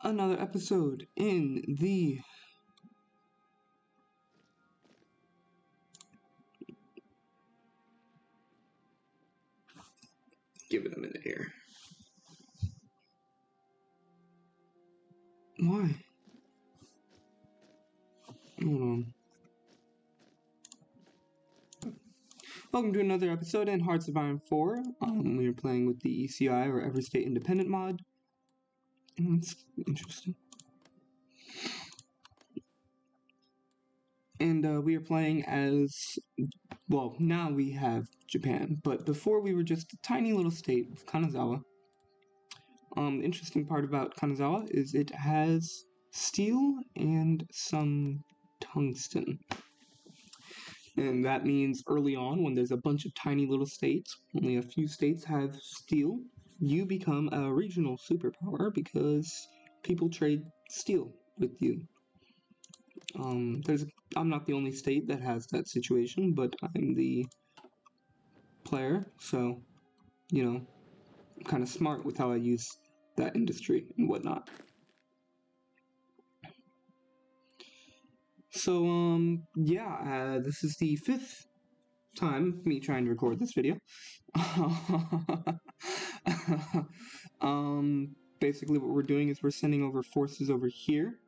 another episode in the give it a minute here. Why? Hold on. Welcome to another episode in Hearts of Iron 4. We are playing with the ECI, or Every State Independent mod. It's interesting. And we are playing as, well, now we have Japan, but before we were just a tiny little state of Kanazawa. The interesting part about Kanazawa is it has steel and some tungsten. And that means early on, when there's a bunch of tiny little states, only a few states have steel, you become a regional superpower because people trade steel with you. I'm not the only state that has that situation, but I'm the player, so, you know, I'm kind of smart with how I use that industry and whatnot. So, yeah, this is the 5th time of me trying to record this video. Basically what we're doing is we're sending over forces over here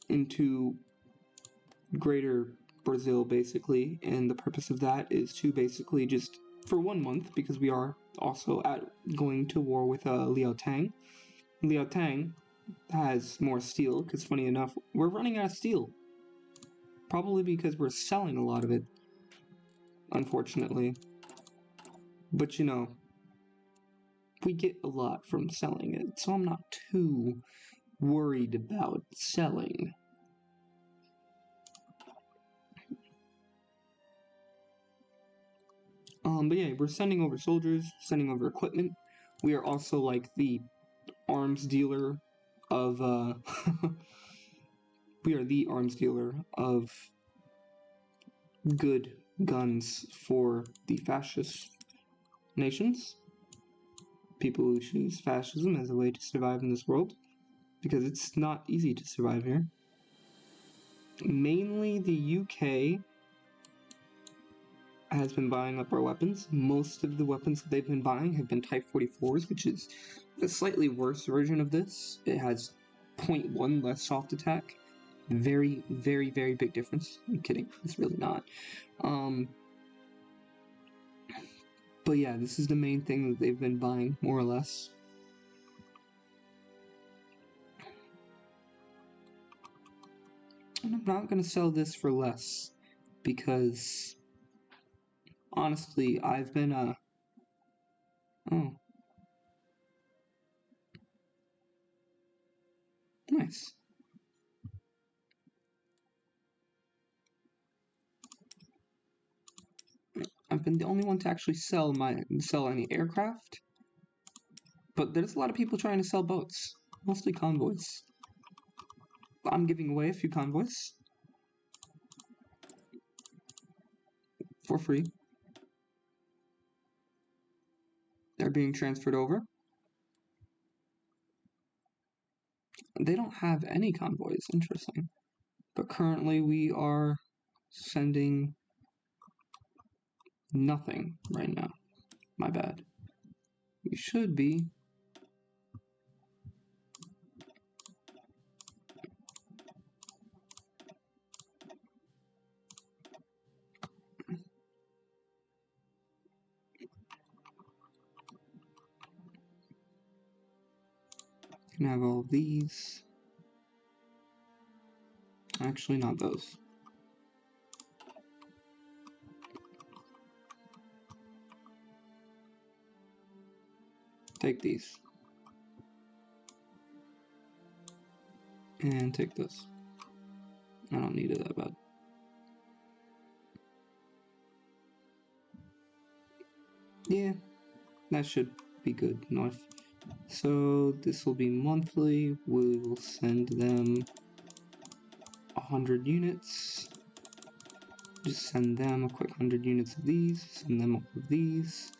into Greater Brazil, basically, and the purpose of that is to basically just, for 1 month, because we are also going to war with Liao Tang. Liao Tang has more steel, because funny enough, we're running out of steel. Probably because we're selling a lot of it, unfortunately. But, you know, we get a lot from selling it, so I'm not too worried about selling. But yeah, we're sending over soldiers, sending over equipment. We are also like the arms dealer of, we are the arms dealer of good guns for the fascist nations. People who choose fascism as a way to survive in this world, because it's not easy to survive here. Mainly the UK has been buying up our weapons. Most of the weapons that they've been buying have been Type 44s, which is a slightly worse version of this. It has 0.1 less soft attack. Very, very, very big difference. I'm kidding, it's really not. But yeah, this is the main thing that they've been buying, more or less. And I'm not going to sell this for less, because honestly, I've been, oh. Nice. I've been the only one to actually sell any aircraft, but there's a lot of people trying to sell boats, mostly convoys. I'm giving away a few convoys for free. They're being transferred over. They don't have any convoys, interesting. But currently we are sending nothing right now. My bad. We should be. Can have all of these. Actually, not those. Take these. And take this. I don't need it that bad. Yeah, that should be good enough. So this will be monthly. We will send them 100 units. Just send them a quick 100 units of these. Send them all of these.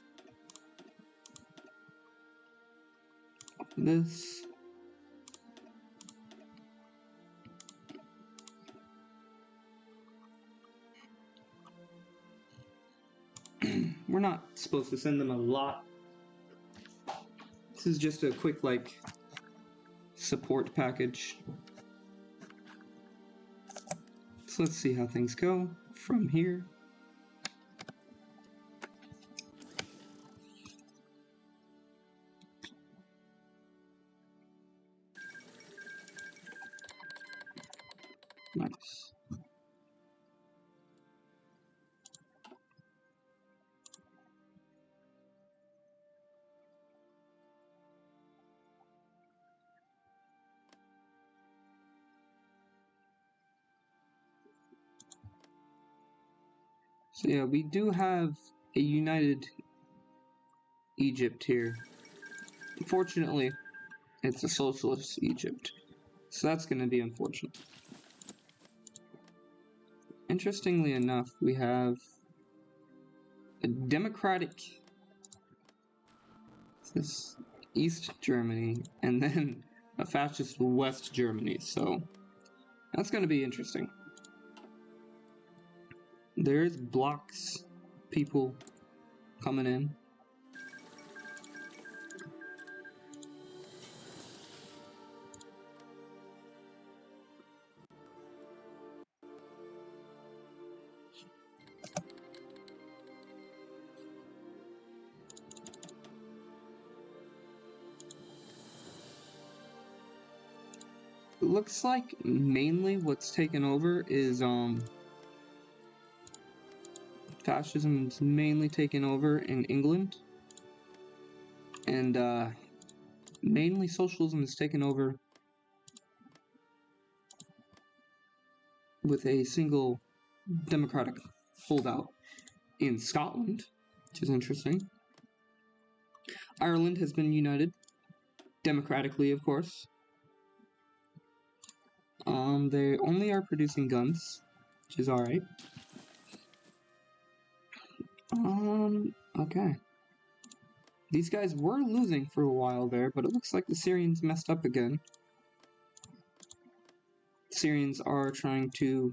This. we're not supposed to send them a lot. This is just a quick, like, support package. So let's see how things go from here. Nice. So yeah, we do have a united Egypt here. Unfortunately, it's a socialist Egypt. So that's going to be unfortunate. Interestingly enough, we have a democratic East Germany and then a fascist West Germany. So that's going to be interesting. There's blocks, people coming in. It looks like mainly what's taken over is fascism is mainly taken over in England, and mainly socialism is taken over with a single democratic holdout in Scotland, which is interesting. Ireland has been united, democratically of course. They only are producing guns, which is alright. Okay. These guys were losing for a while there, but it looks like the Syrians messed up again. Syrians are trying to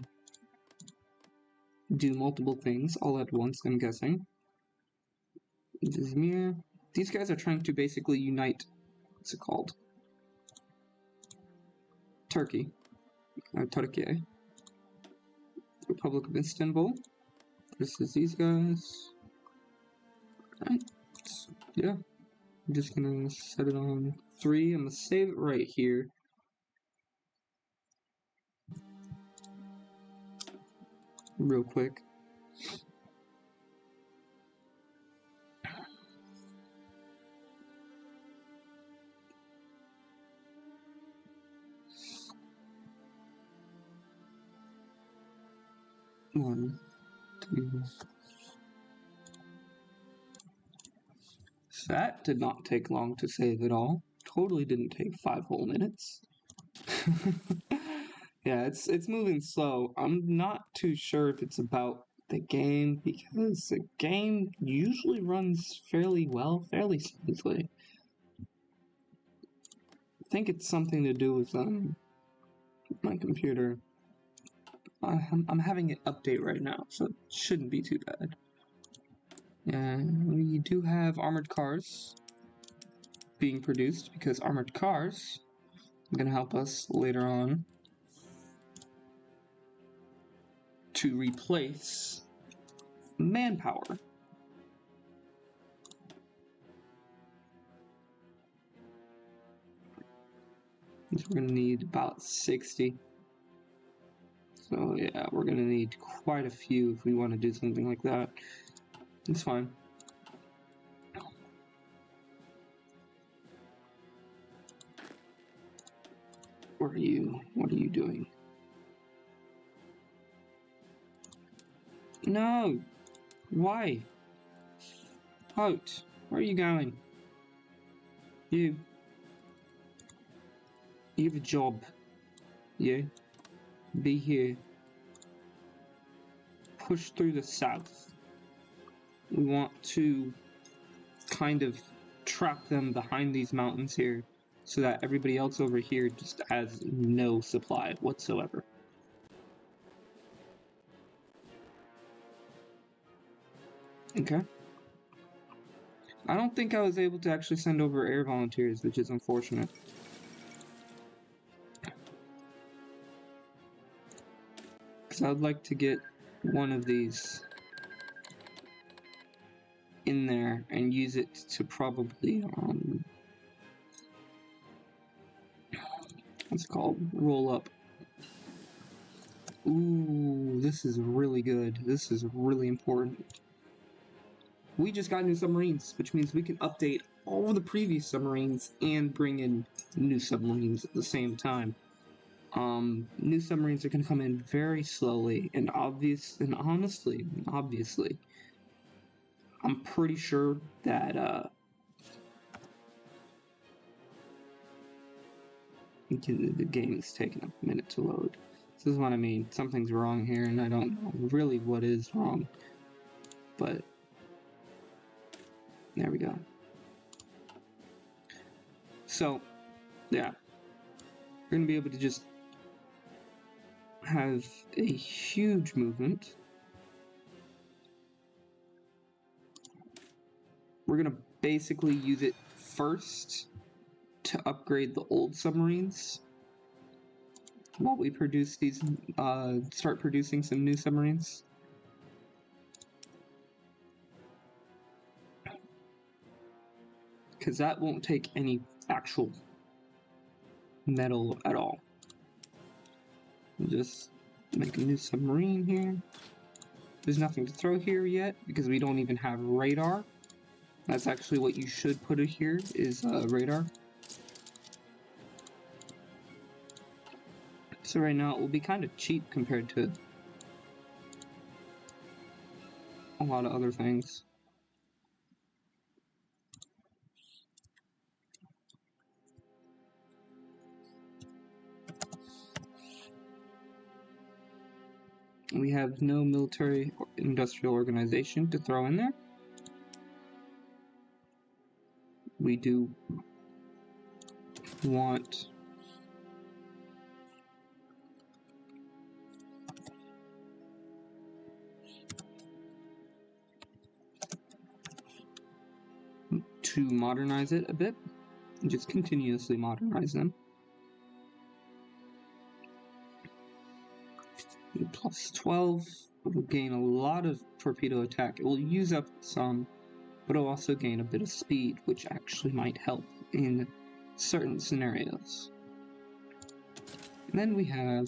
do multiple things all at once, I'm guessing. Izmir. These guys are trying to basically unite, what's it called? Turkey. Turkey. Republic of Istanbul. This is these guys. Right. Yeah. I'm just gonna set it on 3. I'm gonna save it right here. Real quick. One, two. That did not take long to save at all. Totally didn't take 5 whole minutes. Yeah, it's moving slow. I'm not too sure if it's about the game, because the game usually runs fairly well, fairly smoothly. I think it's something to do with my computer. I'm having an update right now, so it shouldn't be too bad. And we do have armored cars being produced, because armored cars are going to help us later on to replace manpower. We're going to need about 60. So yeah, we're going to need quite a few if we want to do something like that. It's fine. Where are you? What are you doing? No! Why? Out! Where are you going? You have a job. You be here. Push through the south. We want to kind of trap them behind these mountains here, so that everybody else over here just has no supply whatsoever. Okay. I don't think I was able to actually send over air volunteers, which is unfortunate. Because I would like to get one of these in there and use it to probably, what's it called? Roll up. Ooh, this is really good. This is really important. We just got new submarines, which means we can update all of the previous submarines and bring in new submarines at the same time. New submarines are going to come in very slowly and honestly, I'm pretty sure that, the game is taking a minute to load. This is what I mean. Something's wrong here, and I don't know really what is wrong. But there we go. So, yeah. We're going to be able to just have a huge movement. We're going to basically use it first to upgrade the old submarines while we produce these, start producing some new submarines. Because that won't take any actual metal at all. We'll just make a new submarine here. There's nothing to throw here yet because we don't even have radar. That's actually what you should put it here, is radar. So right now it will be kind of cheap compared to a lot of other things. We have no military or industrial organization to throw in there. We do want to modernize it a bit, and just continuously modernize them. Plus 12 will gain a lot of torpedo attack. It will use up some, but it'll also gain a bit of speed, which actually might help in certain scenarios. And then we have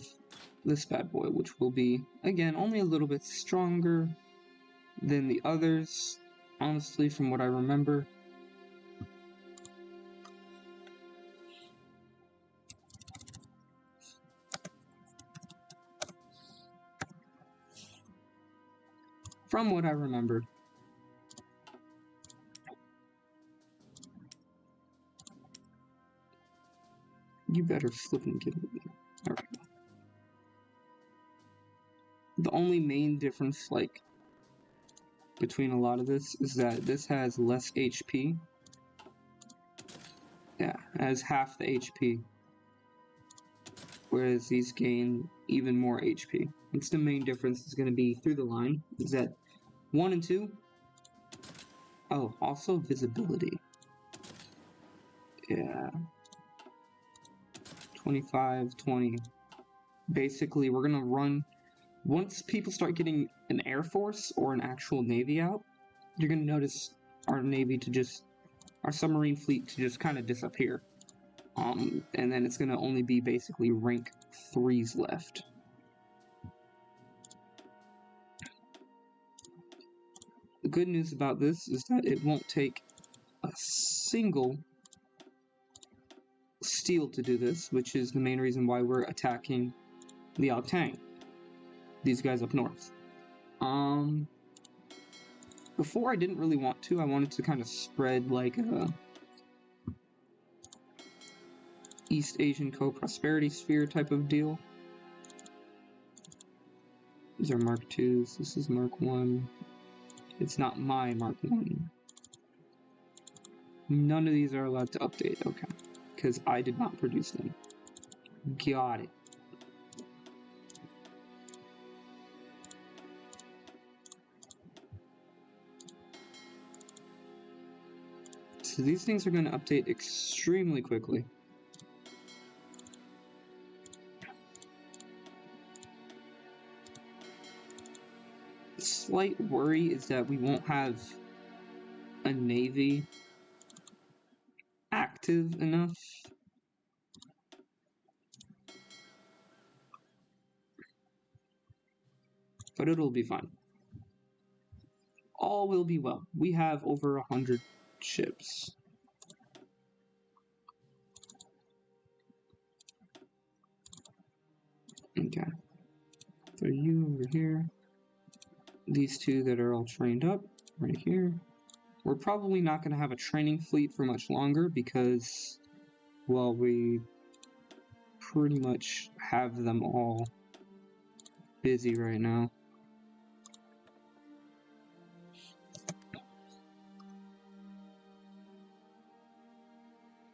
this bad boy, which will be, again, only a little bit stronger than the others, honestly, from what I remember. From what I remember. You better flip and give it. There we go. The only main difference, like, between a lot of this is that this has less HP. Yeah, it has half the HP. Whereas these gain even more HP. It's the main difference is going to be through the line. Is that 1 and 2? Oh, also visibility. Yeah. 25, 20. Basically, we're going to run... Once people start getting an Air Force or an actual Navy out, you're going to notice our Navy to just... Our submarine fleet to just kind of disappear. And then it's going to only be basically rank 3s left. The good news about this is that it won't take a single steel to do this, which is the main reason why we're attacking the Altang. These guys up north. Before I didn't really want to. I wanted to kind of spread like a East Asian co-prosperity sphere type of deal. These are Mark IIs. This is Mark 1. It's not my Mark 1. None of these are allowed to update. Okay. Because I did not produce them. Got it. So these things are going to update extremely quickly. Slight worry is that we won't have a navy active enough. But it'll be fine. All will be well. We have over 100 ships. Okay. So you over here. These two that are all trained up right here. We're probably not going to have a training fleet for much longer because, well, we pretty much have them all busy right now.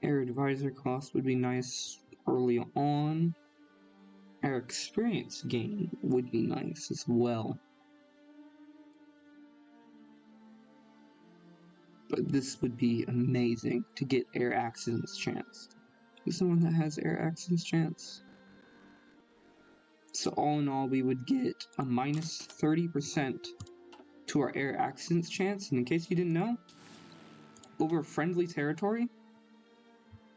Air advisor cost would be nice early on. Our experience gain would be nice as well. But this would be amazing to get air accidents chance. Is someone that has air accidents chance? So all in all, we would get a minus 30% to our air accidents chance. And in case you didn't know, over friendly territory,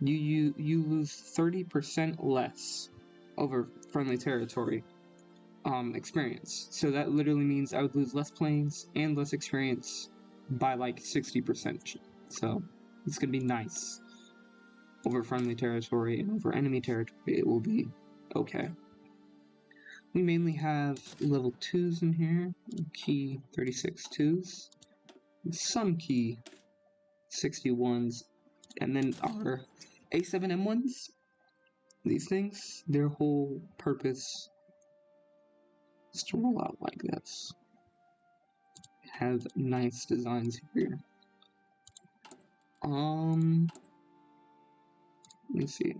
you lose 30% less over friendly territory experience. So that literally means I would lose less planes and less experience by like 60%. So it's gonna be nice. Over friendly territory and over enemy territory, it will be okay. We mainly have level 2s in here, key 36 2s, some key 61s, and then our A7M1s. These things, their whole purpose is to roll out like this. Have nice designs here. Let me see.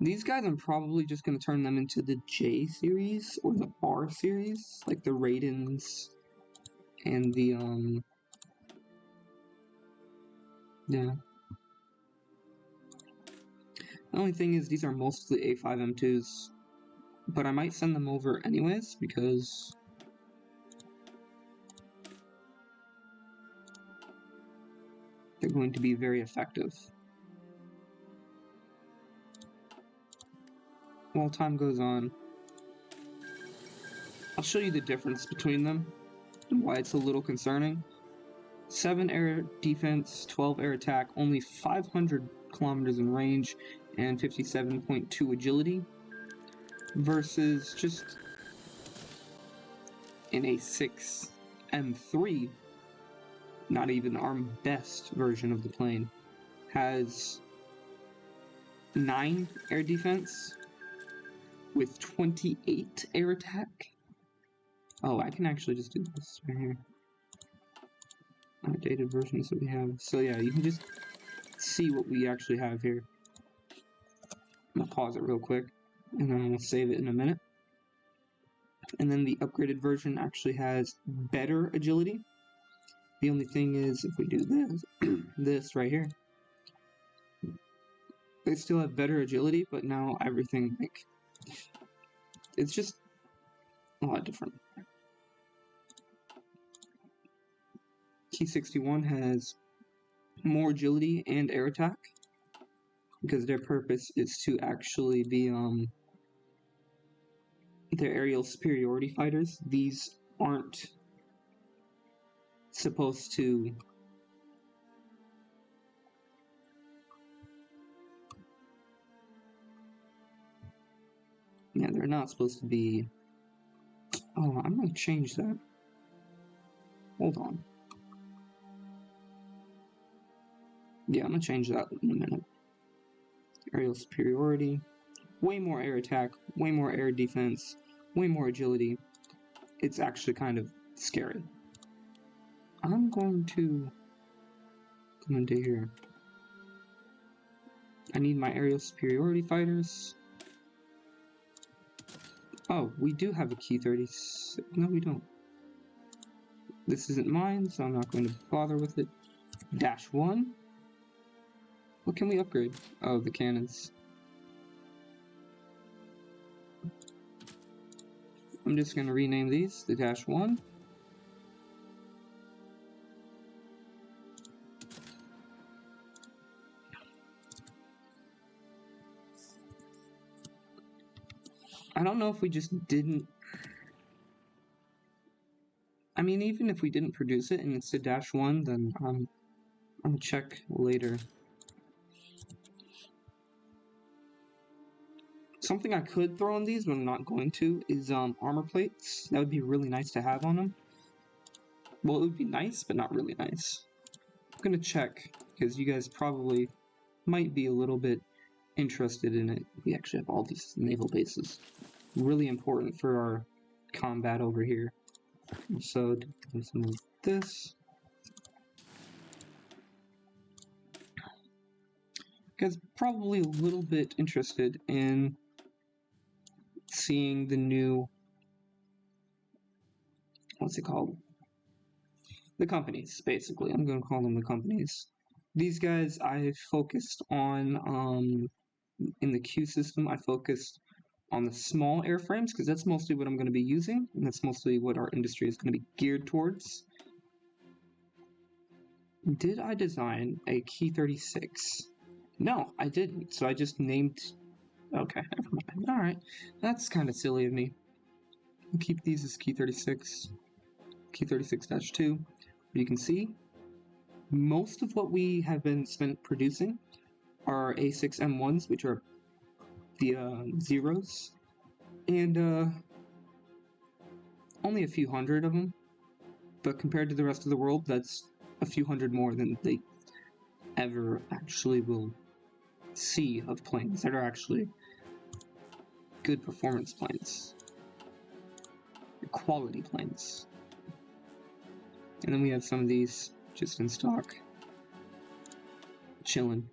These guys, I'm probably just going to turn them into the J series or the R series, like the Raidens and the, yeah. The only thing is these are mostly A5M2s, but I might send them over anyways because they're going to be very effective. While time goes on, I'll show you the difference between them and why it's a little concerning. 7 air defense, 12 air attack, only 500 kilometers in range, and 57.2 agility, versus just an A6 M3, not even our best version of the plane, has 9 air defense with 28 air attack. Oh, I can actually just do this right here. Outdated versions that we have. So yeah, you can just see what we actually have here. I'm gonna pause it real quick, and then we'll save it in a minute. And then the upgraded version actually has better agility. The only thing is, if we do this, this right here, they still have better agility, but now everything, like, it's just a lot different. Key 61 has more agility and air attack, because their purpose is to actually be, their aerial superiority fighters. These aren't supposed to they're not supposed to be. Oh, I'm gonna change that. Hold on. Yeah, I'm gonna change that in a minute. Aerial superiority, way more air attack, way more air defense, way more agility. It's actually kind of scary. I'm going to come into here. I need my aerial superiority fighters. Oh, we do have a key 36. No, we don't. This isn't mine, so I'm not going to bother with it. -1. What can we upgrade? Oh, the cannons. I'm just going to rename these the -1. I don't know if we just didn't... I mean, even if we didn't produce it and it's a -1, then I'm gonna check later. Something I could throw on these, but I'm not going to, is armor plates. That would be really nice to have on them. Well, it would be nice, but not really nice. I'm gonna check, because you guys probably might be a little bit interested in it. We actually have all these naval bases. Really important for our combat over here. So, let's move this. You guys probably a little bit interested in seeing the new, what's it called? The companies, basically. I'm going to call them the companies. These guys I focused on, in the Q system, I focused on the small airframes, because that's mostly what I'm going to be using, and that's mostly what our industry is going to be geared towards. Did I design a Key 36? No, I didn't, so I just named... Okay, never mind. Alright, that's kind of silly of me. I'll keep these as Key 36, Key 36-2. You can see, most of what we have been spent producing are A6M1s, which are the zeros, and only a few hundred of them, but compared to the rest of the world, that's a few hundred more than they ever actually will see of planes that are actually good performance planes, quality planes. And then we have some of these just in stock, chilling.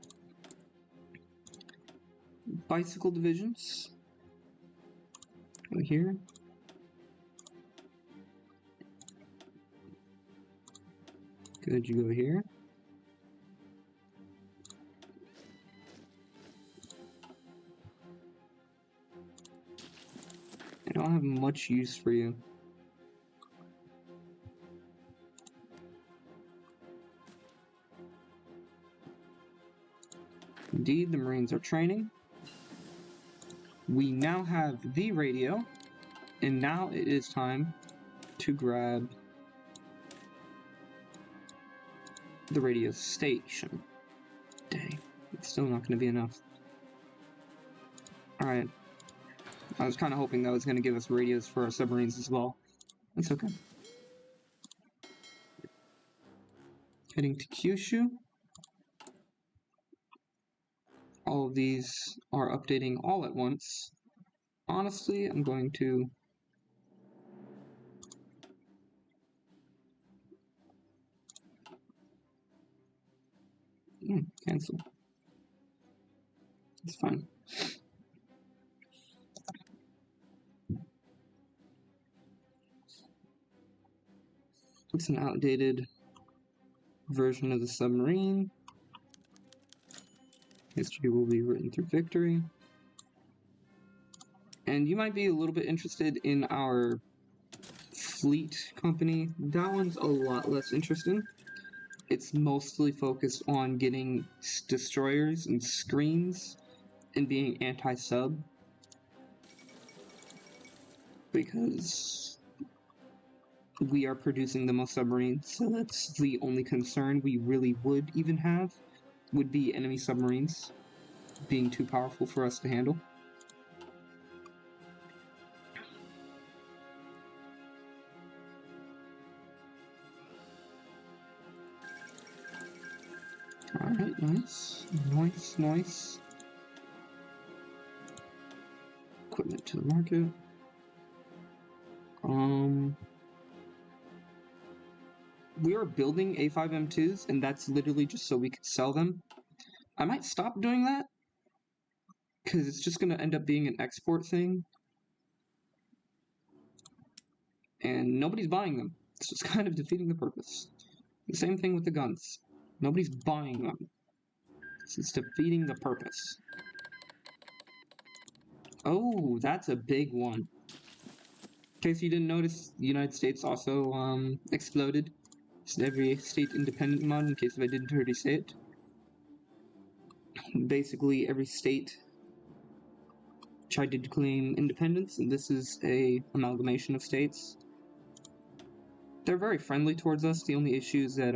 Bicycle divisions, go here. Good, you go here. I don't have much use for you. Indeed, the Marines are training. We now have the radio, and now it is time to grab the radio station. Dang, it's still not going to be enough. Alright. I was kind of hoping that was going to give us radios for our submarines as well. That's okay. Heading to Kyushu. All of these are updating all at once. Honestly, I'm going to cancel. It's fine. It's an outdated version of the submarine. History will be written through victory. And you might be a little bit interested in our fleet company. That one's a lot less interesting. It's mostly focused on getting destroyers and screens and being anti-sub. Because we are producing the most submarines, so that's the only concern we really would even have, would be enemy submarines being too powerful for us to handle. Alright, nice. Nice, nice. Equipment to the market. We are building A5M2s, and that's literally just so we could sell them. I might stop doing that, because it's just going to end up being an export thing. And nobody's buying them. It's just kind of defeating the purpose. The same thing with the guns. Nobody's buying them. This is defeating the purpose. Oh, that's a big one. In case you didn't notice, the United States also exploded. It's every state independent mod, in case if I didn't already say it. Basically, every state tried to claim independence, and this is a amalgamation of states. They're very friendly towards us. The only issue is that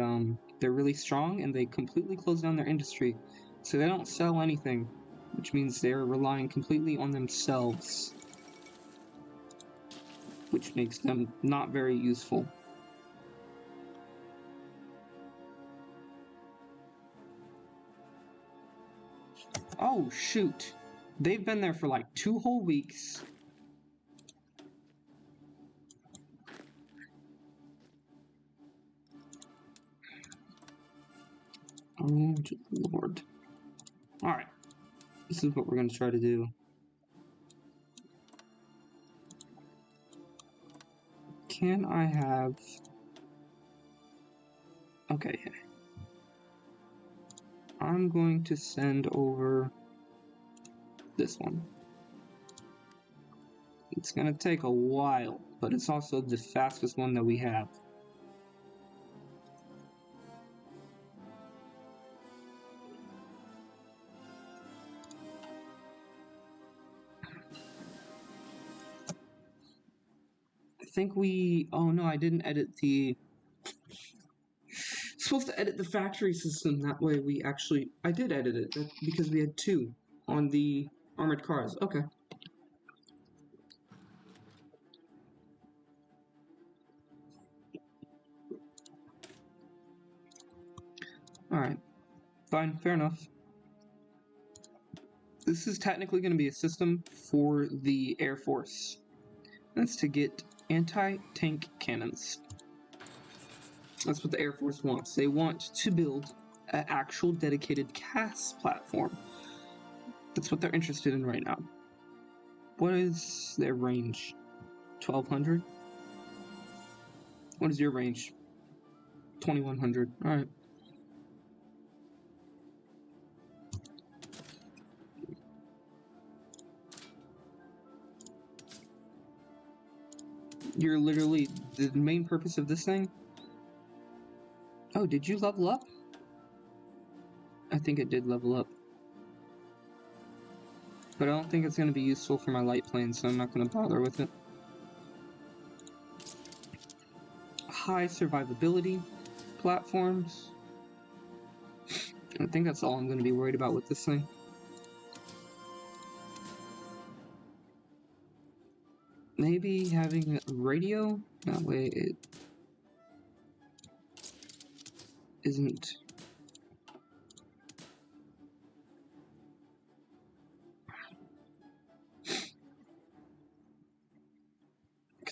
they're really strong and they completely close down their industry. So they don't sell anything, which means they're relying completely on themselves, which makes them not very useful. Oh, shoot. They've been there for like 2 whole weeks. Oh, Lord. Alright. This is what we're going to try to do. Can I have... Okay. I'm going to send over this one. It's going to take a while, but it's also the fastest one that we have. I think we... Oh no, I didn't edit the... Supposed to edit the factory system, that way we actually... I did edit it, because we had 2 on the armored cars. Okay. Alright. Fine, fair enough. This is technically going to be a system for the Air Force. That's to get anti-tank cannons. That's what the Air Force wants. They want to build an actual dedicated CAS platform. That's what they're interested in right now. What is their range? 1200? What is your range? 2100. Alright. You're literally the main purpose of this thing? Oh, did you level up? I think it did level up. But I don't think it's going to be useful for my light plane, so I'm not going to bother with it. High survivability platforms. I think that's all I'm going to be worried about with this thing. Maybe having a radio? That way it isn't...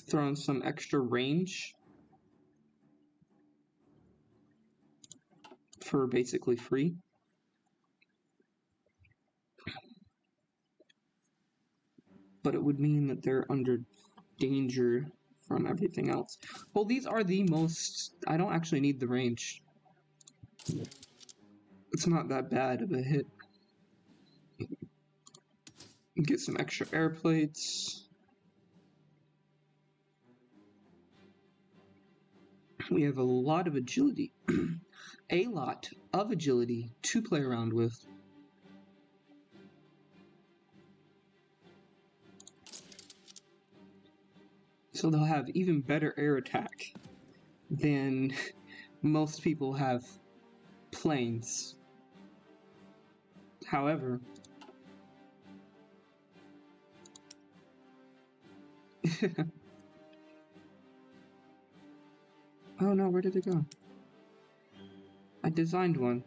Throw in some extra range for basically free. But it would mean that they're under danger from everything else. Well, these are the most... I don't actually need the range. It's not that bad of a hit. Get some extra air plates. We have a lot of agility. A lot of agility to play around with. So they'll have even better air attack than most people have planes. However, oh no, where did it go? I designed one.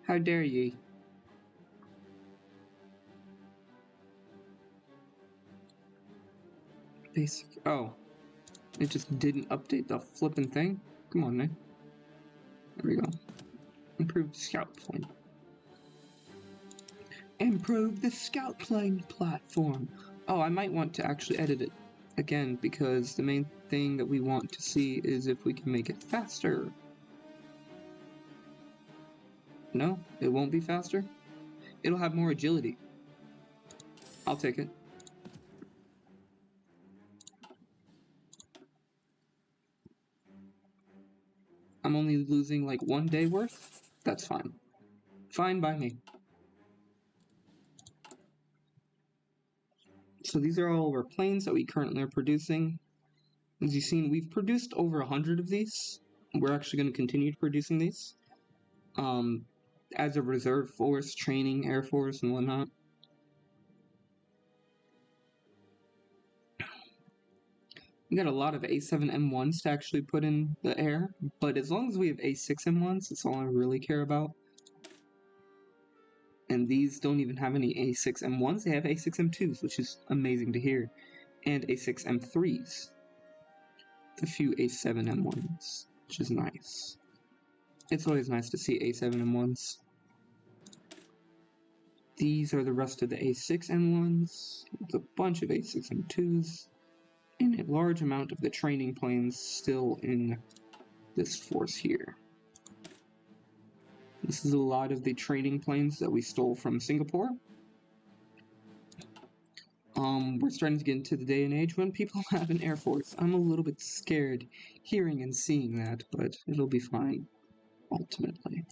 How dare ye? Basic. Oh. It just didn't update the flippin' thing? Come on, man. There we go. Improved scout plane. Improve the scout plane platform. Oh, I might want to actually edit it again, because the main thing that we want to see is if we can make it faster. No, it won't be faster. It'll have more agility. I'll take it. I'm only losing like 1 day worth. That's fine. Fine by me. So these are all our planes that we currently are producing. As you've seen, we've produced over 100 of these. We're actually going to continue producing these. As a reserve force, training, Air Force, and whatnot. We got a lot of A7M1s to actually put in the air, but as long as we have A6M1s, that's all I really care about. And these don't even have any A6M1s, they have A6M2s, which is amazing to hear, and A6M3s. A few A7M1s, which is nice. It's always nice to see A7M1s. These are the rest of the A6M1s, with a bunch of A6M2s, and a large amount of the training planes still in this force here. This is a lot of the training planes that we stole from Singapore. We're starting to get into the day and age when people have an Air Force. I'm a little bit scared hearing and seeing that, but it'll be fine, ultimately.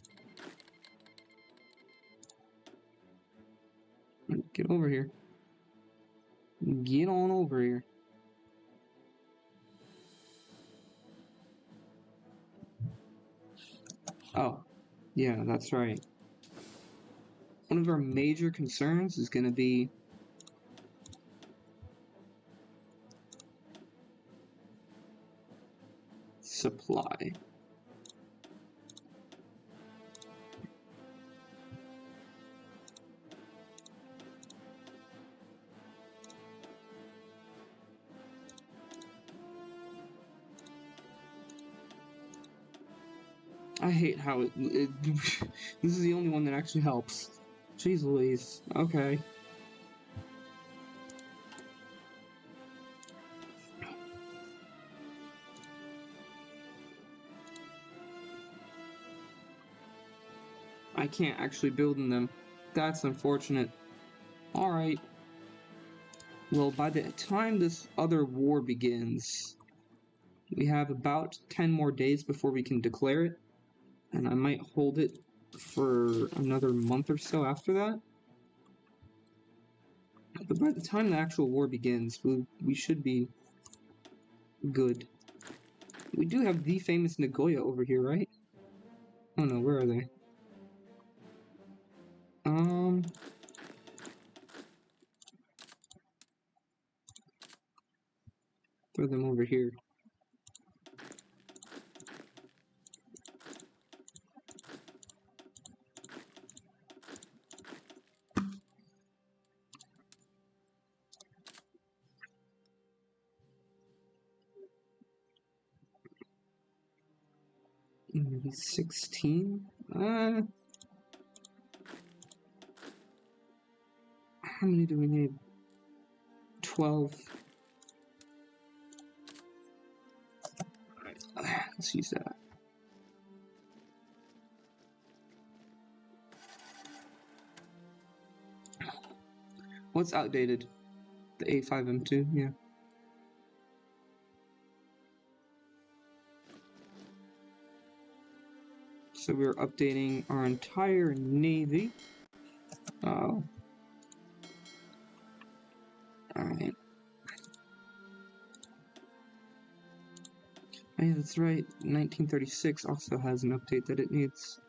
Get over here. Get on over here. Oh, yeah, that's right. One of our major concerns is going to be supply. I hate how this is the only one that actually helps. Jeez Louise. Okay. I can't actually build in them. That's unfortunate. Alright. Well, by the time this other war begins, we have about 10 more days before we can declare it. And I might hold it for another month or so after that. But by the time the actual war begins, we should be good. We do have the famous Nagoya over here, right? Oh no, where are they? Throw them over here. Maybe 16? How many do we need? 12. Alright, let's use that. What's outdated? The A5M2, yeah. So we're updating our entire navy. Oh. Alright. Oh, yeah, that's right. 1936 also has an update that it needs.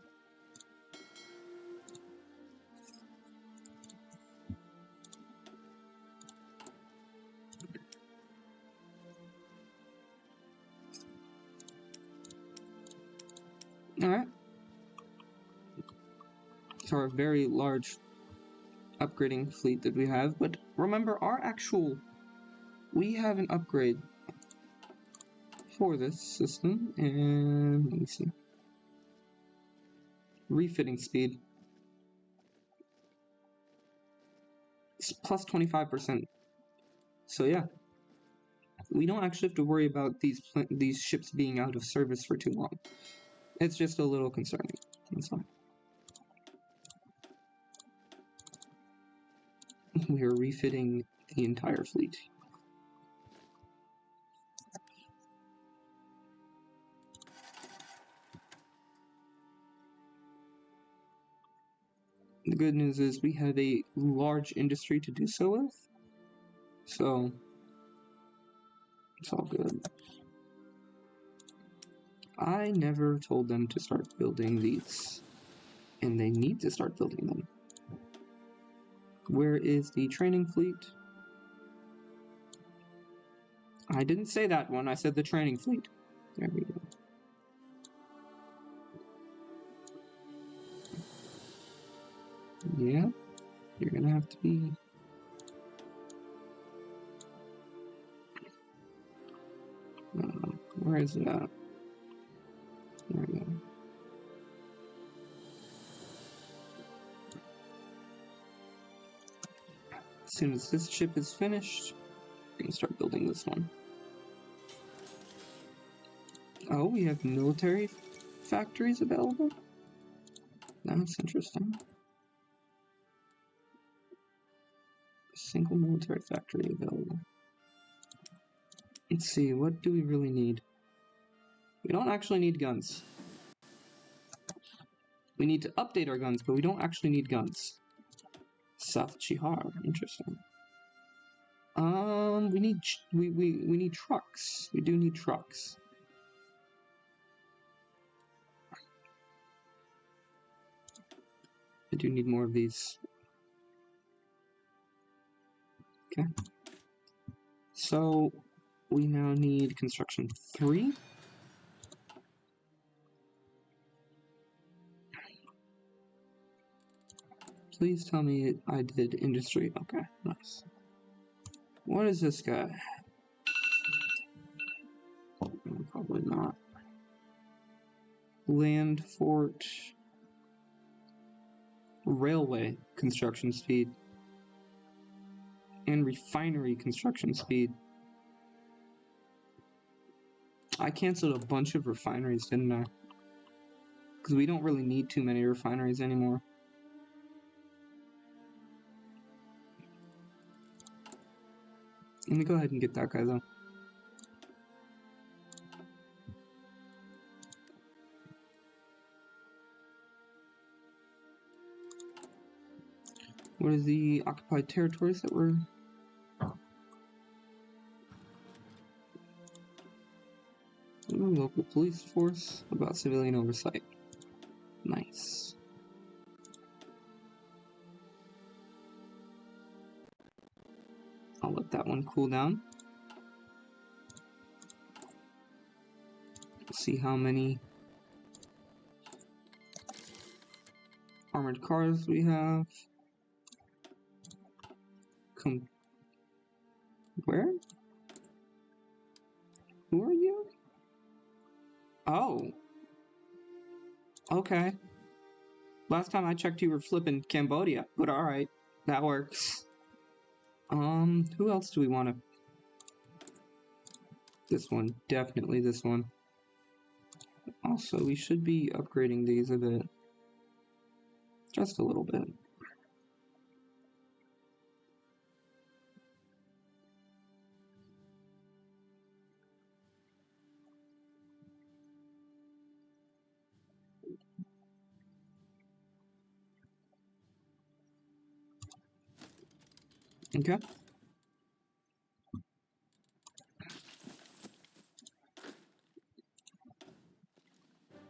Alright. So our very large upgrading fleet that we have, but remember we have an upgrade for this system, and let me see. Refitting speed. It's plus 25%. So yeah, we don't actually have to worry about these ships being out of service for too long. It's just a little concerning. That's fine. We are refitting the entire fleet. The good news is we have a large industry to do so with, so it's all good. I never told them to start building these, and they need to start building them. Where is the training fleet? I didn't say that one, I said the training fleet. There we go. Yeah, you're gonna have to be... where is it at? There we go. As soon as this ship is finished, we can start building this one. Oh, we have military factories available? That's interesting. Single military factory available. Let's see, what do we really need? We don't actually need guns. We need to update our guns, but we don't actually need guns. South Chihar, interesting. We need trucks. We do need trucks. I do need more of these. Okay. So we now need construction 3. Please tell me I did industry. Okay, nice. What is this guy? Probably not. Land fort. Railway construction speed. And refinery construction speed. I canceled a bunch of refineries, didn't I? Because we don't really need too many refineries anymore. Let me go ahead and get that guy though. What is the occupied territories that we're... Ooh, local police force, about civilian oversight. Nice. I'll let that one cool down. See how many armored cars we have. Where? Who are you? Oh. Okay. Last time I checked you were flipping Cambodia, but alright. That works. Who else do we want to... This one. Definitely this one. Also, we should be upgrading these a bit. Just a little bit. Okay.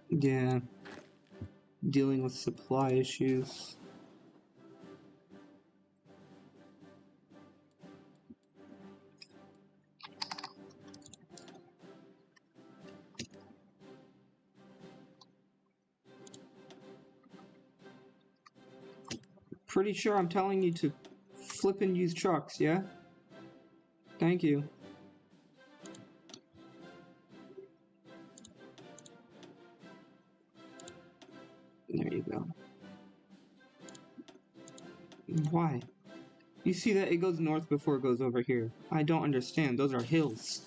Yeah. Dealing with supply issues. Pretty sure I'm telling you to flip and use trucks, yeah? Thank you. There you go. Why? You see that it goes north before it goes over here. I don't understand. Those are hills.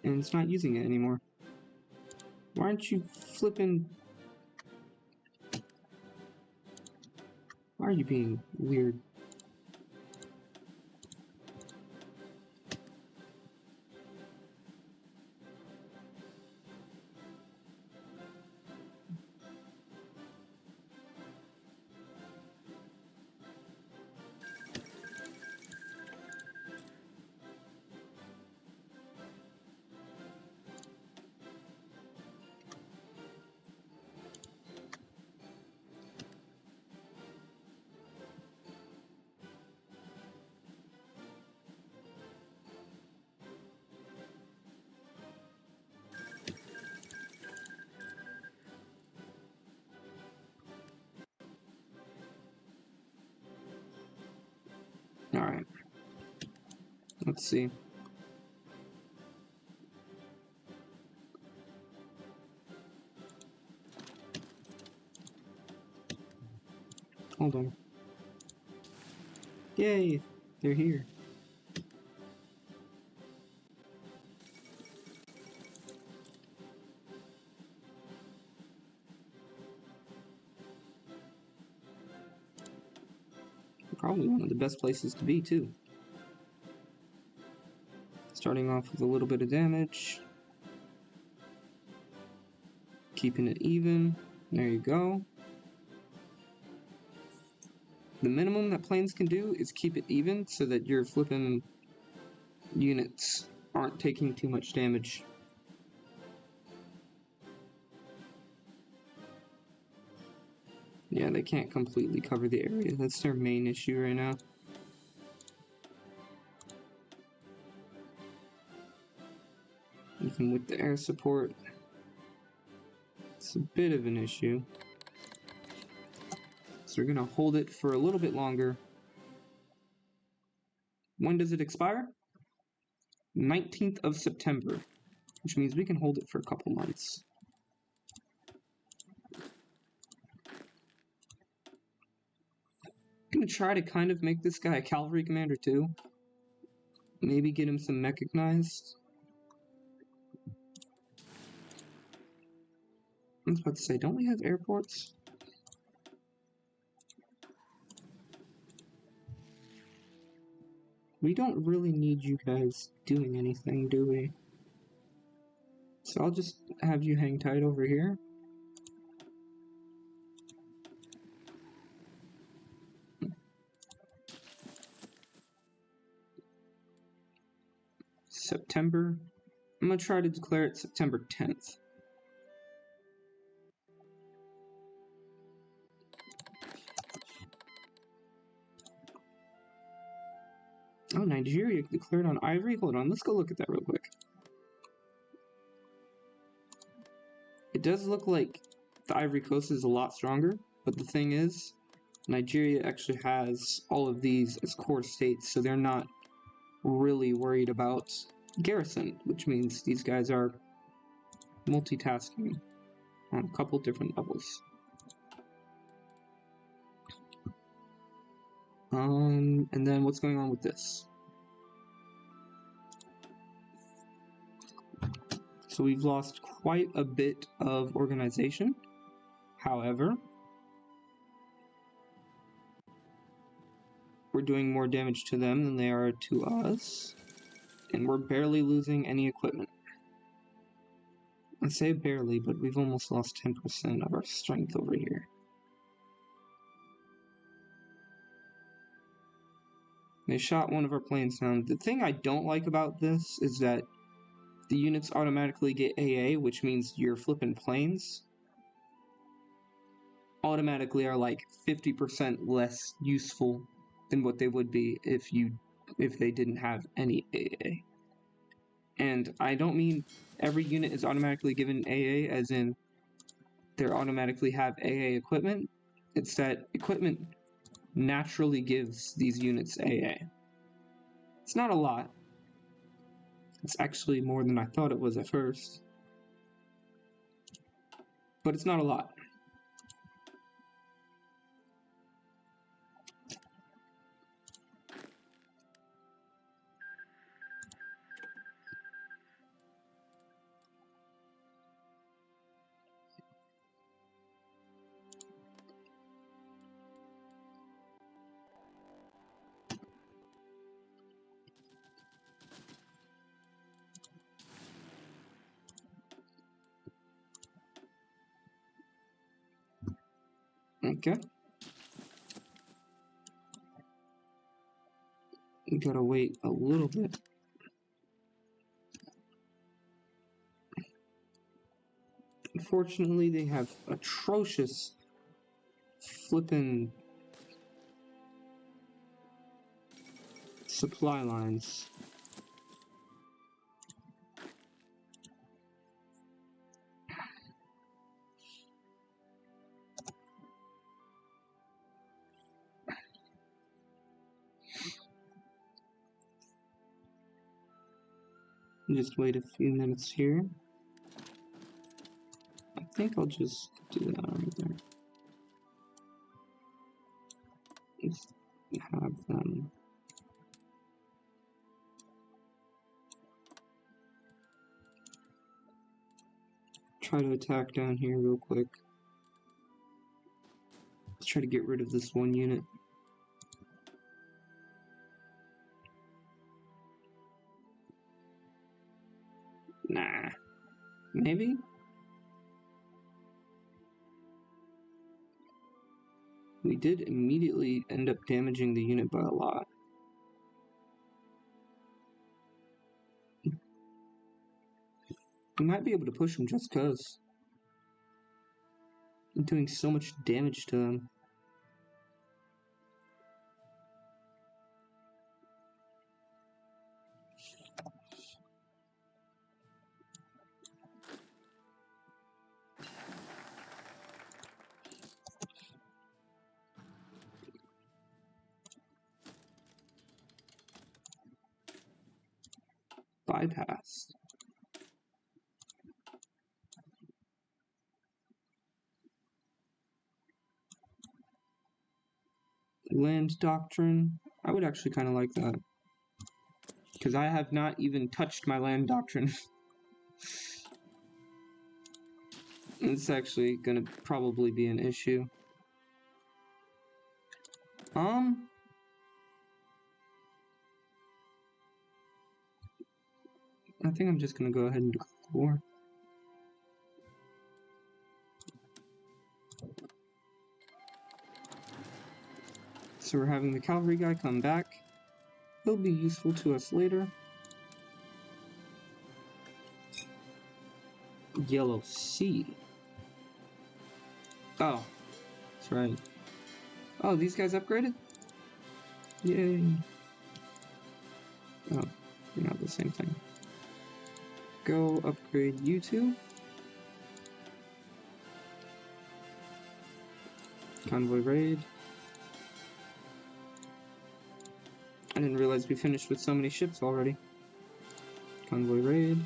And it's not using it anymore. Why aren't you flipping... Why are you being weird? Alright. Let's see. Hold on. Yay! They're here. Probably one of the best places to be, too. Starting off with a little bit of damage. Keeping it even. There you go. The minimum that planes can do is keep it even so that your flipping units aren't taking too much damage. Yeah, they can't completely cover the area. That's their main issue right now. Even with the air support, it's a bit of an issue. So we're gonna hold it for a little bit longer. When does it expire? 19th of September, which means we can hold it for a couple months. I'm gonna try to kind of make this guy a cavalry commander too. Maybe get him some mechanized. I was about to say, don't we have airports? We don't really need you guys doing anything, do we? So I'll just have you hang tight over here. September. I'm gonna try to declare it September 10th. Oh, Nigeria declared on Ivory? Hold on, let's go look at that real quick. It does look like the Ivory Coast is a lot stronger, but the thing is, Nigeria actually has all of these as core states, so they're not really worried about garrison, which means these guys are multitasking on a couple different levels. And then what's going on with this? So we've lost quite a bit of organization. However, we're doing more damage to them than they are to us, and we're barely losing any equipment. I say barely, but we've almost lost 10% of our strength over here. They shot one of our planes down. The thing I don't like about this is that the units automatically get AA, which means your flippin' planes automatically are like 50% less useful than what they would be if they didn't have any AA. And I don't mean every unit is automatically given AA as in they automatically have AA equipment. It's that equipment naturally gives these units AA. It's not a lot. It's actually more than I thought it was at first. But it's not a lot. Okay. We gotta wait a little bit. Unfortunately, they have atrocious flippin' supply lines. Just wait a few minutes here. I think I'll just do that right there. Just have them. Try to attack down here real quick. Let's try to get rid of this one unit. Nah. Maybe? We did immediately end up damaging the unit by a lot. We might be able to push them just because. I'm doing so much damage to them. Bypassed. Land doctrine. I would actually kind of like that. Because I have not even touched my land doctrine. It's actually gonna probably be an issue. I think I'm just gonna go ahead and declare war. So we're having the cavalry guy come back. He'll be useful to us later. Yellow Sea. Oh, that's right. Oh, these guys upgraded? Yay. Oh, you're not the same thing. Go upgrade you two. Convoy raid. I didn't realize we finished with so many ships already. Convoy raid.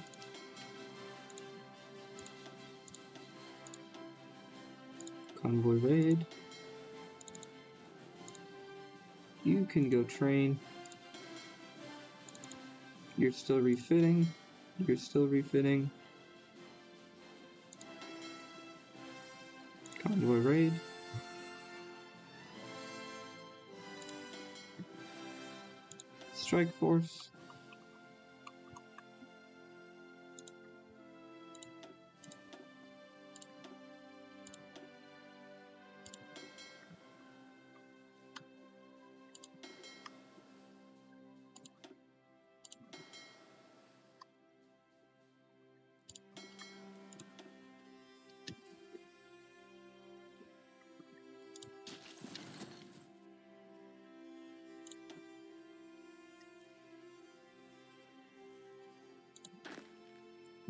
Convoy raid. You can go train. You're still refitting. You're still refitting. Convoy raid. Strike force.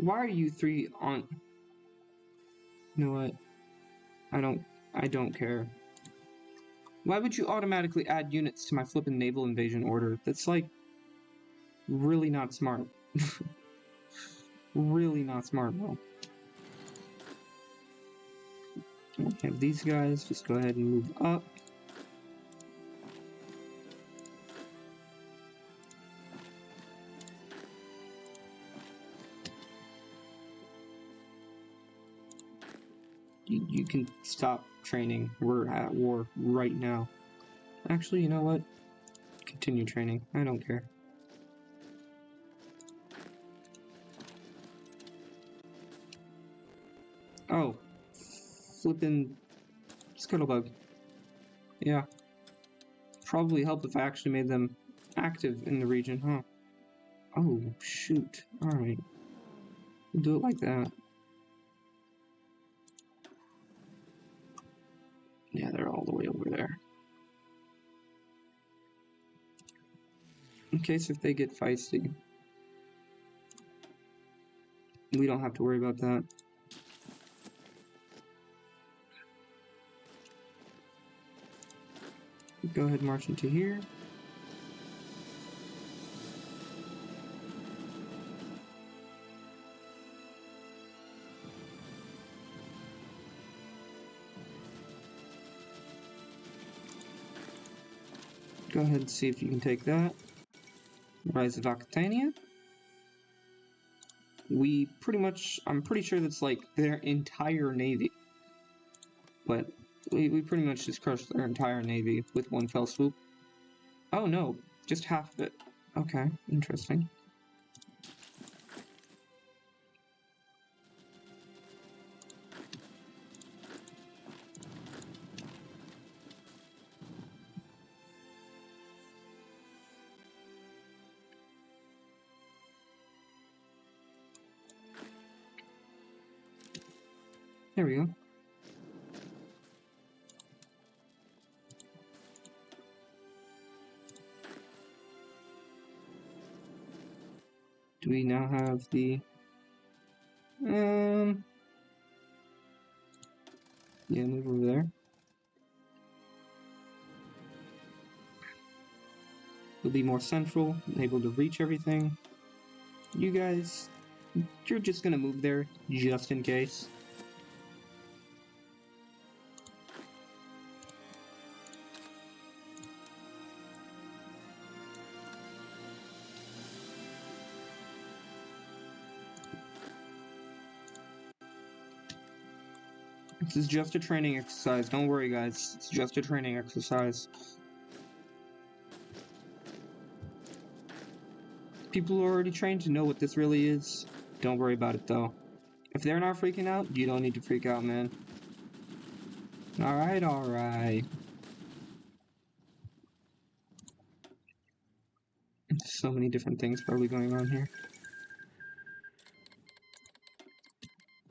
Why are you three on? You know what? I don't care. Why would you automatically add units to my flippin' naval invasion order? That's like really not smart. Really not smart, bro. Have these guys just go ahead and move up. You can stop training. We're at war right now. Actually, you know what? Continue training. I don't care. Oh. Flippin' Scuttlebug. Yeah. Probably help if I actually made them active in the region, huh? Oh, shoot. Alright. We'll do it like that. Yeah, they're all the way over there. In case if they get feisty, we don't have to worry about that. Go ahead and march into here. Go ahead and see if you can take that. Rise of Octania. We pretty much, I'm pretty sure that's like their entire navy. But we pretty much just crushed their entire navy with one fell swoop. Oh no, just half of it. Okay, interesting. There we go. Do we now have the... Yeah, move over there. We'll be more central, able to reach everything. You guys, you're just gonna move there just in case. This is just a training exercise. Don't worry, guys. It's just a training exercise. People who are already trained to know what this really is. Don't worry about it, though. If they're not freaking out, you don't need to freak out, man. Alright, alright. So many different things probably going on here.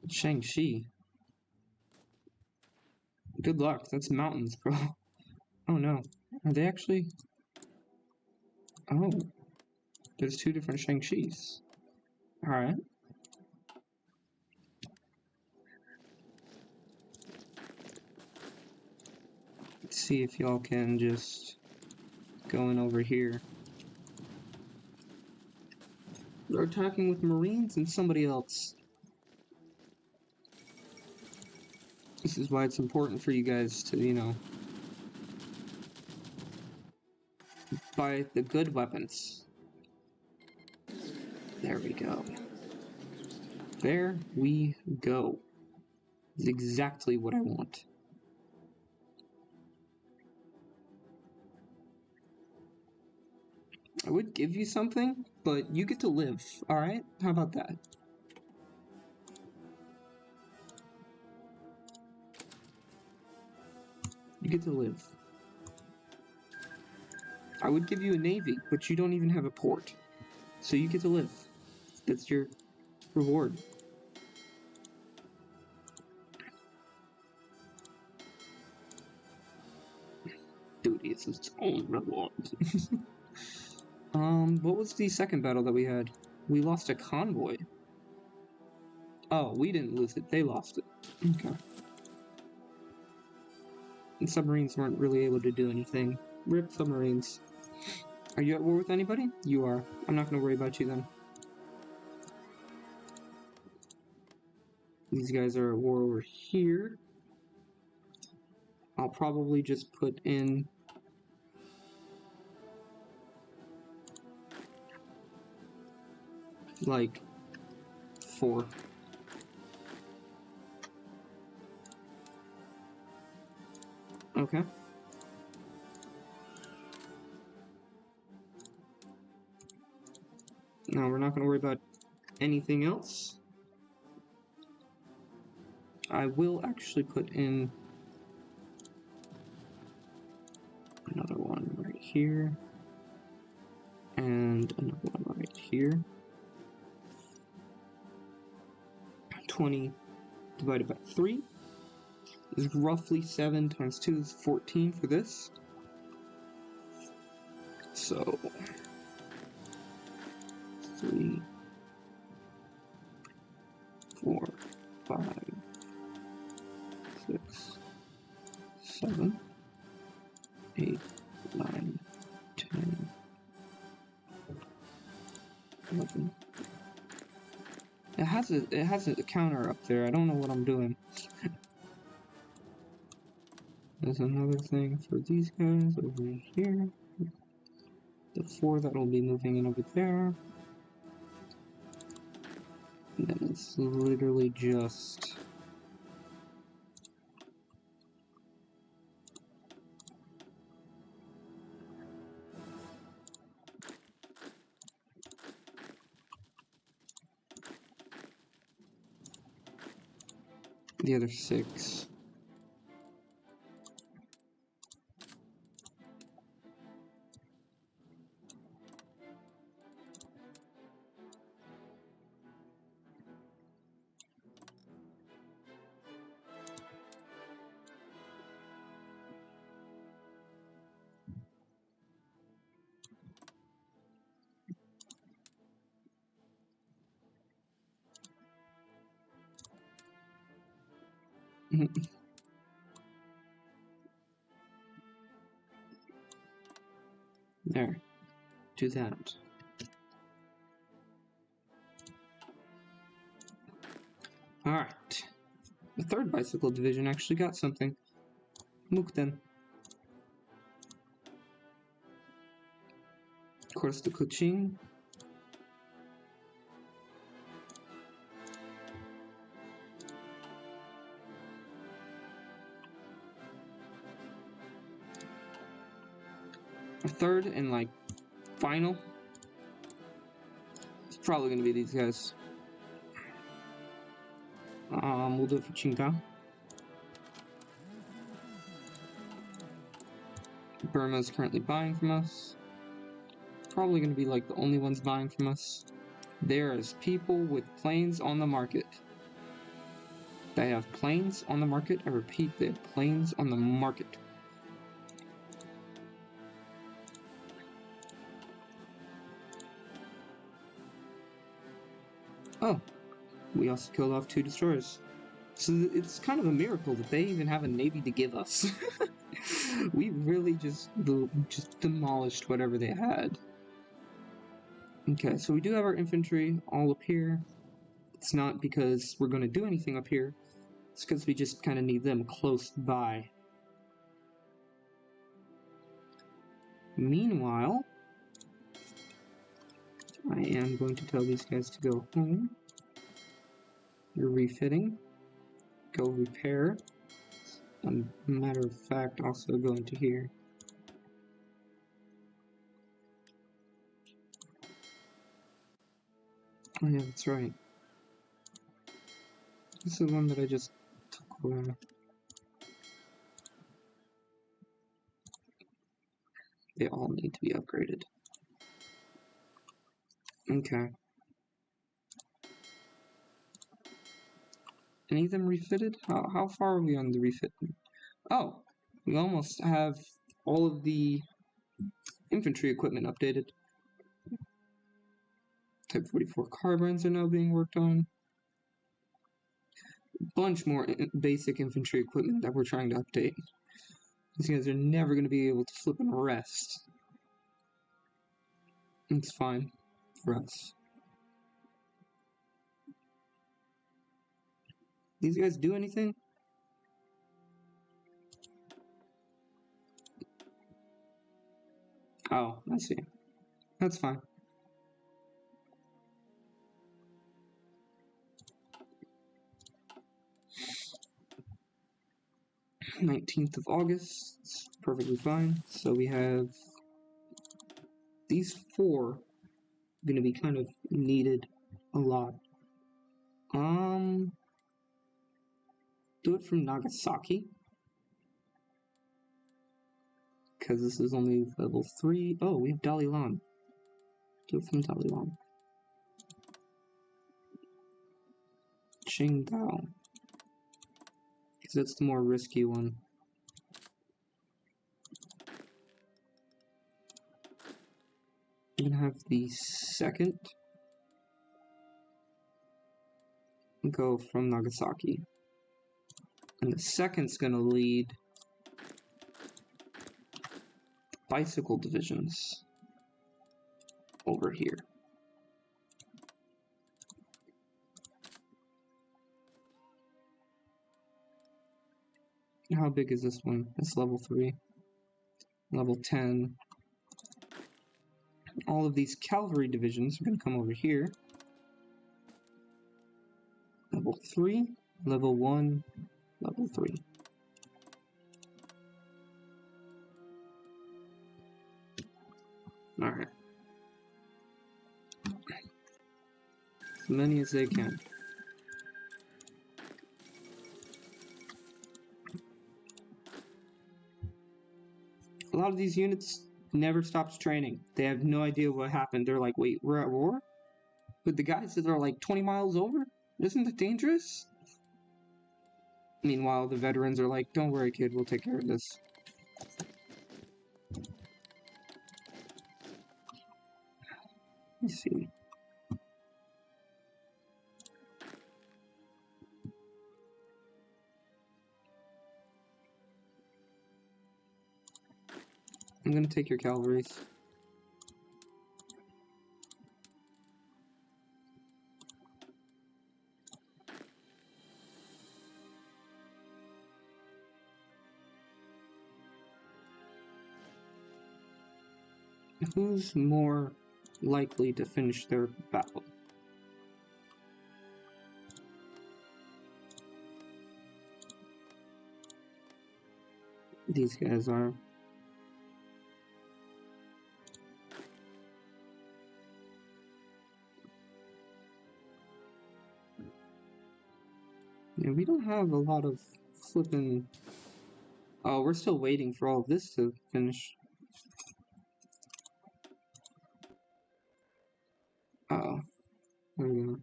Shang-Chi. Good luck. That's mountains, bro. Oh no. Are they actually... Oh. There's two different Shang-Chis. Alright. Let's see if y'all can just go in over here. They're attacking with Marines and somebody else. This is why it's important for you guys to, you know, buy the good weapons. There we go. There we go. It's exactly what I want. I would give you something, but you get to live, alright? How about that? You get to live. I would give you a navy, but you don't even have a port. So you get to live. That's your reward. Duty is its own reward. What was the second battle that we had? We lost a convoy. Oh, we didn't lose it. They lost it. Okay. And submarines weren't really able to do anything. RIP submarines. Are you at war with anybody? You are. I'm not gonna worry about you then. These guys are at war over here. I'll probably just put in... like... 4. Okay. Now we're not going to worry about anything else. I will actually put in Another one right here. And another one right here. 20 divided by 3 is roughly 7 times 2 is 14 for this. So 3, 4, 5, 6, 7, 8, 9, 10, 11. It has a counter up there. I don't know what I'm doing. There's another thing for these guys over here. The 4 that'll be moving in over there. And then it's literally just the other 6. There. Do that. Alright. The 3rd bicycle division actually got something. Mukden. Of course, the Kuching. A 3rd and like final. It's probably gonna be these guys. We'll do it for Qingdao. Burma's currently buying from us. Probably gonna be like the only ones buying from us. There is people with planes on the market. They have planes on the market. I repeat, they have planes on the market. Oh, we also killed off 2 destroyers. So it's kind of a miracle that they even have a navy to give us. We really just demolished whatever they had. Okay, so we do have our infantry all up here. It's not because we're going to do anything up here. It's because we just kind of need them close by. Meanwhile, I am going to tell these guys to go home. You're refitting. Go repair. A matter of fact, also go into here. Oh yeah, that's right. This is the one that I just took away. They all need to be upgraded. Okay. Any of them refitted? How far are we on the refit? Oh, we almost have all of the infantry equipment updated. Type 44 carbines are now being worked on. A bunch more basic infantry equipment that we're trying to update. These guys are never going to be able to flip and rest. It's fine for us. These guys do anything? Oh, I see. That's fine. 19th of August, it's perfectly fine. So we have these 4 going to be kind of needed a lot. Do it from Nagasaki. because this is only level 3. Oh, we have Dalilan. Go from Dalilan. Qingdao. Because that's the more risky one. I'm gonna have the second go from Nagasaki. And the second's gonna lead bicycle divisions over here. How big is this one? It's level 3. Level 10. All of these cavalry divisions are going to come over here. Level 3, level 1, level 3. Alright. As many as they can. A lot of these units never stops training. They have no idea what happened. They're like, wait, we're at war? With the guys that are like 20 miles over? Isn't that dangerous? Meanwhile, the veterans are like, don't worry, kid, we'll take care of this. Let's see. I'm gonna take your cavalries. Who's more likely to finish their battle? These guys are. Yeah, we don't have a lot of flippin'. Oh, we're still waiting for all of this to finish. Uh-oh. There we go.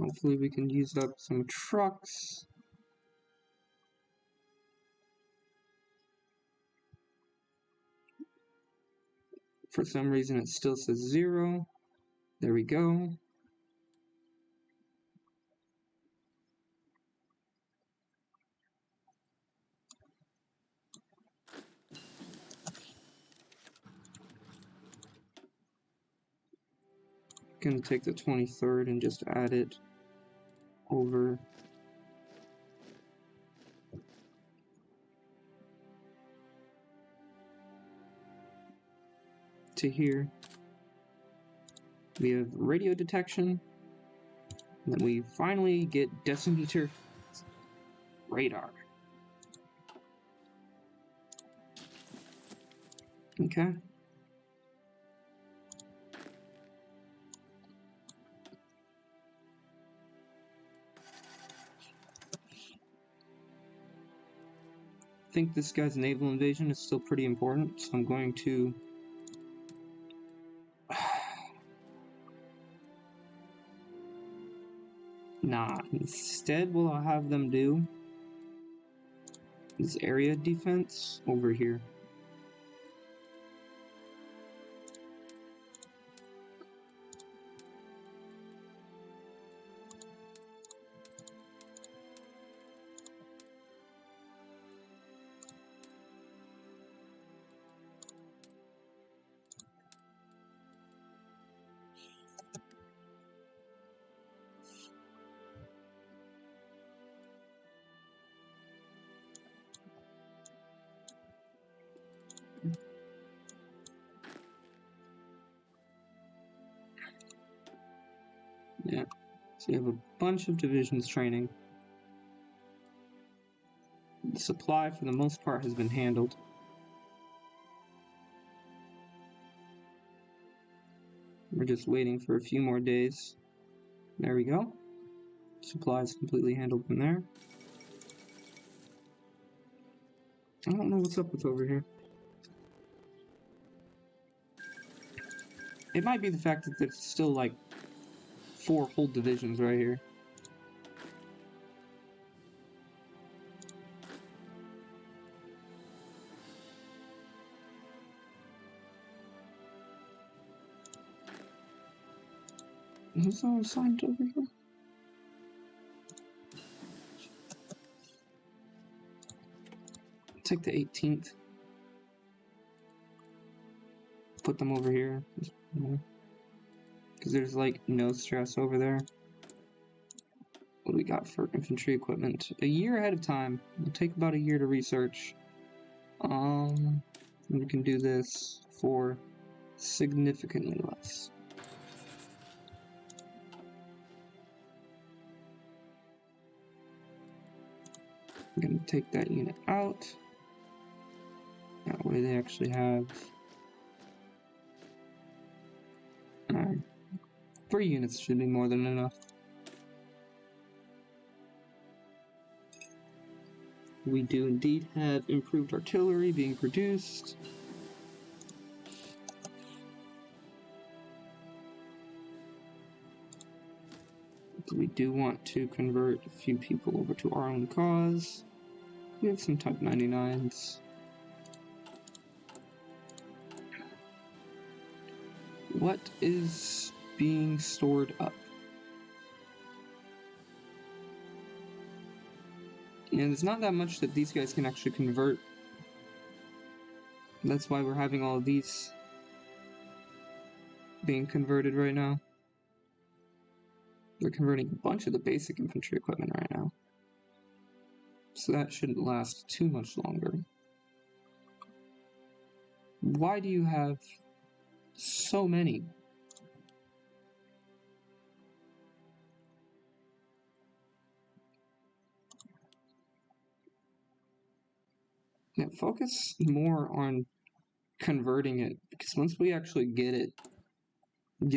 Hopefully we can use up some trucks. For some reason it still says 0. There we go. Gonna take the 23rd and just add it over to here. We have radio detection, and then we finally get decimeter radar. Okay. I think this guy's naval invasion is still pretty important, so I'm going to nah, instead what I'll have them do is area defense over here. Yeah, so you have a bunch of divisions training. The supply, for the most part, has been handled. We're just waiting for a few more days. There we go. Supplies completely handled from there. I don't know what's up with over here. It might be the fact that there's still like 4 whole divisions right here. Who's all assigned over here? Take the 18th. Put them over here. Because there's like no stress over there. What do we got for infantry equipment? A year ahead of time. It'll take about a year to research. We can do this for significantly less. I'm gonna take that unit out. That way they actually have 3 units should be more than enough. We do indeed have improved artillery being produced. We do want to convert a few people over to our own cause. We have some Type 99s. What is being stored up? And there's not that much that these guys can actually convert. That's why we're having all of these being converted right now. They're converting a bunch of the basic infantry equipment right now. So that shouldn't last too much longer. Why do you have so many? Yeah, focus more on converting it, because once we actually get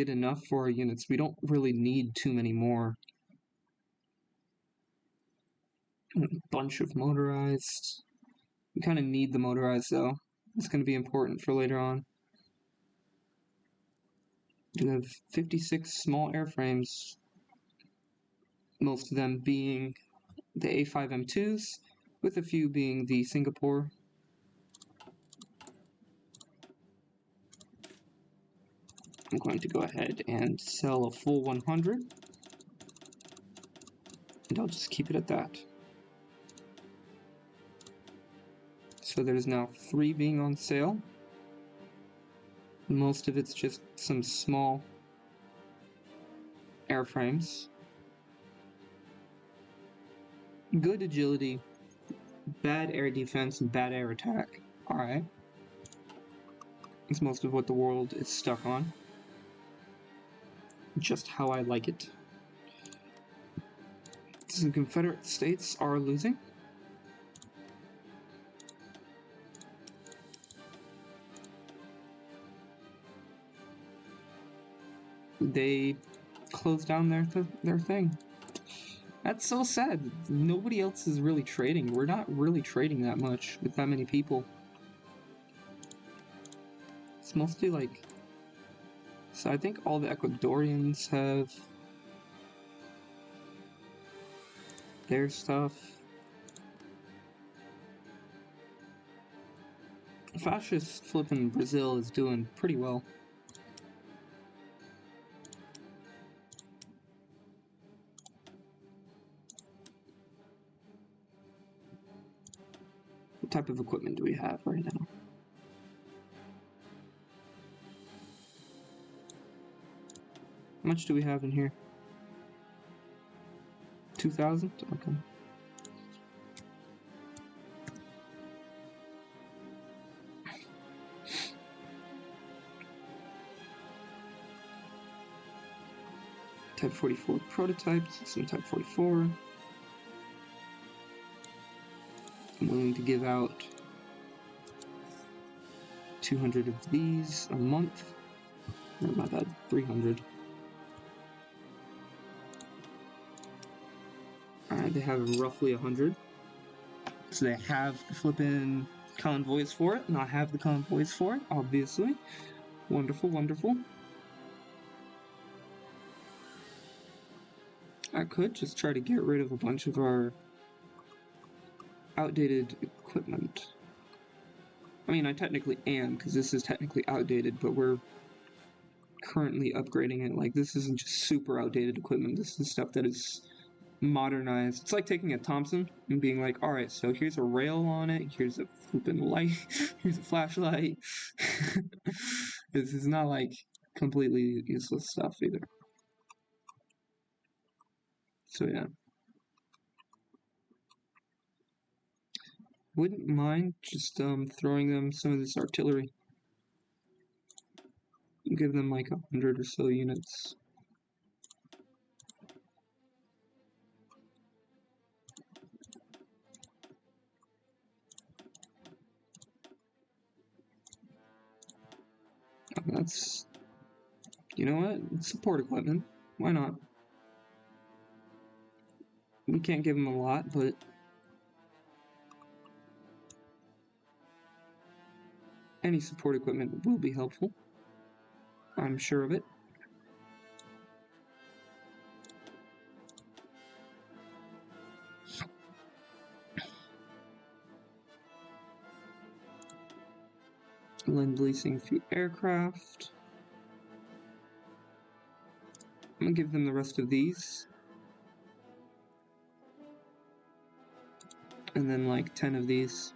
enough for our units, we don't really need too many more. A bunch of motorized. We kind of need the motorized though. It's going to be important for later on. We have 56 small airframes, most of them being the A5M2s, with a few being the Singapore. I'm going to go ahead and sell a full 100, and I'll just keep it at that. So there's now 3 being on sale. Most of it's just some small airframes. Good agility, bad air defense, bad air attack. Alright. It's most of what the world is stuck on. Just how I like it. So the Confederate States are losing. They closed down their thing. That's so sad. Nobody else is really trading. We're not really trading that much with that many people. It's mostly like... So I think all the Ecuadorians have their stuff. Fascist flipping Brazil is doing pretty well. What type of equipment do we have right now? How much do we have in here? 2,000? Okay. Type 44 prototypes, some Type 44. I'm willing to give out 200 of these a month. Or my bad, 300. Alright, they have roughly 100. So they have flippin' convoys for it, and I have the convoys for it, obviously. Wonderful, wonderful. I could just try to get rid of a bunch of our outdated equipment. I mean, I technically am, because this is technically outdated, but we're currently upgrading it. Like, this isn't just super outdated equipment. This is stuff that is modernized. It's like taking a Thompson and being like, alright, so here's a rail on it, here's a flippin' light, here's a flashlight. This is not like completely useless stuff either. So yeah. Wouldn't mind just throwing them some of this artillery. Give them like 100 or so units. That's, you know what? It's support equipment. Why not? We can't give them a lot, but any support equipment will be helpful. I'm sure of it. Lend-leasing a few aircraft. I'm gonna give them the rest of these. And then like 10 of these.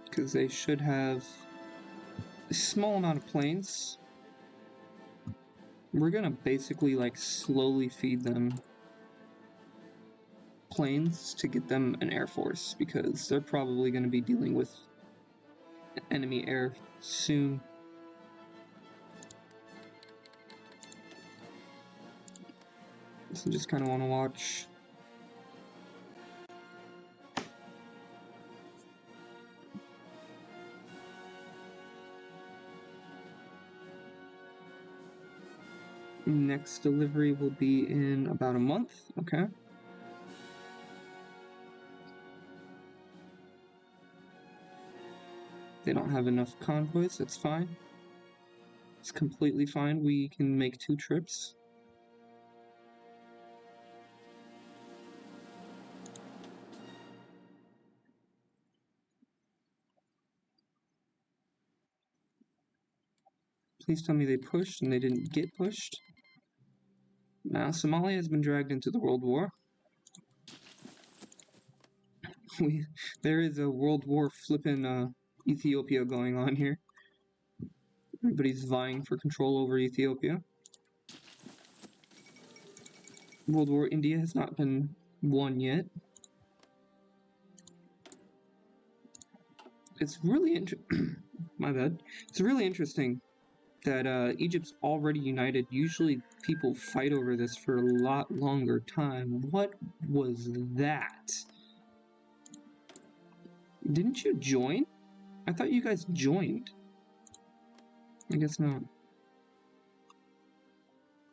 Because they should have a small amount of planes. We're gonna basically like slowly feed them planes to get them an air force, because they're probably going to be dealing with enemy air soon. So just kind of want to watch. Next delivery will be in about a month, okay? They don't have enough convoys, that's fine. It's completely fine, we can make 2 trips. Please tell me they pushed and they didn't get pushed. Now, Somalia has been dragged into the World War. There is a World War flippin' Ethiopia going on here. Everybody's vying for control over Ethiopia. World War India has not been won yet. It's really my bad. It's really interesting that Egypt's already united. Usually people fight over this for a lot longer time. What was that? Didn't you join? I thought you guys joined. I guess not.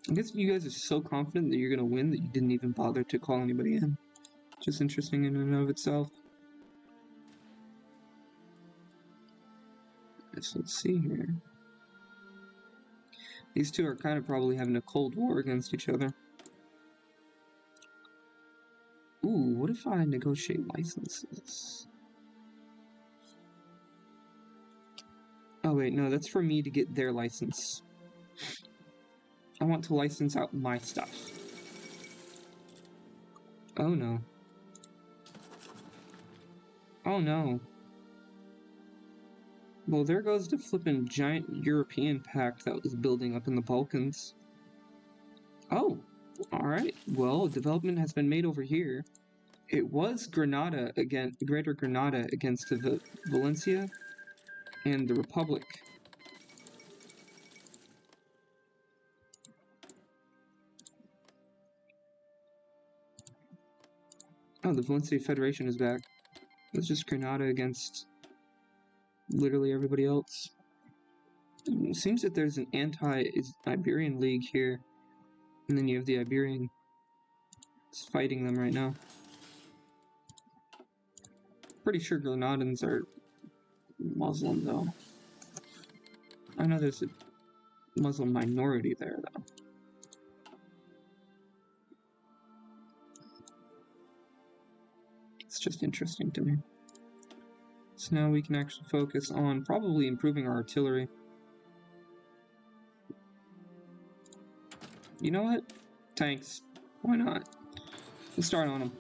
I guess you guys are so confident that you're gonna win that you didn't even bother to call anybody in. Just interesting in and of itself. So let's see here. These two are kind of probably having a cold war against each other. Ooh, what if I negotiate licenses? Oh wait, no, that's for me to get their license. I want to license out my stuff. Oh no. Oh no. Well, there goes the flippin' giant European pact that was building up in the Balkans. Oh, alright. Well, development has been made over here. It was Granada against Greater Granada against the Valencia and the Republic. Oh, the Valencia Federation is back. It's just Granada against literally everybody else. It seems that there's an anti-Iberian league here, and then you have the Iberian fighting them right now. Pretty sure Grenadans are Muslim, though. I know there's a Muslim minority there, though. It's just interesting to me. So now we can actually focus on probably improving our artillery. You know what? Tanks. Why not? Let's start on them.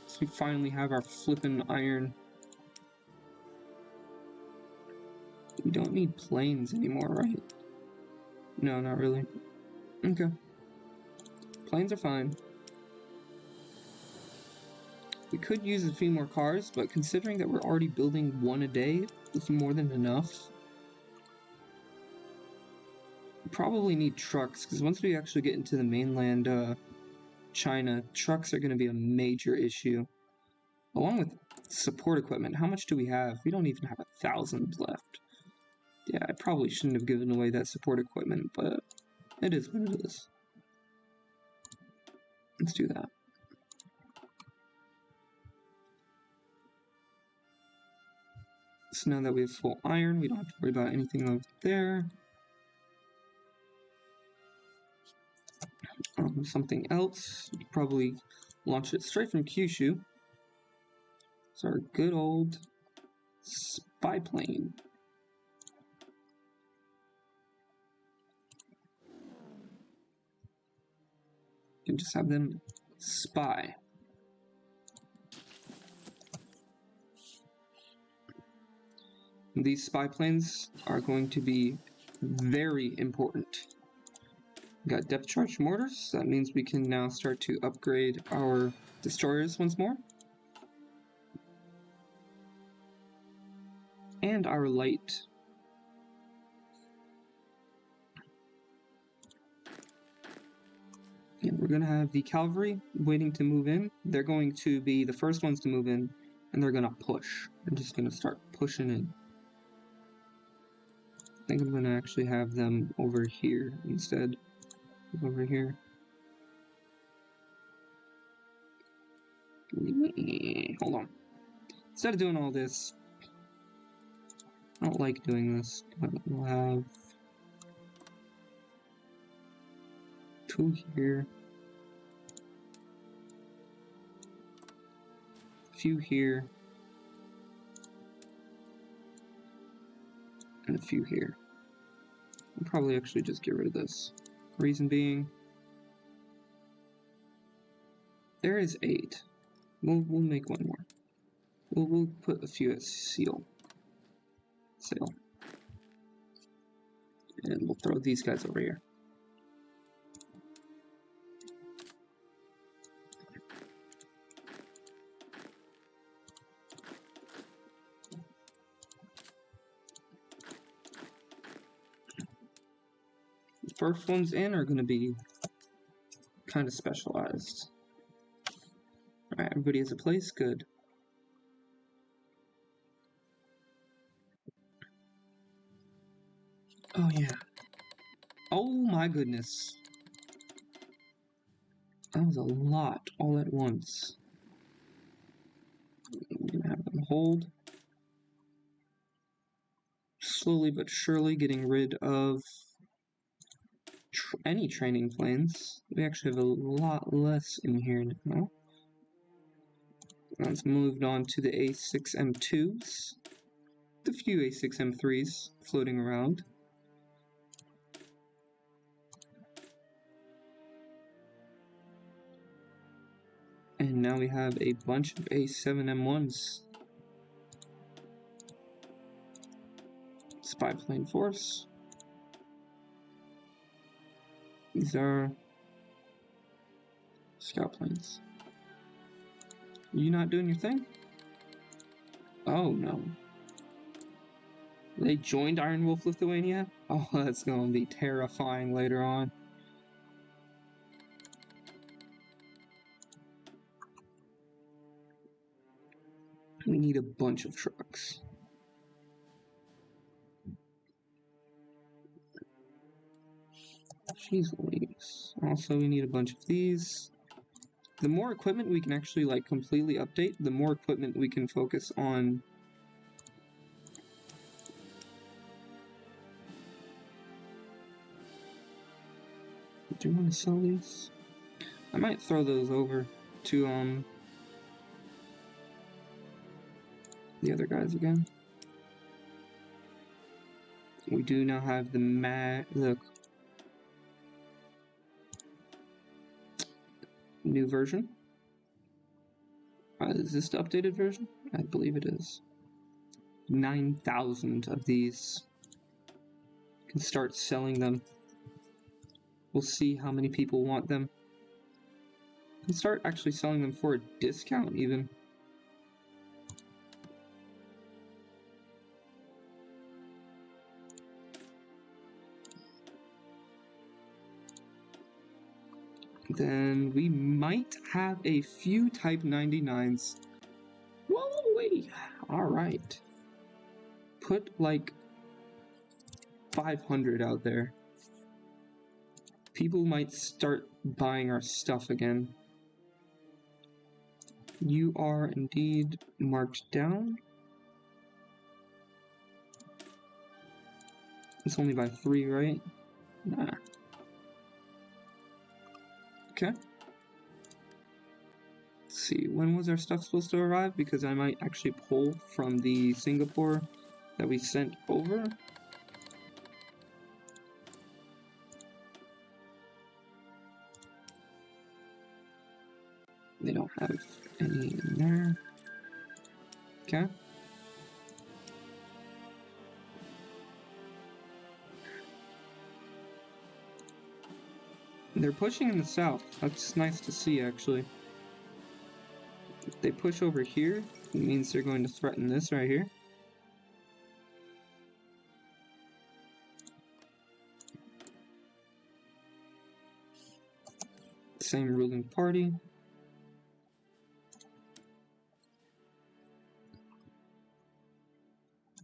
So we finally have our flippin' iron. We don't need planes anymore, right? No, not really. Okay. Planes are fine. We could use a few more cars, but considering that we're already building one a day, it's more than enough. We probably need trucks, because once we actually get into the mainland China, trucks are going to be a major issue. Along with support equipment, how much do we have? We don't even have 1,000 left. Yeah, I probably shouldn't have given away that support equipment, but it is what it is. Let's do that. So now that we have full iron, we don't have to worry about anything over there. Something else, probably launch it straight from Kyushu. It's our good old spy plane. You can just have them spy. These spy planes are going to be very important. We got depth charge mortars. That means we can now start to upgrade our destroyers once more. And our light. And we're going to have the cavalry waiting to move in. They're going to be the first ones to move in, and they're going to push. They're just going to start pushing in. I think I'm going to actually have them over here instead. Over here. Hold on. Instead of doing all this, I don't like doing this, but we'll have 2 here, a few here, and a few here. I'll probably actually just get rid of this. Reason being, there is 8. We'll make one more. We'll put a few at sail. And we'll throw these guys over here. The first ones in are going to be kind of specialized. Alright, everybody has a place? Good. Oh yeah. Oh my goodness. That was a lot all at once. I'm gonna have them hold. Slowly but surely getting rid of any training planes. We actually have a lot less in here now. Let's move on to the A6M2s. A few A6M3s floating around. And now we have a bunch of A7M1s. Spy plane force. These are scout planes. You not doing your thing? Oh no. They joined Iron Wolf Lithuania? Oh, that's gonna be terrifying later on. We need a bunch of trucks. Jeez Louise. Also, we need a bunch of these. The more equipment we can actually, like, completely update, the more equipment we can focus on. Do you want to sell these? I might throw those over to, the other guys again. We do now have the new version. Is this the updated version? I believe it is. 9,000 of these. Can start selling them. We'll see how many people want them. Can start actually selling them for a discount even. Then we might have a few Type 99s. Whoa, wait. Alright. Put like 500 out there. People might start buying our stuff again. You are indeed marked down. It's only by 3, right? Nah. Okay. Let's see, when was our stuff supposed to arrive? Because I might actually pull from the Singapore that we sent over. They don't have any in there. Okay. They're pushing in the south. That's nice to see, actually. If they push over here, it means they're going to threaten this right here. Same ruling party.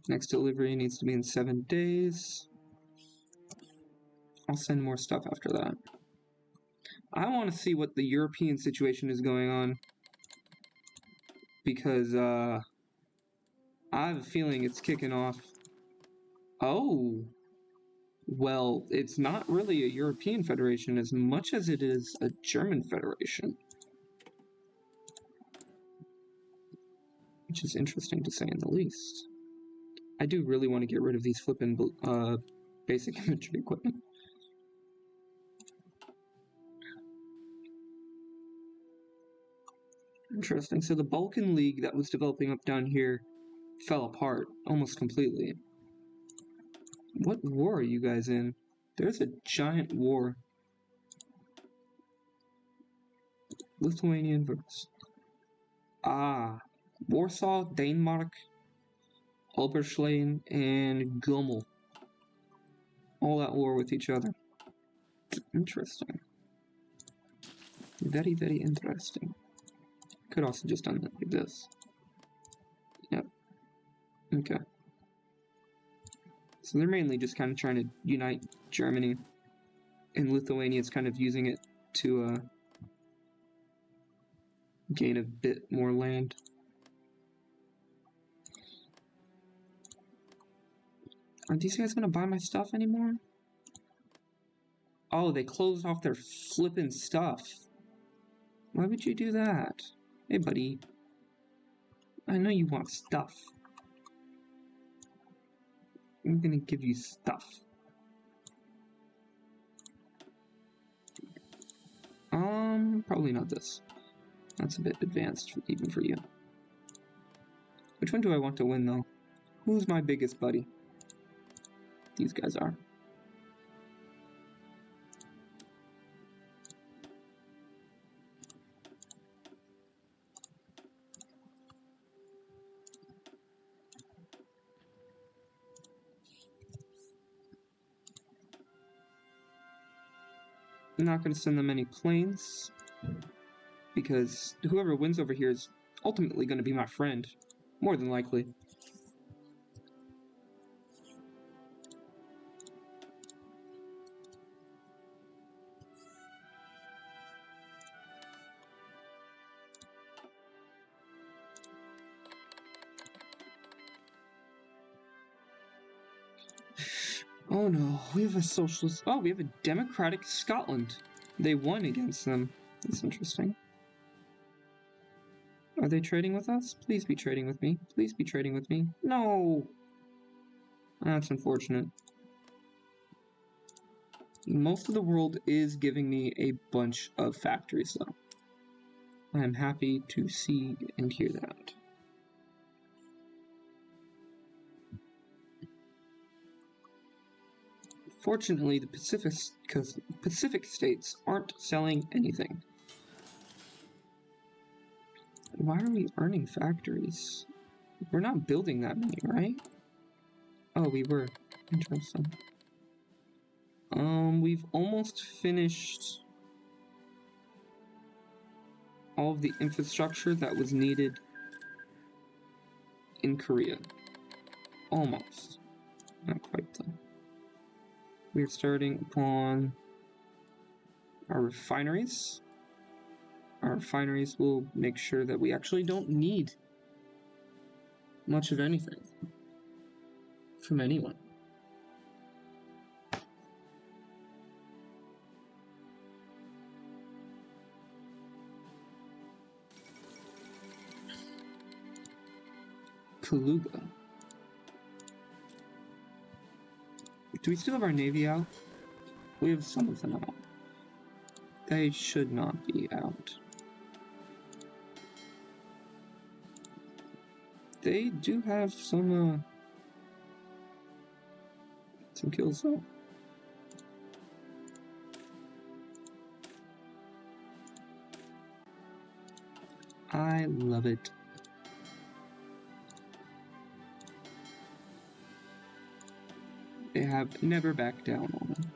Next delivery needs to be in 7 days. I'll send more stuff after that. I want to see what the European situation is going on. Because, I have a feeling it's kicking off. Oh. Well, it's not really a European federation as much as it is a German federation. Which is interesting to say in the least. I do really want to get rid of these flippin' basic infantry equipment. Interesting. So the Balkan League that was developing up down here fell apart almost completely. What war are you guys in? There's a giant war. Lithuanian versus... Warsaw, Denmark, Oberschlein, and Gummel. All at war with each other. Interesting. Very, very interesting. Could also just done it like this. Yep. Okay. So they're mainly just kind of trying to unite Germany, and Lithuania is kind of using it to gain a bit more land. Aren't these guys gonna buy my stuff anymore? Oh, they closed off their flippin' stuff. Why would you do that? Hey, buddy. I know you want stuff. I'm gonna give you stuff. Probably not this. That's a bit advanced even for you. Which one do I want to win, though? Who's my biggest buddy? These guys are. I'm not going to send them any planes, because whoever wins over here is ultimately going to be my friend. More than likely. Oh no, we have a socialist. Oh, we have a democratic Scotland. They won against them. That's interesting. Are they trading with us? Please be trading with me. Please be trading with me. No! That's unfortunate. Most of the world is giving me a bunch of factories, though. I am happy to see and hear that. Fortunately, the Pacific states aren't selling anything. Why are we earning factories? We're not building that many, right? Oh, we were. Interesting. We've almost finished all of the infrastructure that was needed in Korea. Almost. Not quite though. We're starting upon our refineries. Our refineries will make sure that we actually don't need much of anything from anyone. Kaluga. Do we still have our navy out? We have some of them out. They should not be out. They do have some kills though. I love it. They have never backed down on them.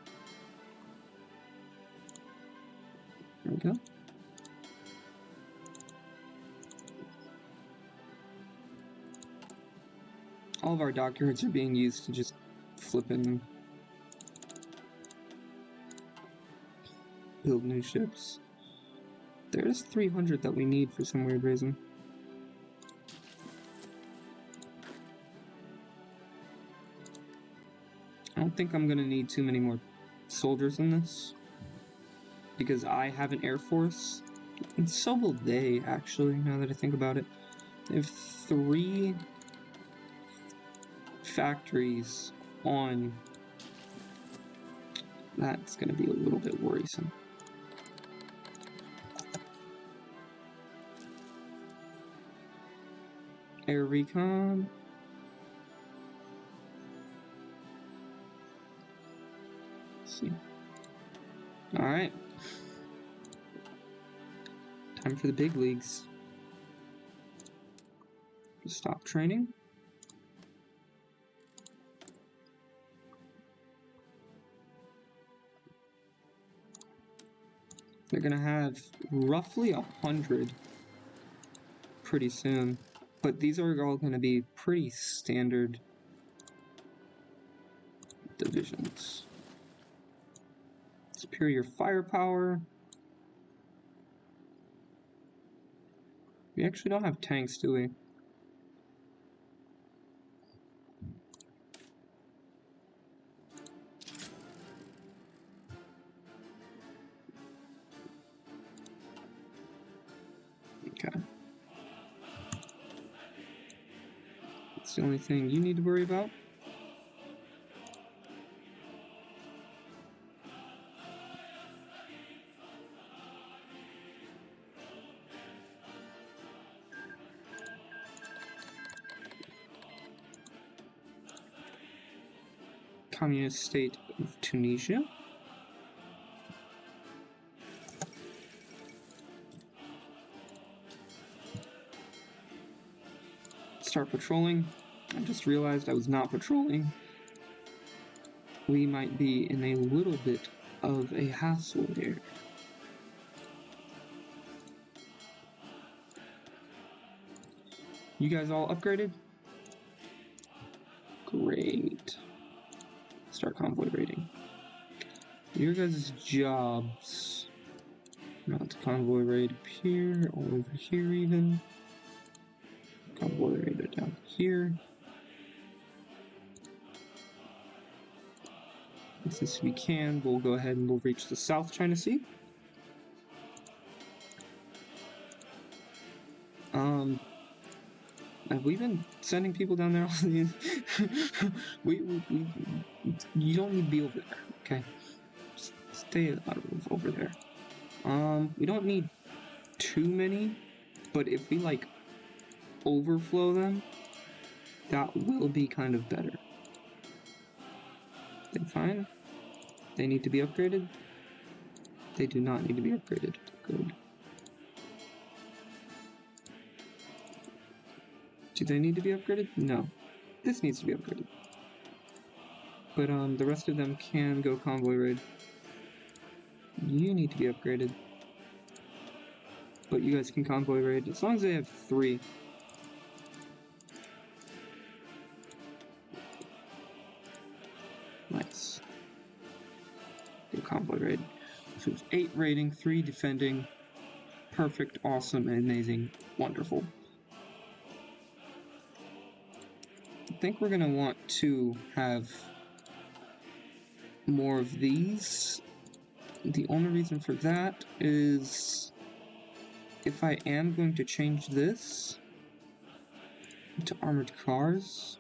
There we go. All of our dockyards are being used to just flip and build new ships. There's 300 that we need for some weird reason. I don't think I'm gonna need too many more soldiers in this, because I have an air force, and so will they, actually, now that I think about it. They have 3 factories on. That's gonna be a little bit worrisome. Air recon. Let's see. Alright. Time for the big leagues. Stop training. They're gonna have roughly 100 pretty soon, but these are all gonna be pretty standard divisions. Superior firepower. We actually don't have tanks, do we? Okay. That's the only thing you need to worry about. Communist state of Tunisia. Start patrolling. I just realized I was not patrolling. We might be in a little bit of a hassle here. You guys all upgraded? Great. Start convoy rating. Your guys' jobs. Not convoy raid up here, or over here even. Convoy raid down here. And since we can, we'll go ahead and we'll reach the South China Sea. Have we been sending people down there? You don't need to be over there, okay? Stay out of over there. We don't need too many, but if we like overflow them, that will be kind of better. They fine? They need to be upgraded? They do not need to be upgraded. Good. Do they need to be upgraded? No. This needs to be upgraded. But the rest of them can go convoy raid. You need to be upgraded. But you guys can convoy raid as long as they have 3. Nice. Go convoy raid. So it's 8 raiding, 3 defending. Perfect, awesome, amazing, wonderful. I think we're gonna want to have more of these. The only reason for that is if I am going to change this to armored cars,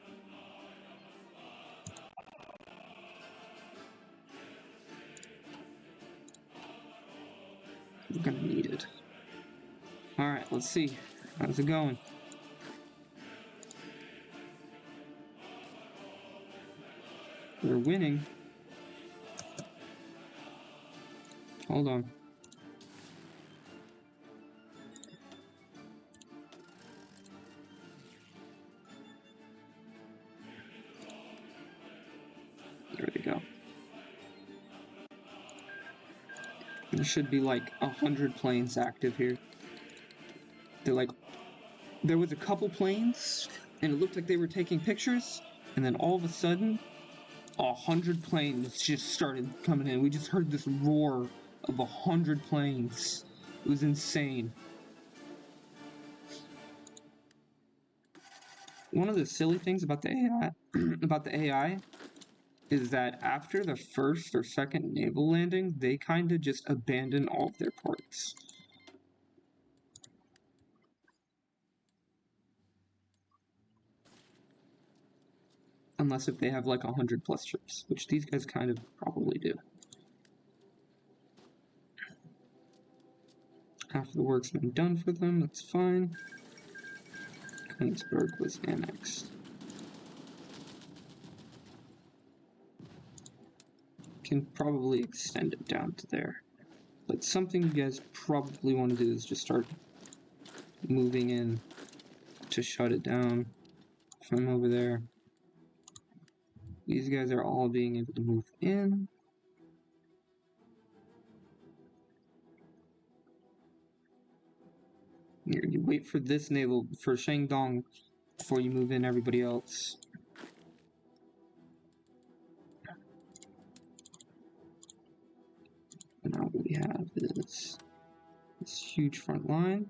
we're gonna need it. Alright, let's see. How's it going? We're winning. Hold on. There we go. There should be like 100 planes active here. They're like, there was a couple planes, and it looked like they were taking pictures, and then all of a sudden, 100 planes just started coming in. We just heard this roar of 100 planes. It was insane. One of the silly things about the AI, is that after the first or second naval landing, they kind of just abandon all of their ports. Unless if they have like 100 plus ships, which these guys kind of probably do. After the work's been done for them, that's fine. Königsberg was annexed. Can probably extend it down to there. But something you guys probably want to do is just start moving in to shut it down from over there. These guys are all being able to move in. Here, you wait for this naval, for Shandong, before you move in everybody else. And now what we have is this huge front line.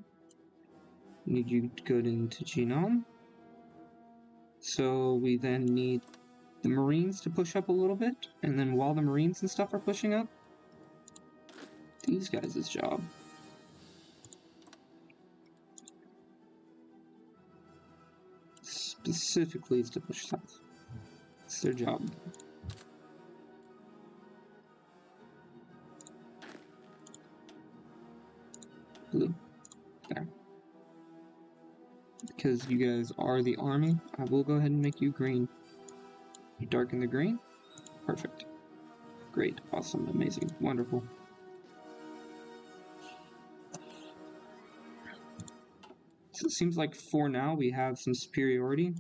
We need you to go into Jinan. So we then need the Marines to push up a little bit, and then while the Marines and stuff are pushing up, these guys' job specifically is to push south. It's their job. Blue. There. Because you guys are the army, I will go ahead and make you green. You darken the green. Perfect. Great. Awesome. Amazing. Wonderful. So it seems like for now we have some superiority.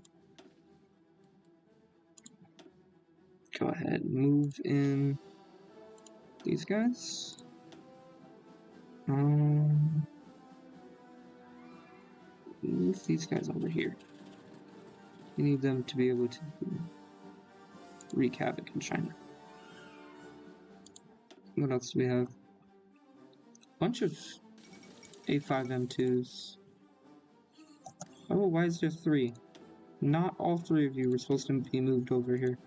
Go ahead and move in these guys. move these guys over here. We need them to be able to wreak havoc in China. What else do we have? A bunch of A5M2s. Oh, why is there 3? Not all 3 of you were supposed to be moved over here.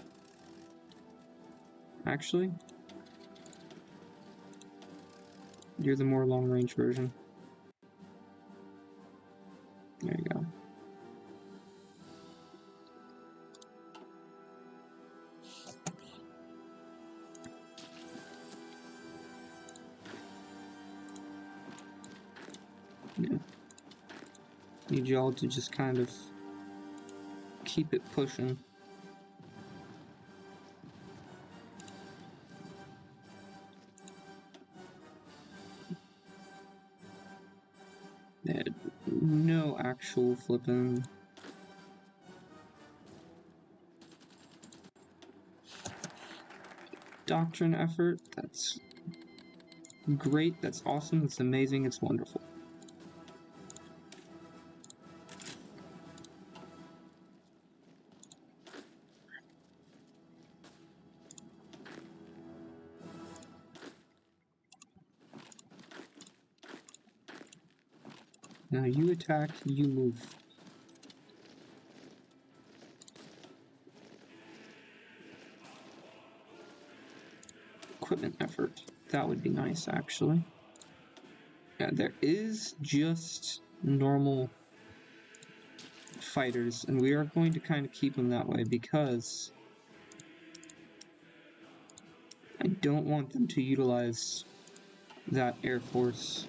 Actually, you're the more long-range version. There you go. Yeah. Need y'all to just kind of keep it pushing. No actual flipping doctrine effort. That's great, that's awesome, that's amazing, it's wonderful. Now you attack, you move. Equipment effort. That would be nice, actually. Yeah, there is just normal fighters, and we are going to kind of keep them that way because I don't want them to utilize that Air Force.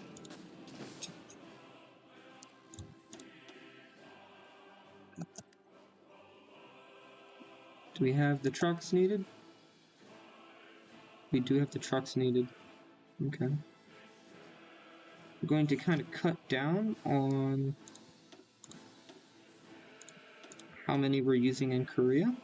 Do we have the trucks needed? We do have the trucks needed. Okay. I'm going to kind of cut down on how many we're using in Korea.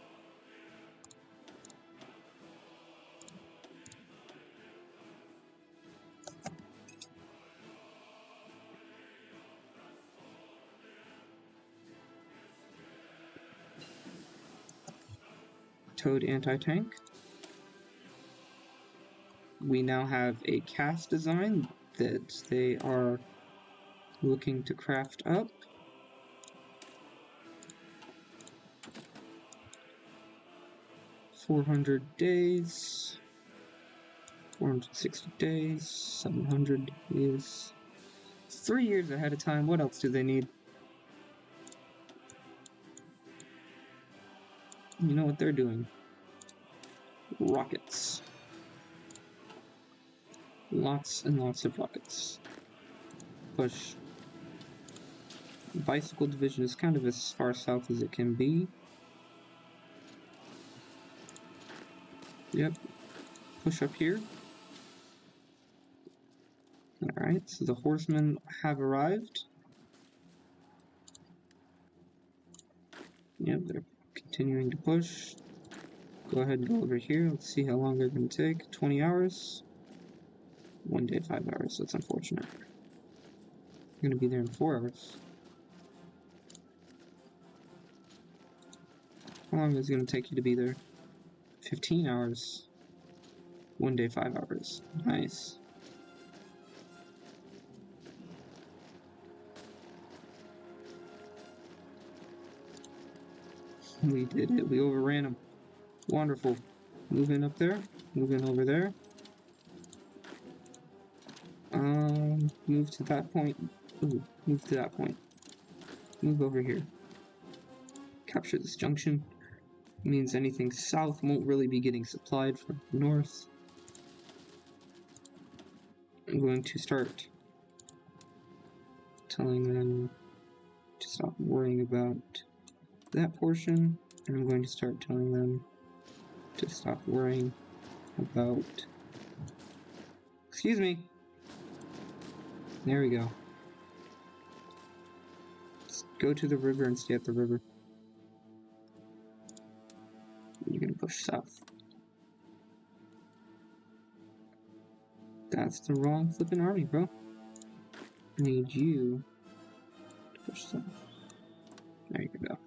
Towed anti-tank. We now have a cast design that they are looking to craft up. $400 days, 460 days, 700 is 3 years ahead of time. What else do they need? You know what they're doing. Rockets. Lots and lots of rockets. Push. Bicycle division is kind of as far south as it can be. Yep. Push up here. Alright, so the horsemen have arrived. Yep, they're continuing to push. Go ahead and go over here. Let's see how long they're going to take. 20 hours. 1 day, 5 hours. That's unfortunate. I'm going to be there in 4 hours. How long is it going to take you to be there? 15 hours. 1 day, 5 hours. Nice. We did it. We overran them. Wonderful. Move in up there. Move in over there. Move to that point. Ooh, move to that point. Move over here. Capture this junction. Means anything south won't really be getting supplied from north. I'm going to start telling them to stop worrying about that portion, and I'm going to start telling them to stop worrying about... Excuse me! There we go. Just go to the river and stay at the river. You're gonna push south. That's the wrong flipping army, bro. I need you to Push some. There you go.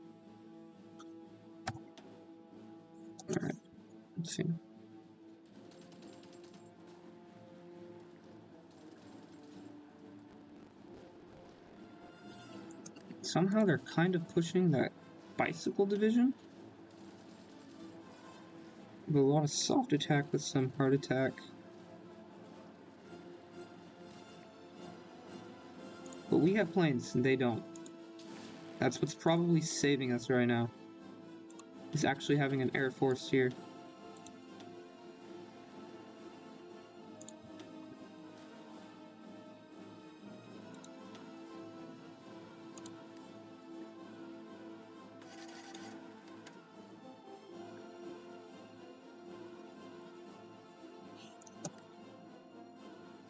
Alright, let's see. Somehow they're kind of pushing that bicycle division. With a lot of soft attack with some hard attack. But we have planes, and they don't. That's what's probably saving us right now. Is actually having an air force here.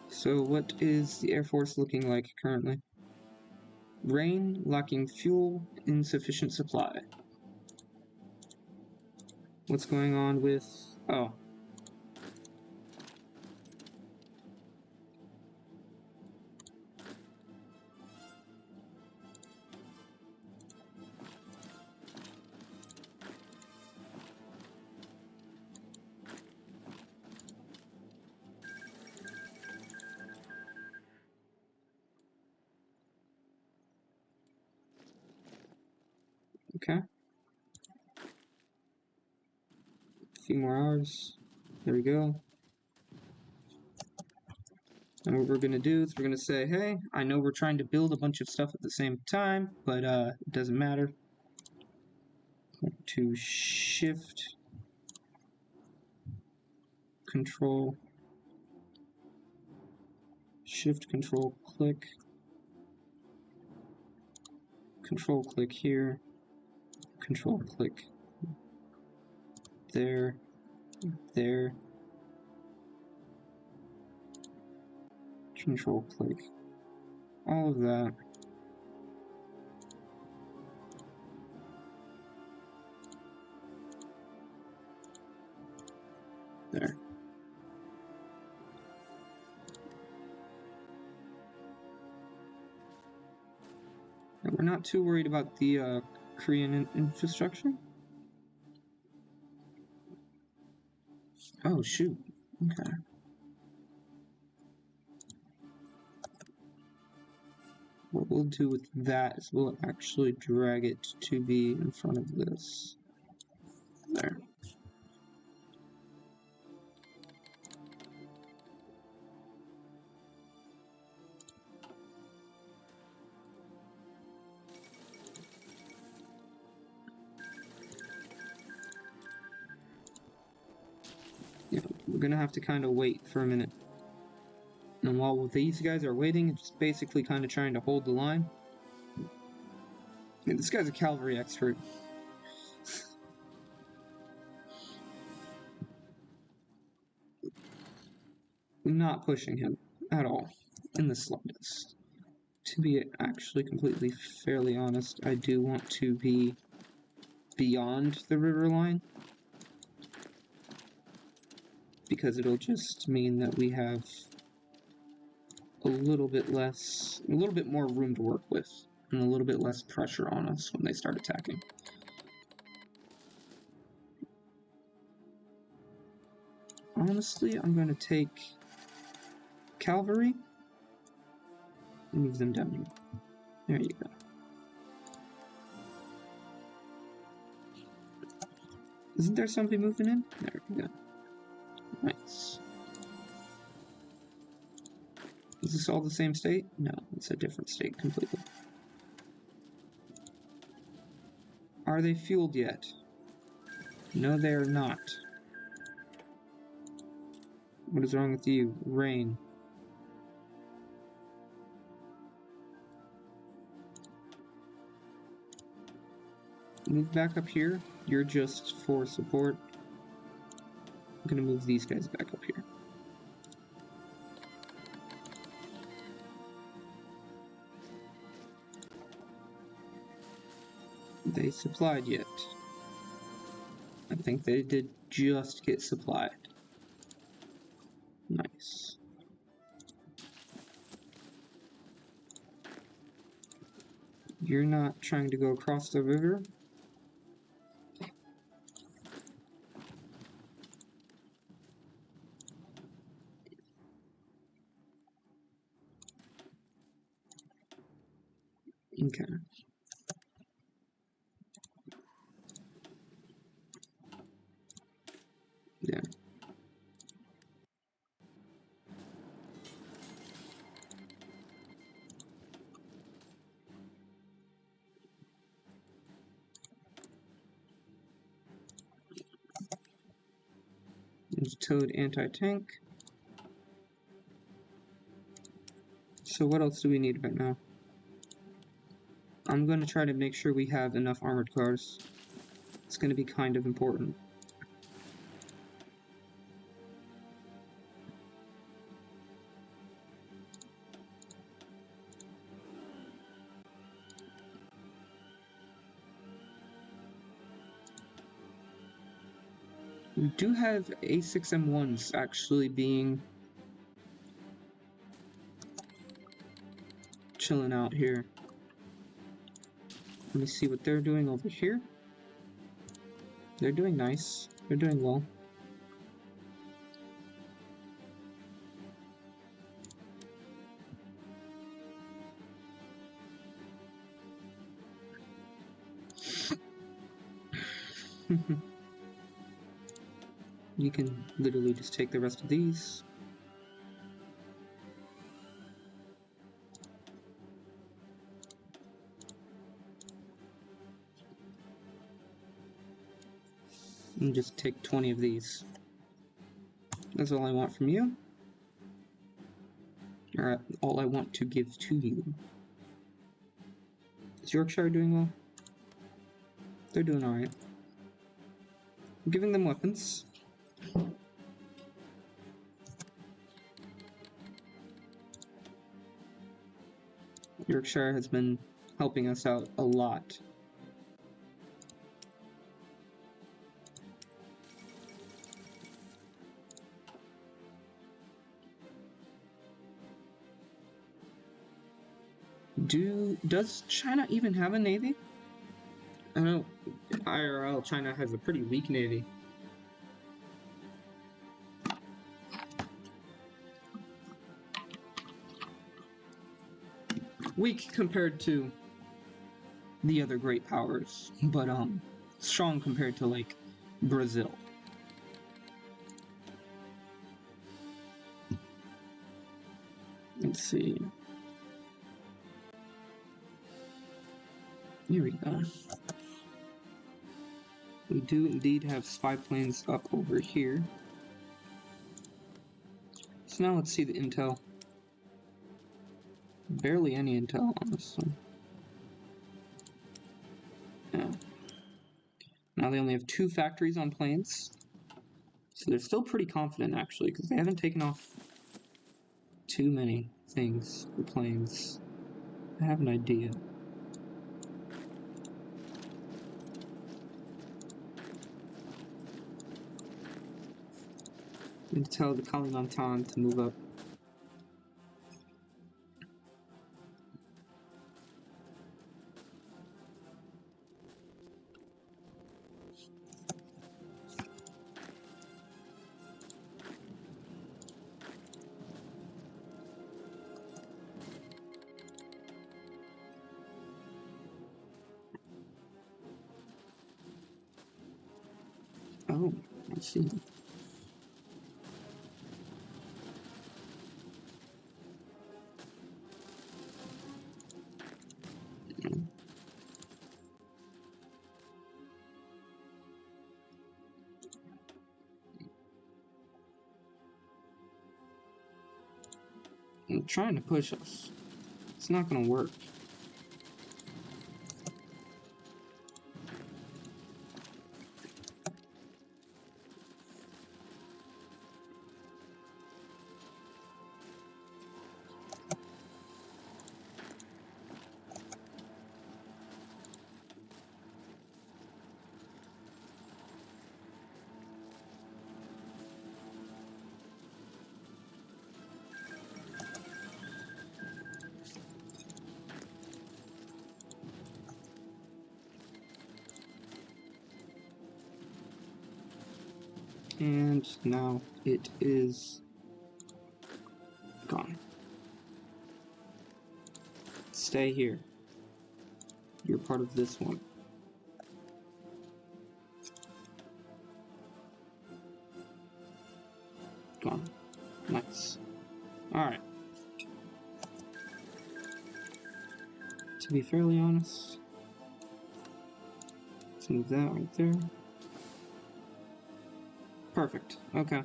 So what is the Air Force looking like currently? Rain, lacking fuel, insufficient supply. What's going on with... oh. Okay. A few more hours. There we go. And what we're going to do is we're going to say, hey, I know we're trying to build a bunch of stuff at the same time, but it doesn't matter. To shift, control, shift, control, click, control, click here, control, click there, there, control, click, all of that. There. And we're not too worried about the Korean infrastructure. Oh, shoot. Okay. What we'll do with that is we'll actually drag it to be in front of this. There. Yeah, we're gonna have to kind of wait for a minute. And while these guys are waiting, it's basically kind of trying to hold the line. And this guy's a cavalry expert. I'm not pushing him at all, in the slightest. To be actually completely fairly honest, I do want to be beyond the river line, because it'll just mean that we have a little bit more room to work with, and a little bit less pressure on us when they start attacking. Honestly, I'm going to take cavalry and move them down here. There you go. Isn't there somebody moving in? There we go. Nice. Is this all the same state? No, it's a different state completely. Are they fueled yet? No, they are not. What is wrong with you? Rain. Move back up here. You're just for support. I'm gonna move these guys back up here. They supplied yet? I think they did just get supplied. Nice. You're not trying to go across the river? Okay. Yeah. There's Toad anti-tank. So what else do we need right now? I'm going to try to make sure we have enough armored cars. It's going to be kind of important. We do have A6M1s actually being chilling out here. Let me see what they're doing over here. They're doing nice. They're doing well. You can literally just take the rest of these. And just take 20 of these. That's all I want from you. Or all I want to give to you. Is Yorkshire doing well? They're doing alright. I'm giving them weapons. Yorkshire has been helping us out a lot. Does China even have a navy? I know IRL China has a pretty weak navy. Weak compared to the other great powers, but strong compared to like Brazil. Let's see. Here we go. We do indeed have spy planes up over here. So now let's see the intel. Barely any intel on this one. Yeah. Now they only have 2 factories on planes. So they're still pretty confident actually, because they haven't taken off too many things for planes. I have an idea. I need to tell the Kalimantan to move up. Oh, I see. I'm trying to push us. It's not gonna work. And now it is gone. Stay here. You're part of this one. Gone. Nice. Alright. To be fairly honest, let's move that right there. Perfect. Okay.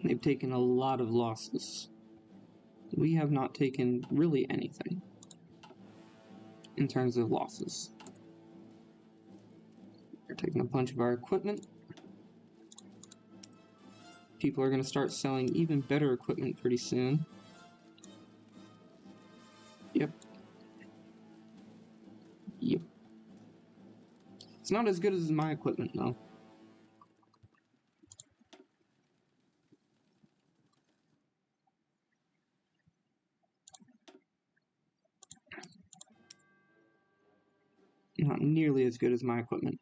They've taken a lot of losses. We have not taken really anything in terms of losses. We're taking a bunch of our equipment. People are going to start selling even better equipment pretty soon. Yep. Yep. It's not as good as my equipment, though. Not nearly as good as my equipment.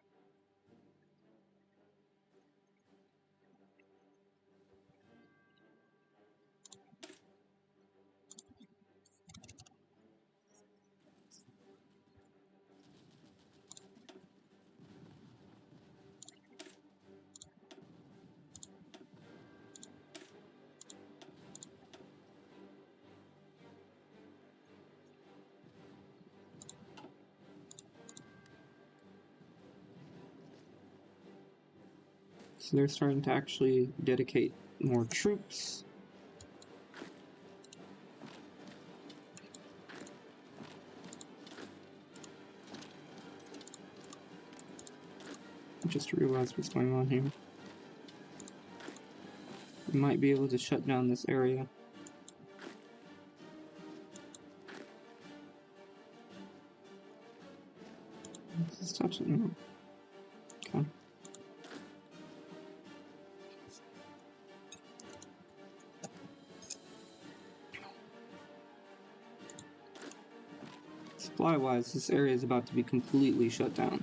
So they're starting to actually dedicate more troops. I just realized what's going on here. We might be able to shut down this area. Let's touch it now. Okay. Supply-wise, this area is about to be completely shut down.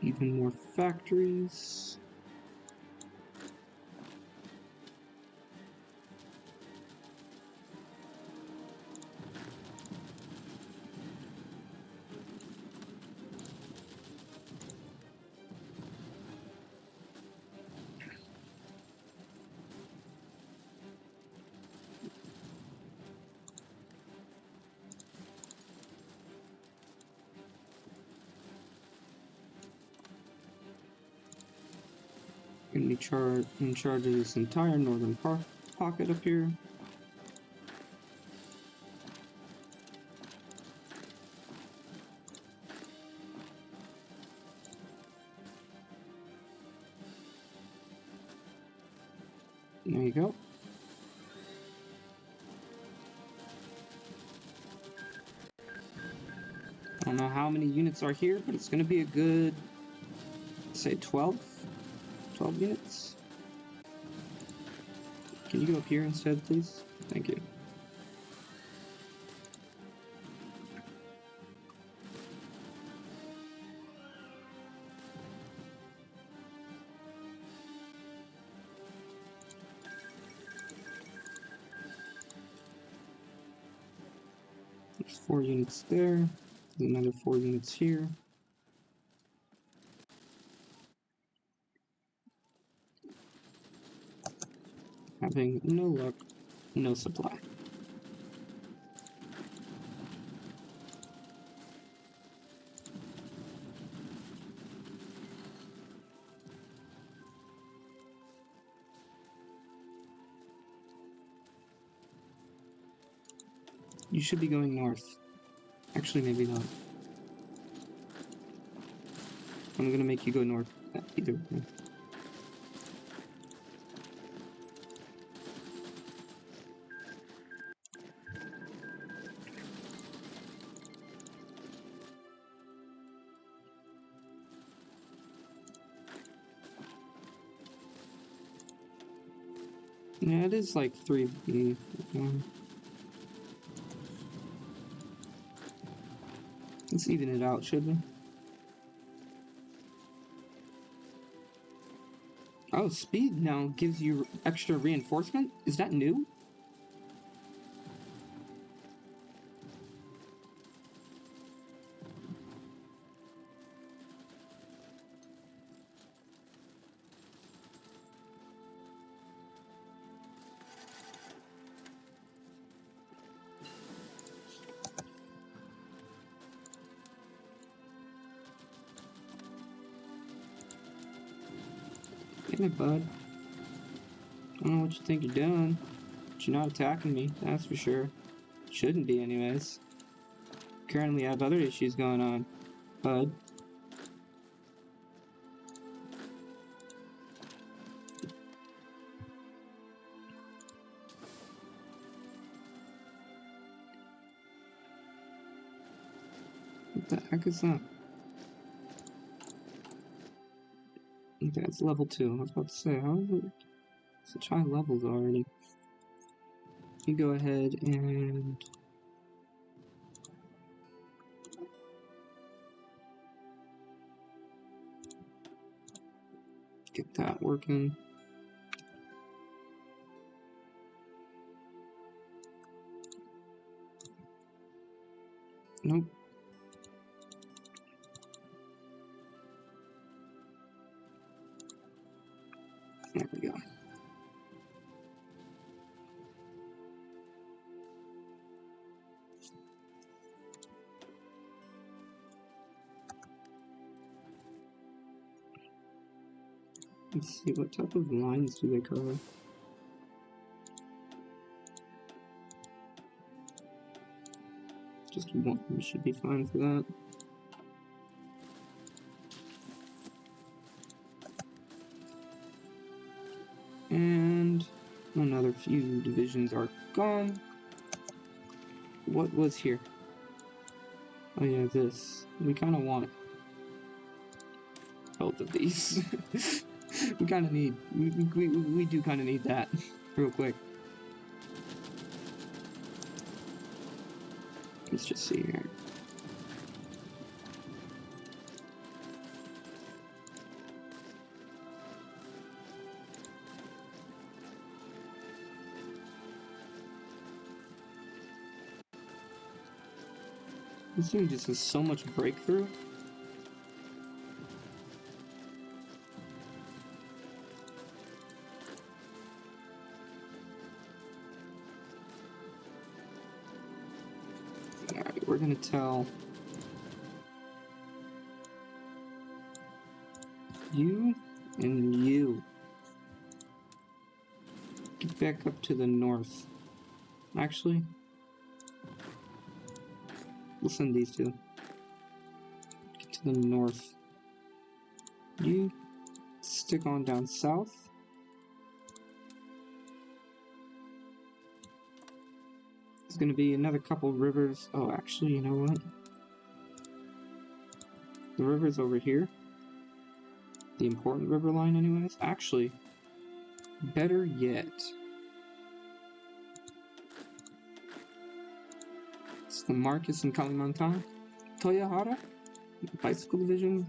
Even more factories. Gonna be in charge of this entire northern pocket up here. There you go. I don't know how many units are here, but it's gonna be a good, say 12 units. Can you go up here instead, please? Thank you. There's 4 units there. There's another 4 units here. Having no luck, no supply. You should be going north. Actually, maybe not. I'm gonna make you go north either way. Yeah, it is like 3B. Let's even it out, should we? Oh, speed now gives you extra reinforcement? Is that new? Get it, bud. I don't know what you think you're doing, but you're not attacking me, that's for sure. Shouldn't be, anyways. Currently have other issues going on, bud. What the heck is that? Okay, it's level 2. I was about to say, how is it such high levels already? You go ahead and get that working. Nope. There we go. Let's see, what type of lines do they cover? Just one, we should be fine for that. And another few divisions are gone. What was here? Oh yeah, this. We kind of want both of these. We kind of need, we do kind of need that real quick. Let's just see here. This thing just has so much breakthrough. Alright, we're gonna tell you and you get back up to the north. Actually, we'll send these two. Get to the north. You stick on down south. There's gonna be another couple rivers. Oh, actually, you know what? The river's over here. The important river line, anyways. Actually, better yet, it's the Marcus and Kalimantan, Toyohara, Bicycle Division,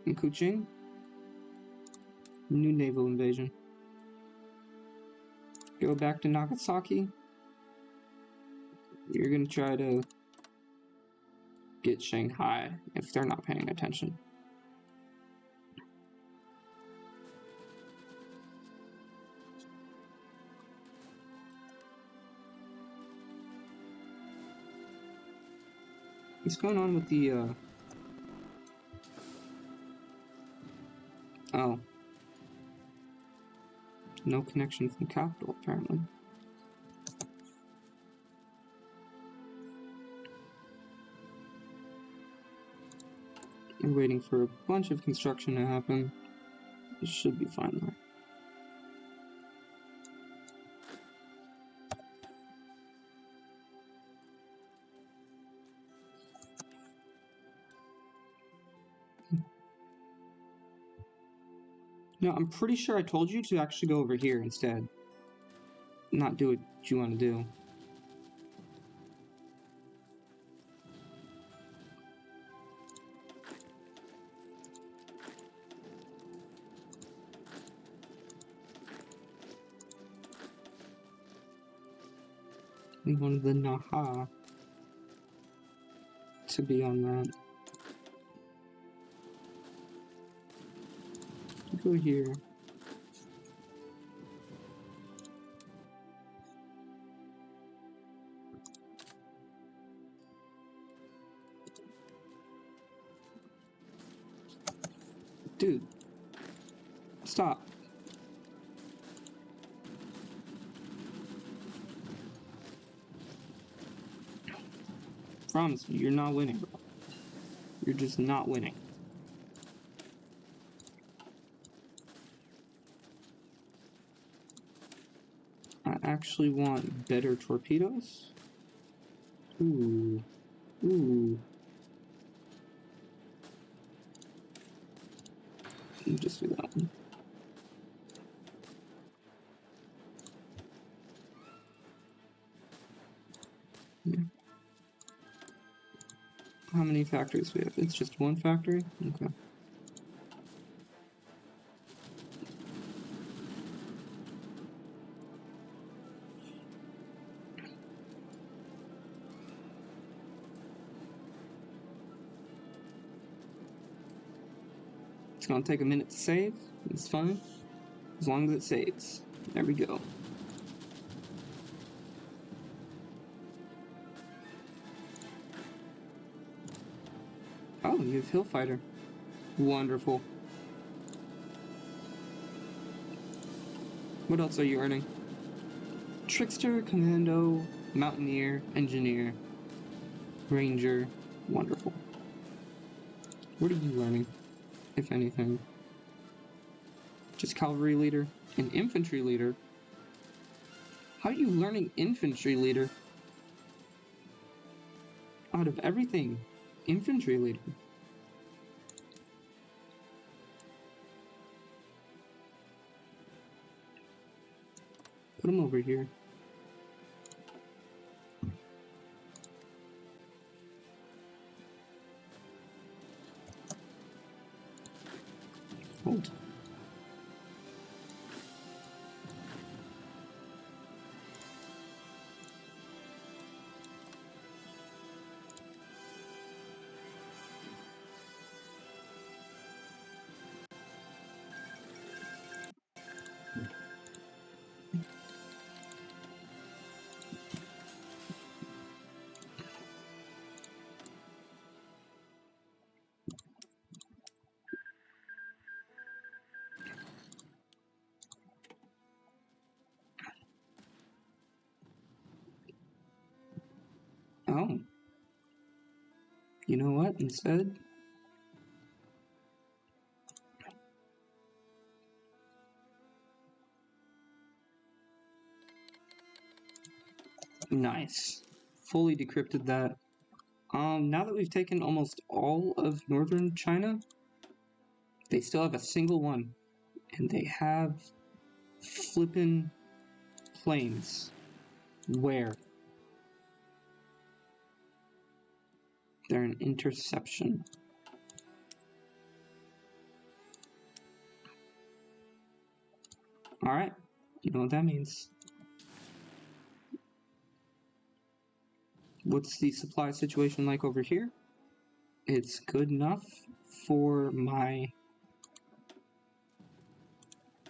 and Kuching. New naval invasion. Go back to Nagasaki. You're gonna try to get Shanghai if they're not paying attention. What's going on with the, oh. No connection from capital, apparently. We're waiting for a bunch of construction to happen. It should be fine though. No, I'm pretty sure I told you to actually go over here instead. Not do what you want to do. We wanted the Naha to be on that. Go here. Dude, stop. Promise you, you're not winning, bro. You're just not winning. I actually want better torpedoes. Ooh. Ooh. Just do that one. Yeah. How many factories do we have? It's just one factory? Okay. It's gonna take a minute to save. It's fine. As long as it saves. There we go. Oh, you have Hill Fighter. Wonderful. What else are you earning? Trickster, Commando, Mountaineer, Engineer, Ranger. Wonderful. What are you learning, if anything? Just Cavalry Leader? An Infantry Leader? How are you learning Infantry Leader? Out of everything, Infantry Leader. Put him over here. Hold. Oh. You know what, instead? Nice. Fully decrypted that. Now that we've taken almost all of northern China, they still have a single one. And they have flippin' planes. Where? They're an interception. Alright, you know what that means. What's the supply situation like over here? It's good enough for my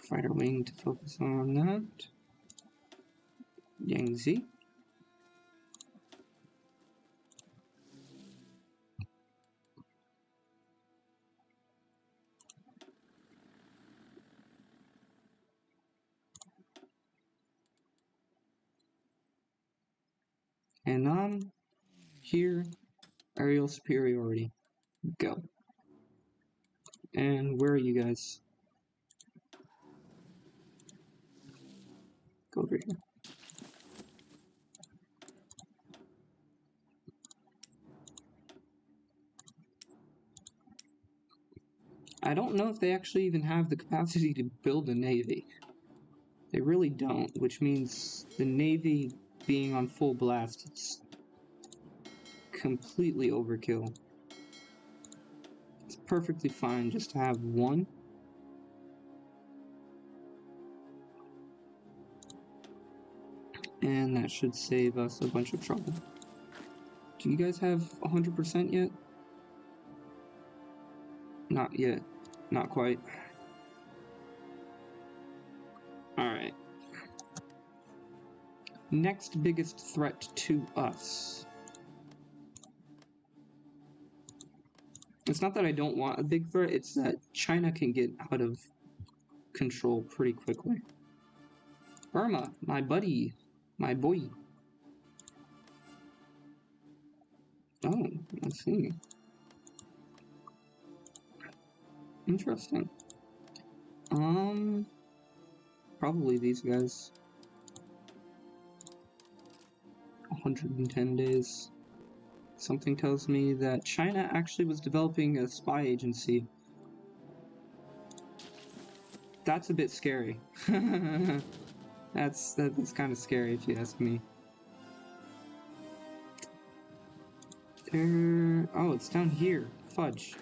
fighter wing to focus on that. Yangtze. And here, aerial superiority. Go. And where are you guys? Go over here. I don't know if they actually even have the capacity to build a navy. They really don't, which means the navy being on full blast is completely overkill. It's perfectly fine just to have one. And that should save us a bunch of trouble. Do you guys have 100% yet? Not yet. Not quite. Alright. Next biggest threat to us. It's not that I don't want a big threat, it's that China can get out of control pretty quickly. Burma, my buddy, my boy. Oh, I see. Interesting. Probably these guys. 110 days. Something tells me that China actually was developing a spy agency. That's a bit scary. That's kind of scary if you ask me. Oh, it's down here. Fudge.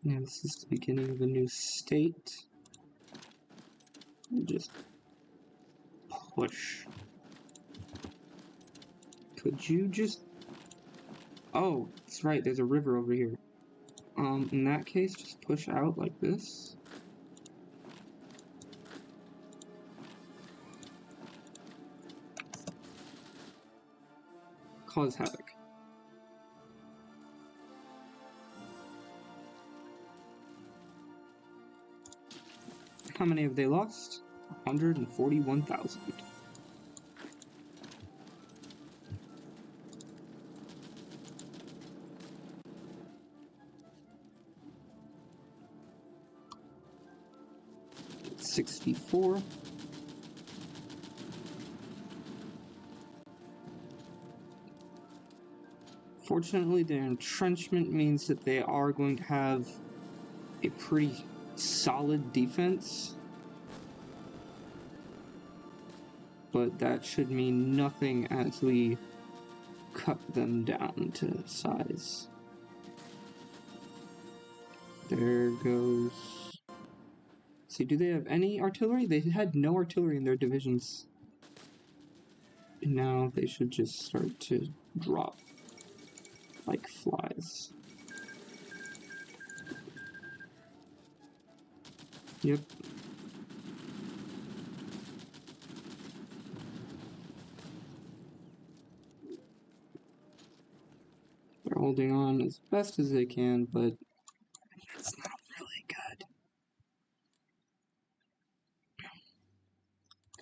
Yeah, this is the beginning of a new state. Just push. Could you just... Oh, that's right, there's a river over here. In that case, just push out like this. Cause havoc. How many have they lost? 141,000. $64. Fortunately, their entrenchment means that they are going to have a pretty solid defense. But that should mean nothing as we cut them down to size. There goes... See, do they have any artillery? They had no artillery in their divisions. And now they should just start to drop like flies. Yep. They're holding on as best as they can, but it's not really good.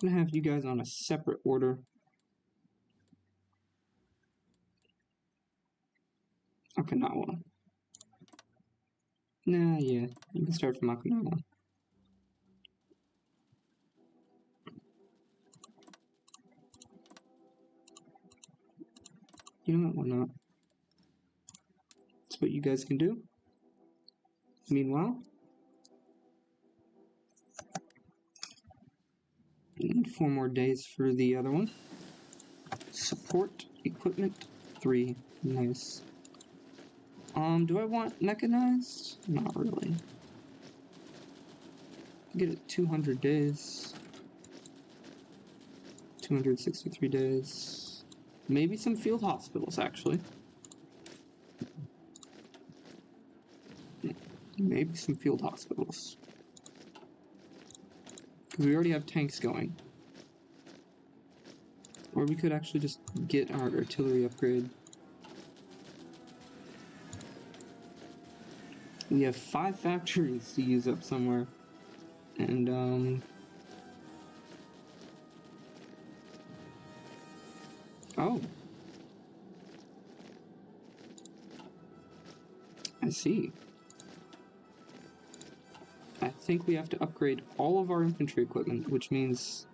I'm gonna have you guys on a separate order. Okinawa. Nah, yeah, you can start from Okinawa. You know what, why not? That's what you guys can do. Meanwhile, we need 4 more days for the other one. Support equipment 3. Nice. Do I want mechanized? Not really. Get it 200 days. 263 days. Maybe some field hospitals, actually. Maybe some field hospitals. Because we already have tanks going. Or we could actually just get our artillery upgrade. We have 5 factories to use up somewhere. And, Oh. I see. I think we have to upgrade all of our infantry equipment, which means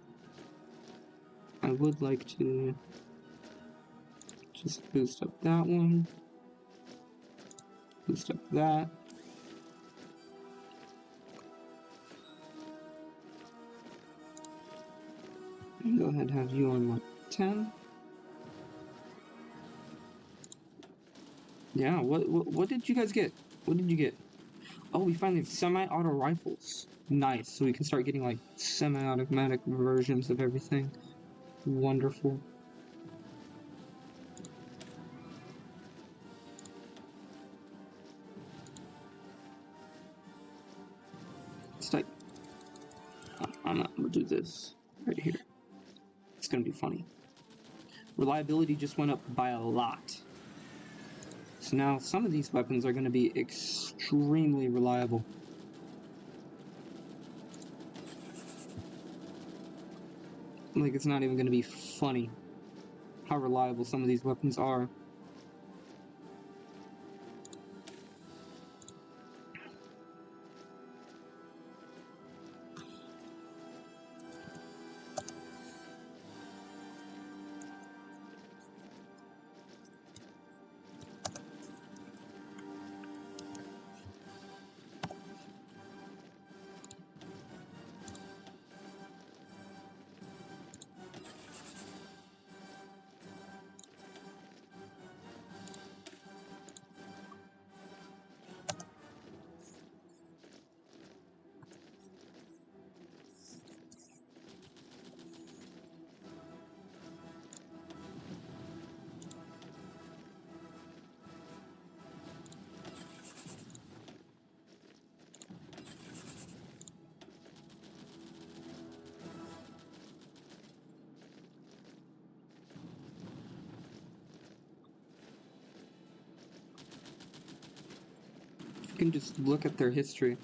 I would like to just boost up that one, boost up that. And go ahead and have you on like 10. Yeah, what did you guys get? What did you get? Oh, we finally have semi-auto rifles. Nice, so we can start getting like semi-automatic versions of everything. Wonderful. It's like, I'm gonna do this right here. It's gonna be funny. Reliability just went up by a lot. So now some of these weapons are gonna be extremely reliable. Like, it's not even gonna be funny how reliable some of these weapons are. You can just look at their history.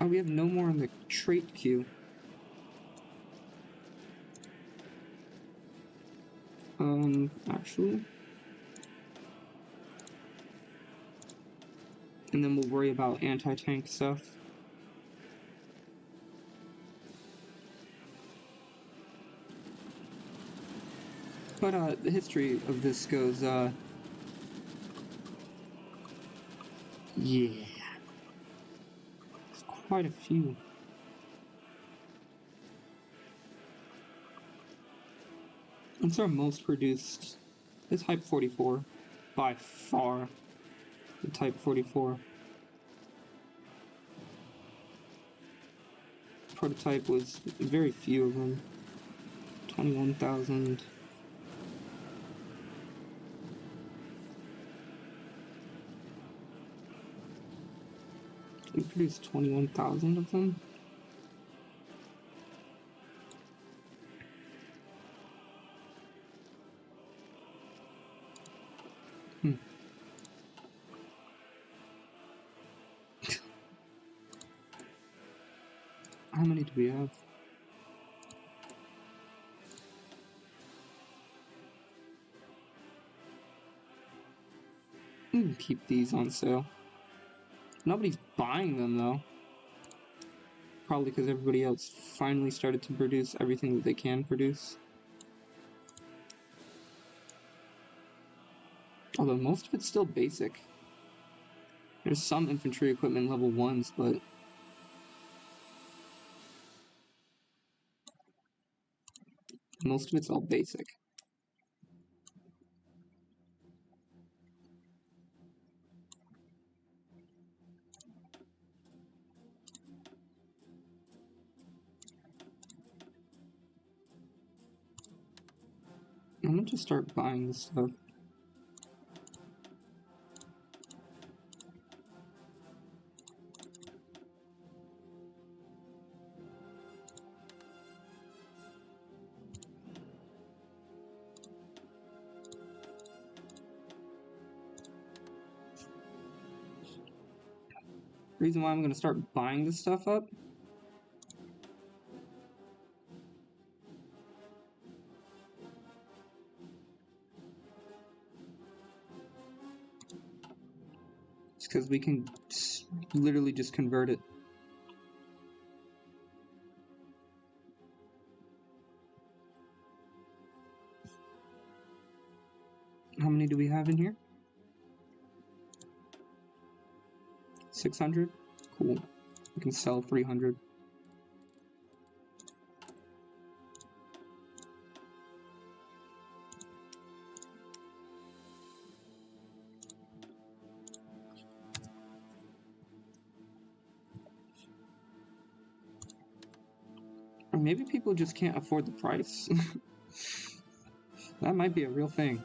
Oh, we have no more in the trait queue. Actually. And then we'll worry about anti-tank stuff. But, the history of this goes, yeah. There's quite a few. It's our most produced. It's Type 44. By far. The Type 44. Prototype was very few of them. 21,000. We produced 21,000 of them. How many do we have? We can keep these on sale. Nobody's buying them though. Probably because everybody else finally started to produce everything that they can produce. Although most of it's still basic. There's some infantry equipment level 1s, but most of it's all basic. I'm gonna just start buying this stuff. Reason why I'm gonna start buying this stuff up It's because we can literally just convert it. How many do we have in here? 600? Cool. We can sell 300. Or maybe people just can't afford the price. That might be a real thing.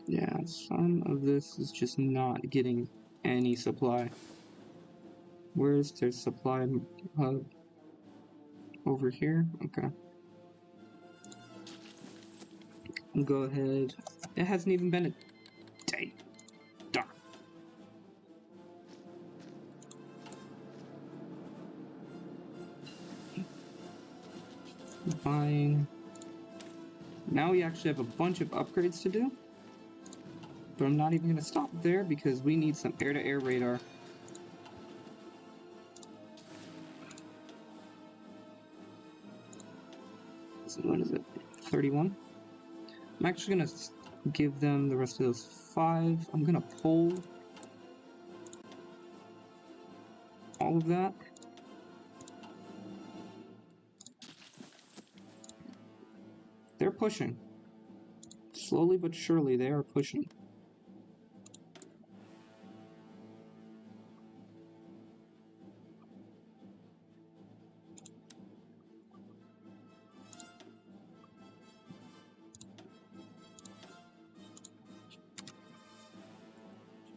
Yeah, some of this is just not getting any supply. Where's their supply hub? Over here? Okay. Go ahead. It hasn't even been a day. Darn. Buying. Now we actually have a bunch of upgrades to do. But I'm not even going to stop there because we need some air-to-air radar. So what is it? 31? I'm actually going to give them the rest of those 5. I'm going to pull all of that. They're pushing. Slowly but surely, they are pushing.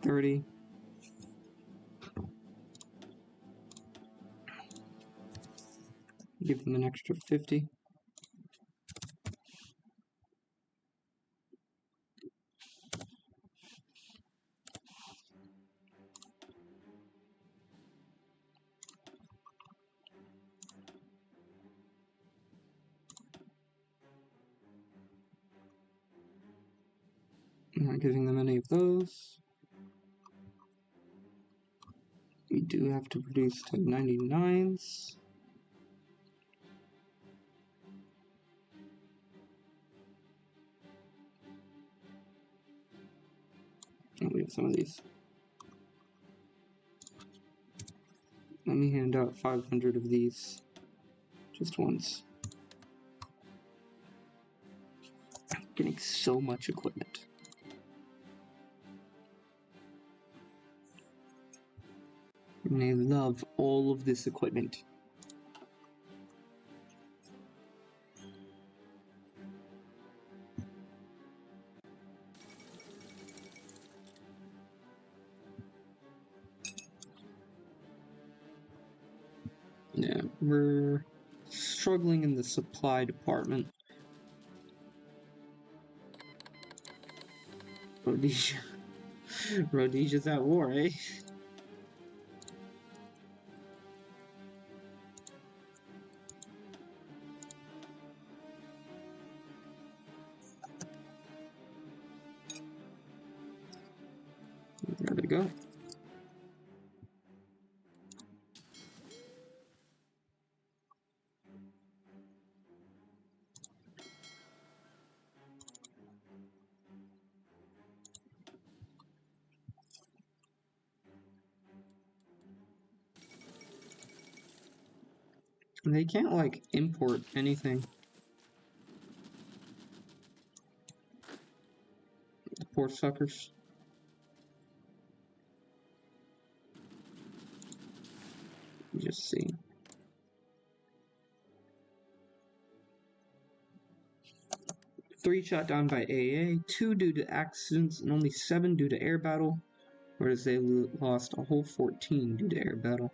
$30. Give them an extra 50. I'm not giving them any of those. We do have to produce 1099s. And we have some of these. Let me hand out 500 of these. Just once. I'm getting so much equipment. And I love all of this equipment. Yeah, we're struggling in the supply department. Rhodesia. Rhodesia's at war, eh? There we go. They can't, like, import anything. The poor suckers. Just see. 3 shot down by AA, 2 due to accidents, and only 7 due to air battle, whereas they lost a whole 14 due to air battle.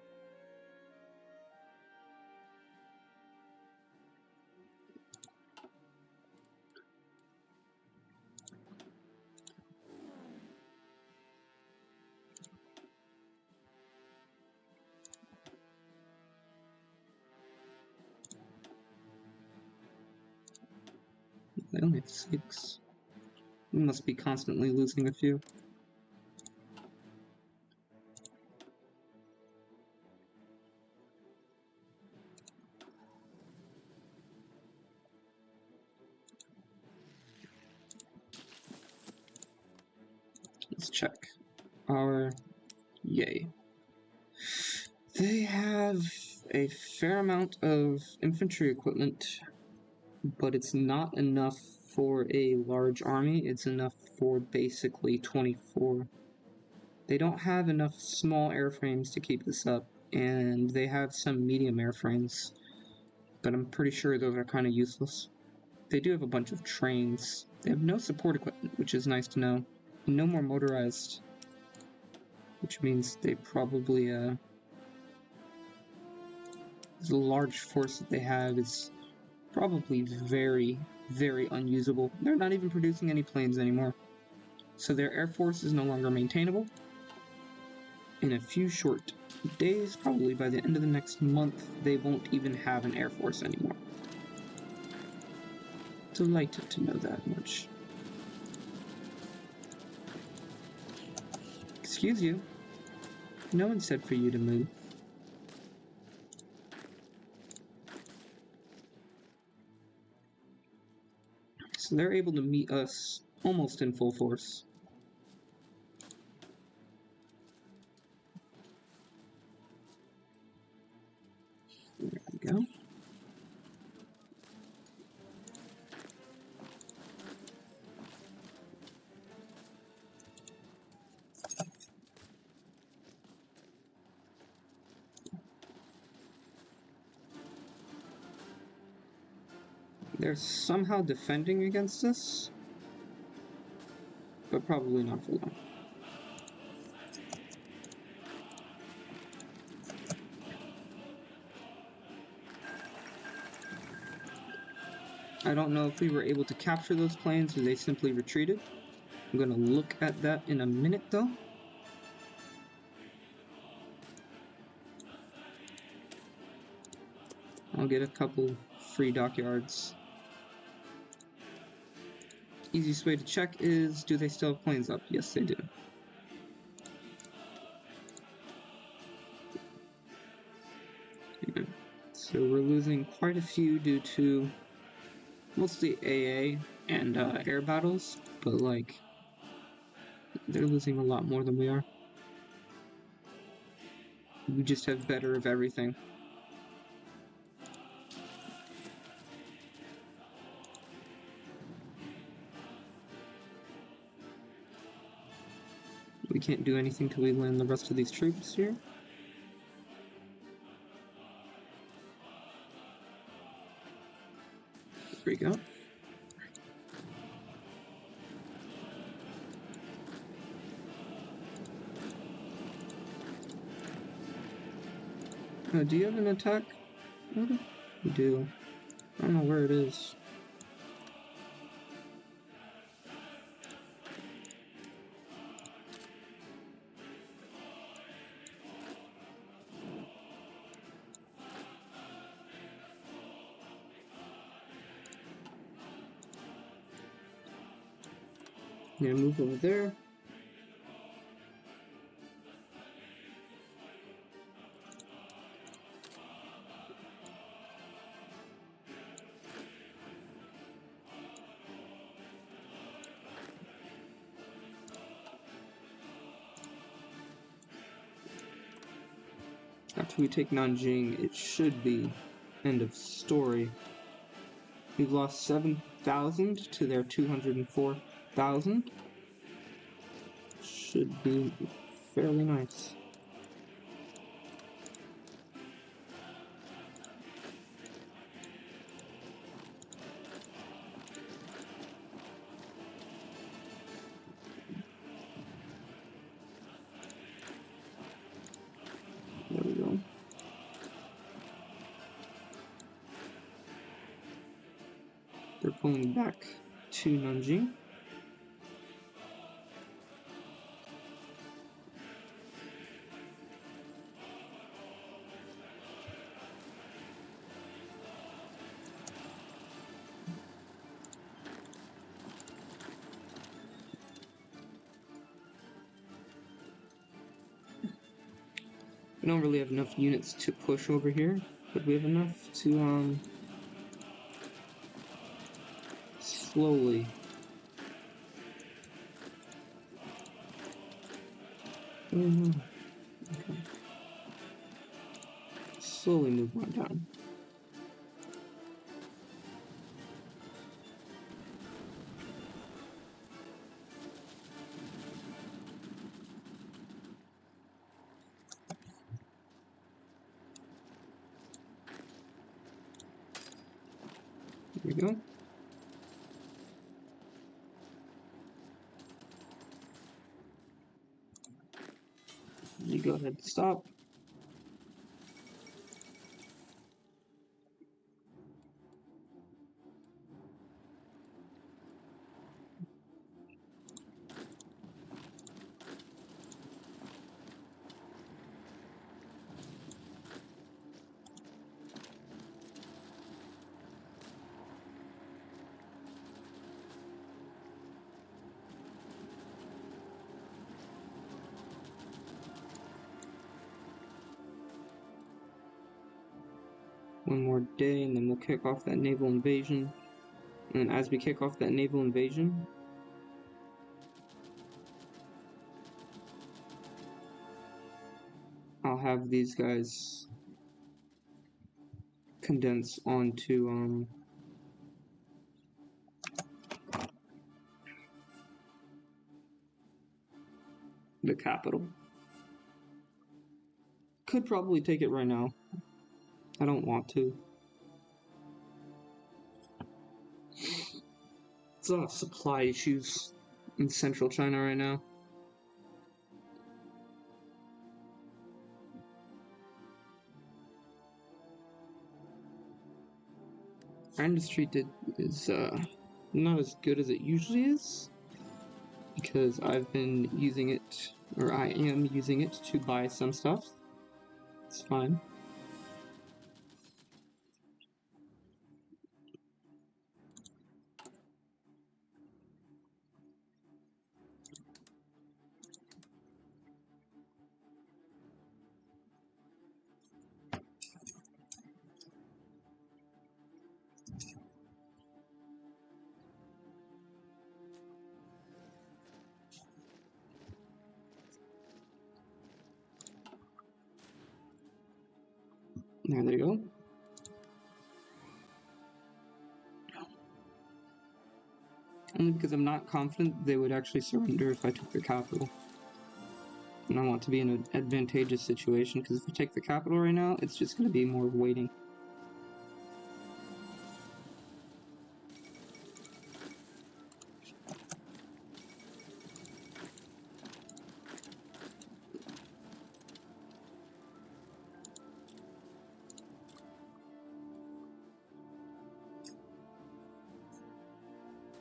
They only have 6. We must be constantly losing a few. Let's check. Our yay. They have a fair amount of infantry equipment, but it's not enough for a large army. It's enough for basically 24. They don't have enough small airframes to keep this up, and they have some medium airframes, but I'm pretty sure those are kind of useless. They do have a bunch of trains. They have no support equipment, which is nice to know. No more motorized, which means they probably, the large force that they have is probably very, very unusable. They're not even producing any planes anymore. So their air force is no longer maintainable. In a few short days, probably by the end of the next month, they won't even have an air force anymore. Delighted to know that much. Excuse you. No one said for you to move. So they're able to meet us almost in full force. There we go. They're somehow defending against us, but probably not for long. I don't know if we were able to capture those planes or they simply retreated. I'm going to look at that in a minute, though. I'll get a couple free dockyards. Easiest way to check is, do they still have planes up? Yes, they do. Yeah. So we're losing quite a few due to mostly AA and air battles, but like, they're losing a lot more than we are. We just have better of everything. We can't do anything till we land the rest of these troops here. There we go. Do you have an attack? You do. I don't know where it is. I'm gonna move over there. After we take Nanjing, it should be end of story. We've lost 7,000 to their 204,000. Should be fairly nice. There we go. They're pulling back to Nanjing. We don't really have enough units to push over here, but we have enough to slowly Okay. Slowly move on down. There we go. You go ahead and stop. One more day and then we'll kick off that naval invasion. And as we kick off that naval invasion, I'll have these guys condense onto the capital. Could probably take it right now. I don't want to. There's a lot of supply issues in central China right now. Our industry is not as good as it usually is because I've been using it, or I am using it to buy some stuff. It's fine. There you go. Only because I'm not confident they would actually surrender if I took their capital. And I want to be in an advantageous situation, because if I take the capital right now, it's just going to be more waiting.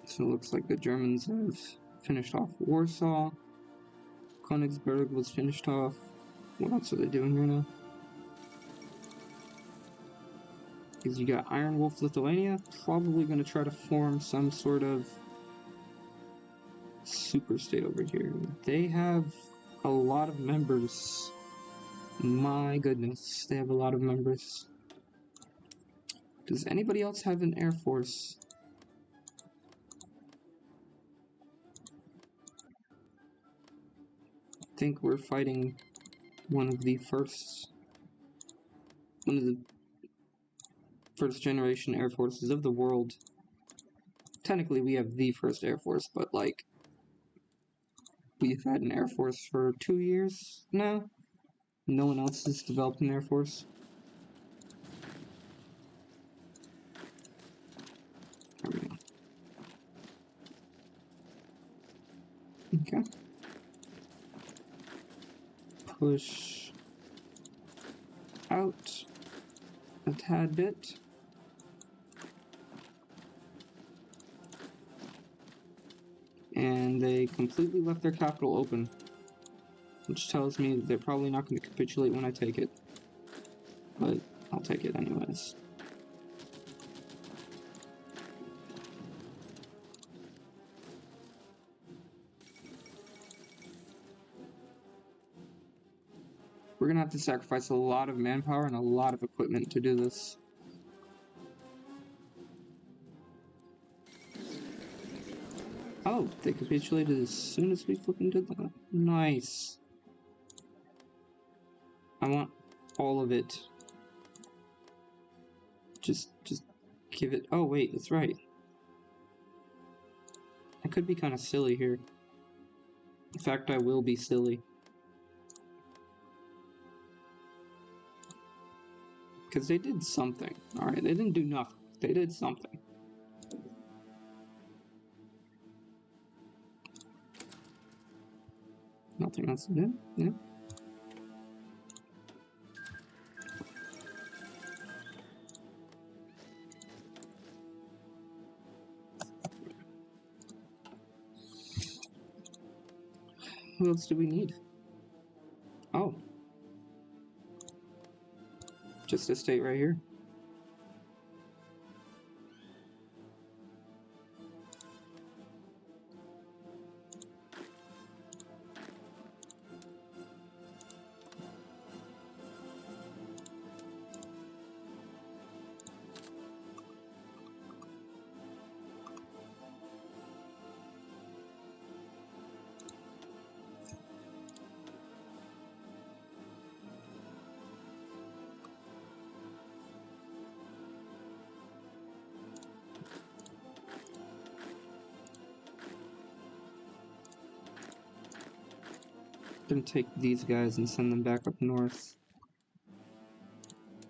So it looks like the Germans have finished off Warsaw. Königsberg was finished off. What else are they doing right now? Because you got Iron Wolf Lithuania, probably going to try to form some sort of super state over here. They have a lot of members. My goodness, they have a lot of members. Does anybody else have an air force? I think we're fighting one of the first generation air forces of the world. Technically, we have the first air force, but like, we've had an air force for 2 years now. No one else has developed an air force. There we go. Okay. Push out a tad bit. And they completely left their capital open, which tells me that they're probably not going to capitulate when I take it. But I'll take it anyways. We're going to have to sacrifice a lot of manpower and a lot of equipment to do this. Oh, they capitulated as soon as we flipping did that. Nice. I want all of it. Just give it. Oh wait, that's right. I could be kind of silly here. In fact, I will be silly. Because they did something. Alright, they didn't do nothing. They did something. Nothing else to do? Yeah. Who else do we need? Oh. Just this state right here. Gonna take these guys and send them back up north.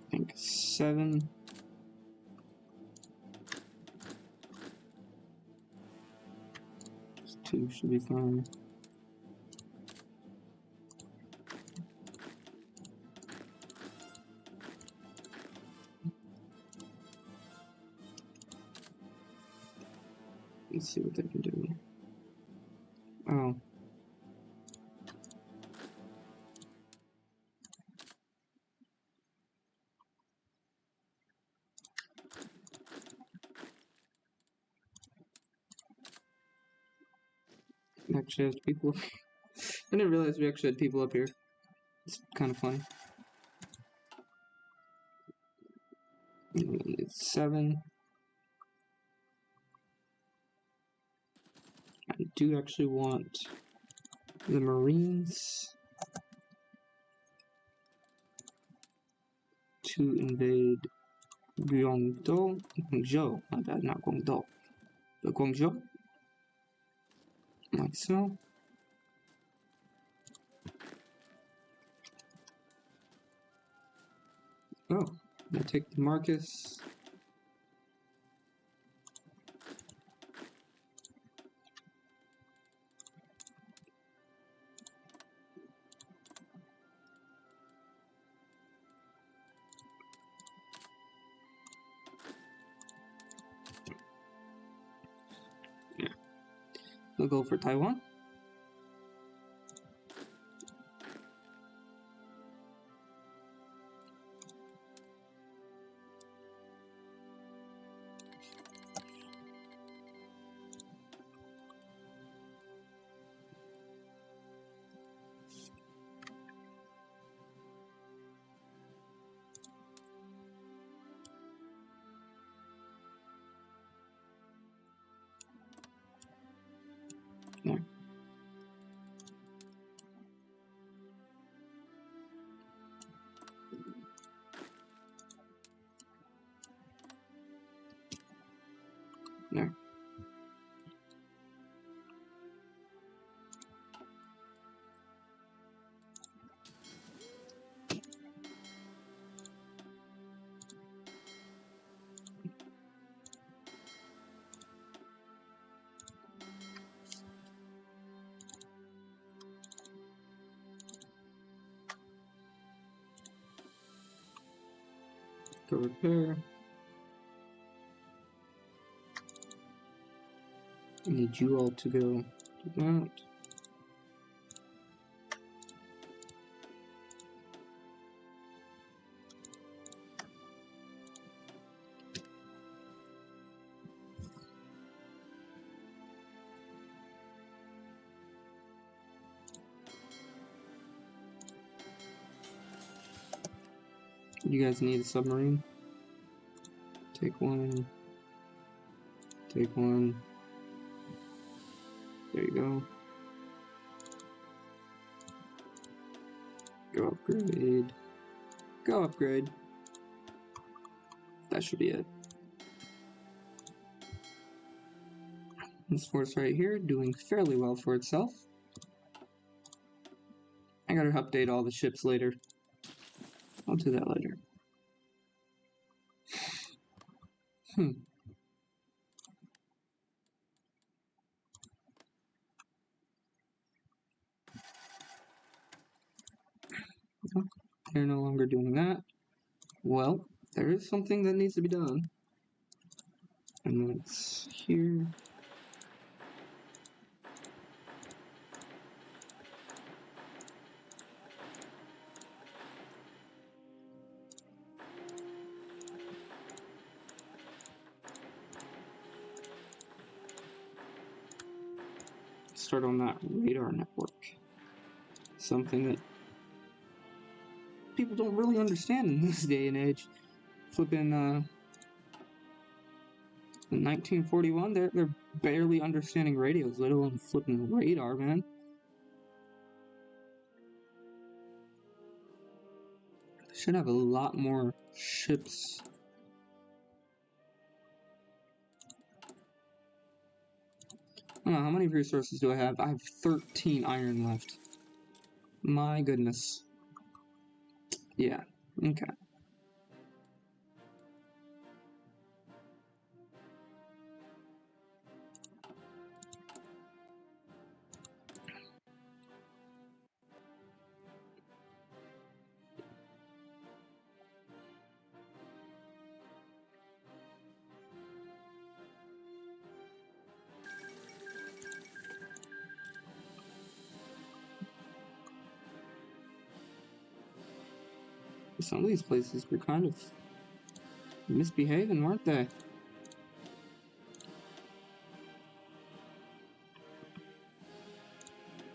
I think 7. Just 2 should be fine. Let's see what they can do. Oh. Actually has people. I didn't realize we actually had people up here. It's kind of funny. It's 7. I do actually want the Marines to invade Guangzhou, my bad, not Guangdong, but Guangzhou, like so. Oh, I take the Marcus. Yeah, we'll go for Taiwan. Yeah. Yeah. Go repair. I need you all to go do that. You guys need a submarine? Take one. Take one. There you go. Go upgrade. Go upgrade. That should be it. This force right here doing fairly well for itself. I gotta update all the ships later. I'll do that later. They're no longer doing that. Well, there is something that needs to be done. And that's here. Start on that radar network. Something that people don't really understand in this day and age. Flipping, in 1941, they're barely understanding radios, let alone flipping radar, man. Should have a lot more ships. I don't know, how many resources do I have? I have 13 iron left. My goodness. Yeah, okay. Some of these places were kind of misbehaving, weren't they?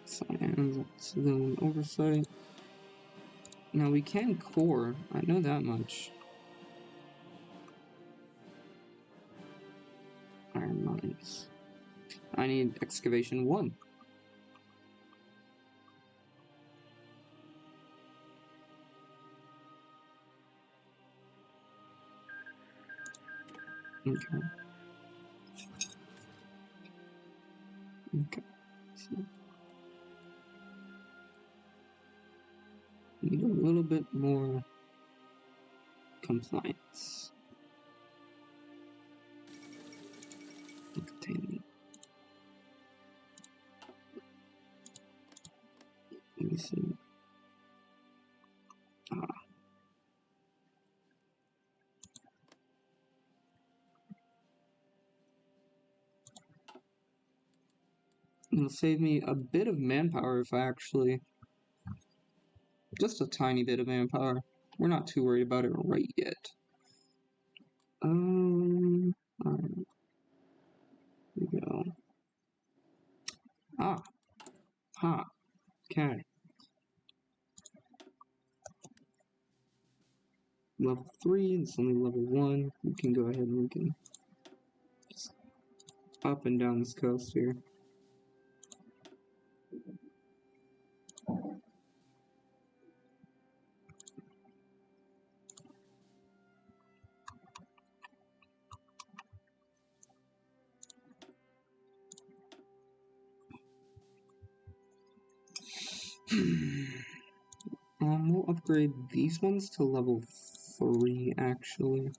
Cyan, civilian oversight. Now we can core, I know that much. Iron mines. I need excavation 1. Okay. Okay. So need a little bit more compliance. Containment. Let me see. It'll save me a bit of manpower if I actually... Just a tiny bit of manpower. We're not too worried about it right yet. Alright. Here we go. Okay. Level 3, it's only level 1. We can go ahead and we can just up and down this coast here. We'll upgrade these ones to level 3, actually.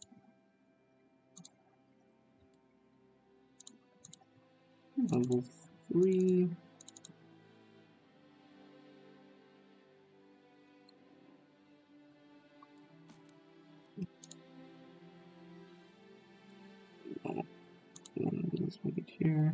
Level 3. Oh, one of these right here.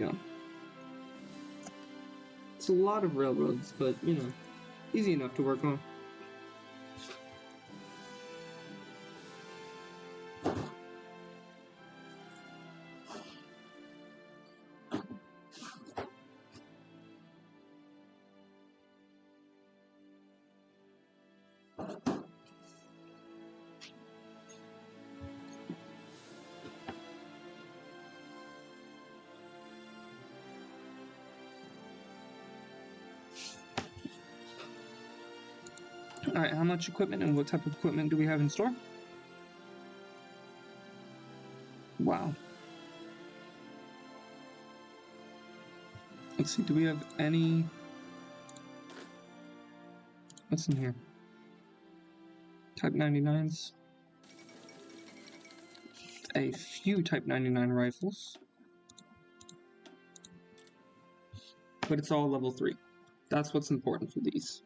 go. It's a lot of railroads, but, you know, easy enough to work on. Alright, how much equipment and what type of equipment do we have in store? Wow. Let's see, do we have any... What's in here? Type 99s. A few Type 99 rifles. But it's all level 3. That's what's important for these.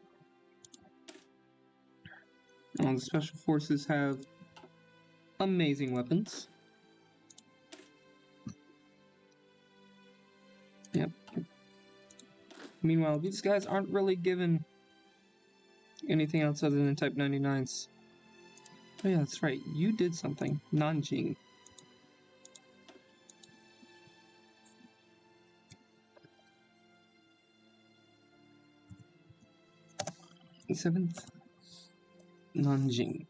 The Special Forces have amazing weapons. Yep. Meanwhile, these guys aren't really given anything else other than Type 99s. Oh yeah, that's right. You did something. Nanjing. 7th. Nanjing.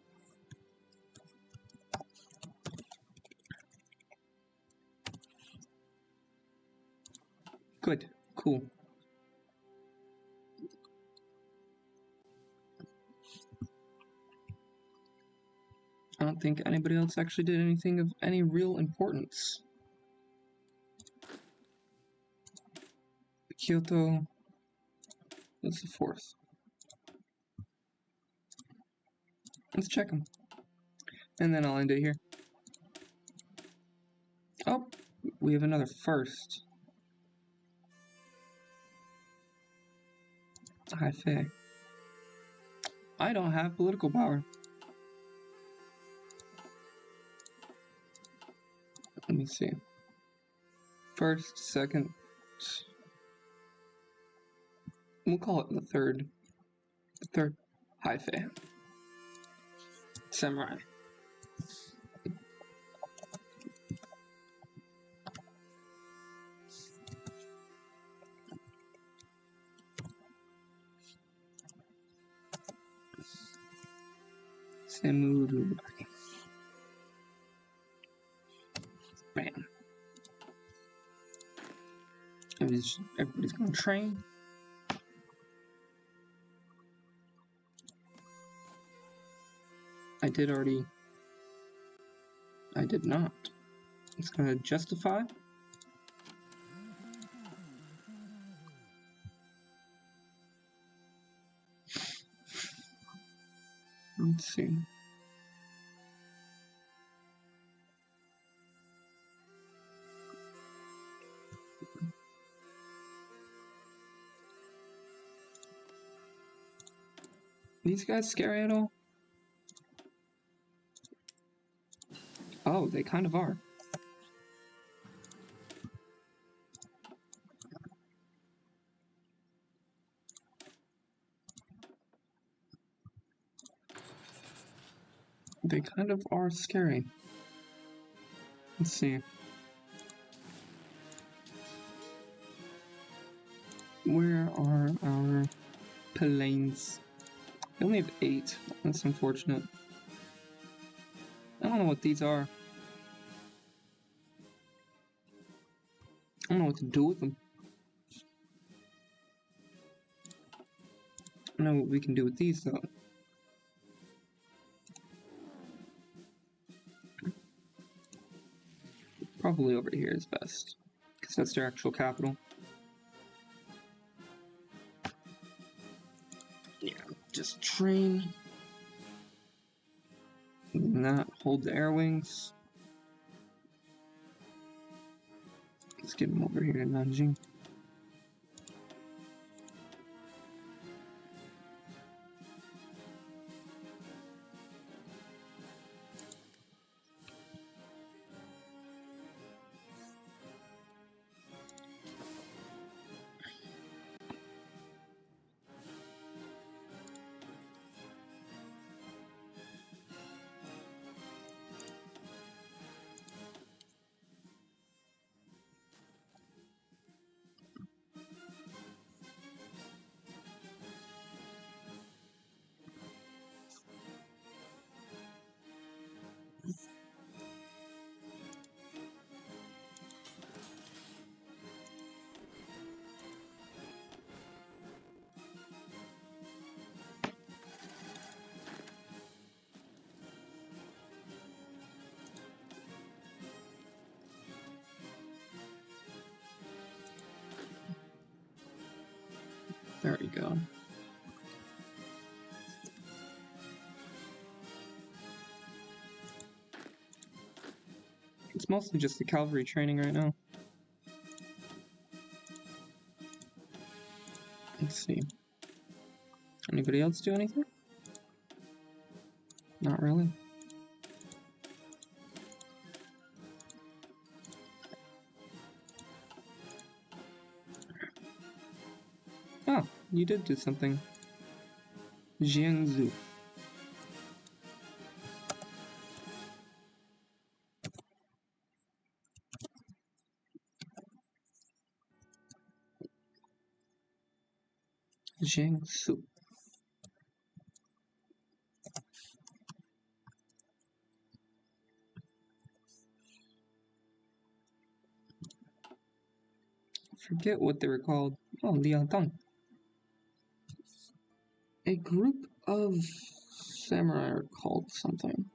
Good. Cool. I don't think anybody else actually did anything of any real importance. Kyoto. That's the 4th. Let's check them. And then I'll end it here. Oh, we have another 1st. High fair. I don't have political power. Let me see. 1st, 2nd. We'll call it the 3rd. The 3rd. High fair. Samurai. Samurai. Bam. Everybody's gonna train. I did already. I did not. It's gonna justify. Let's see. These guys scary at all? Oh, they kind of are. They kind of are scary. Let's see. Where are our planes? We only have 8. That's unfortunate. I don't know what these are. I don't know what to do with them. I know what we can do with these though. Probably over here is best, because that's their actual capital. Yeah, just train. And that, hold the air wings. Let's get them over here to Nanjing. There we go. It's mostly just the cavalry training right now. Let's see. Anybody else do anything? Not really. Oh, you did do something. Jiangsu. Jiangsu. Forget what they were called. Oh, Liantang. A group of samurai are called something.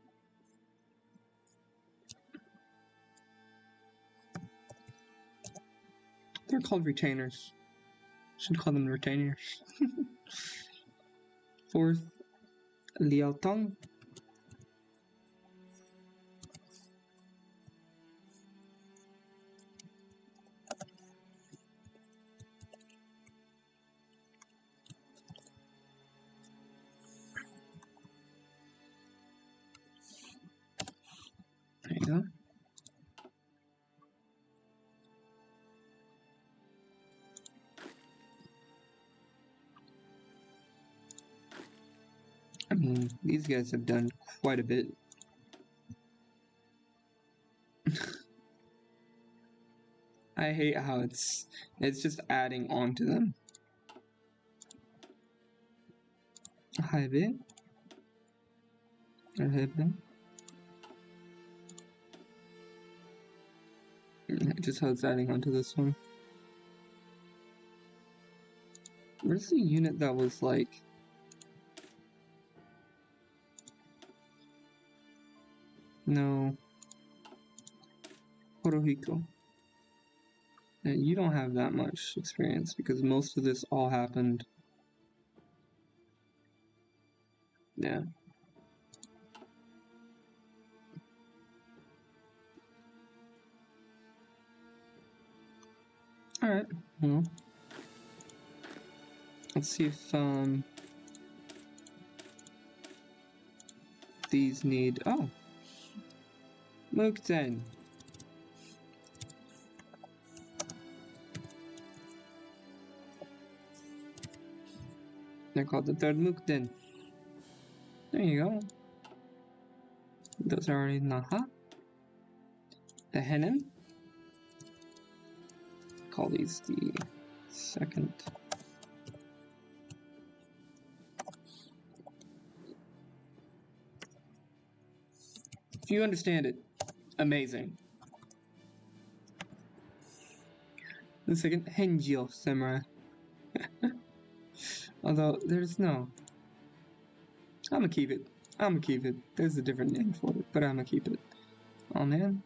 They're called retainers. Should call them retainers. Fourth, Liaotang. There you go. I mean, these guys have done quite a bit. I hate how it's just adding on to them. Hi, bit. Just how it's adding onto this one. Where's the unit that was like... No. Horohiko. Yeah, you don't have that much experience because most of this all happened. Yeah. Alright, well. Let's see if these need... Oh! Mukden! They're called the third Mukden. There you go. Those are already Naha. The Henin. Call these the second. If you understand it, amazing. The second Henjio Samurai. Although, there's no... I'ma keep it. I'ma keep it. There's a different name for it, but I'ma keep it. Oh man.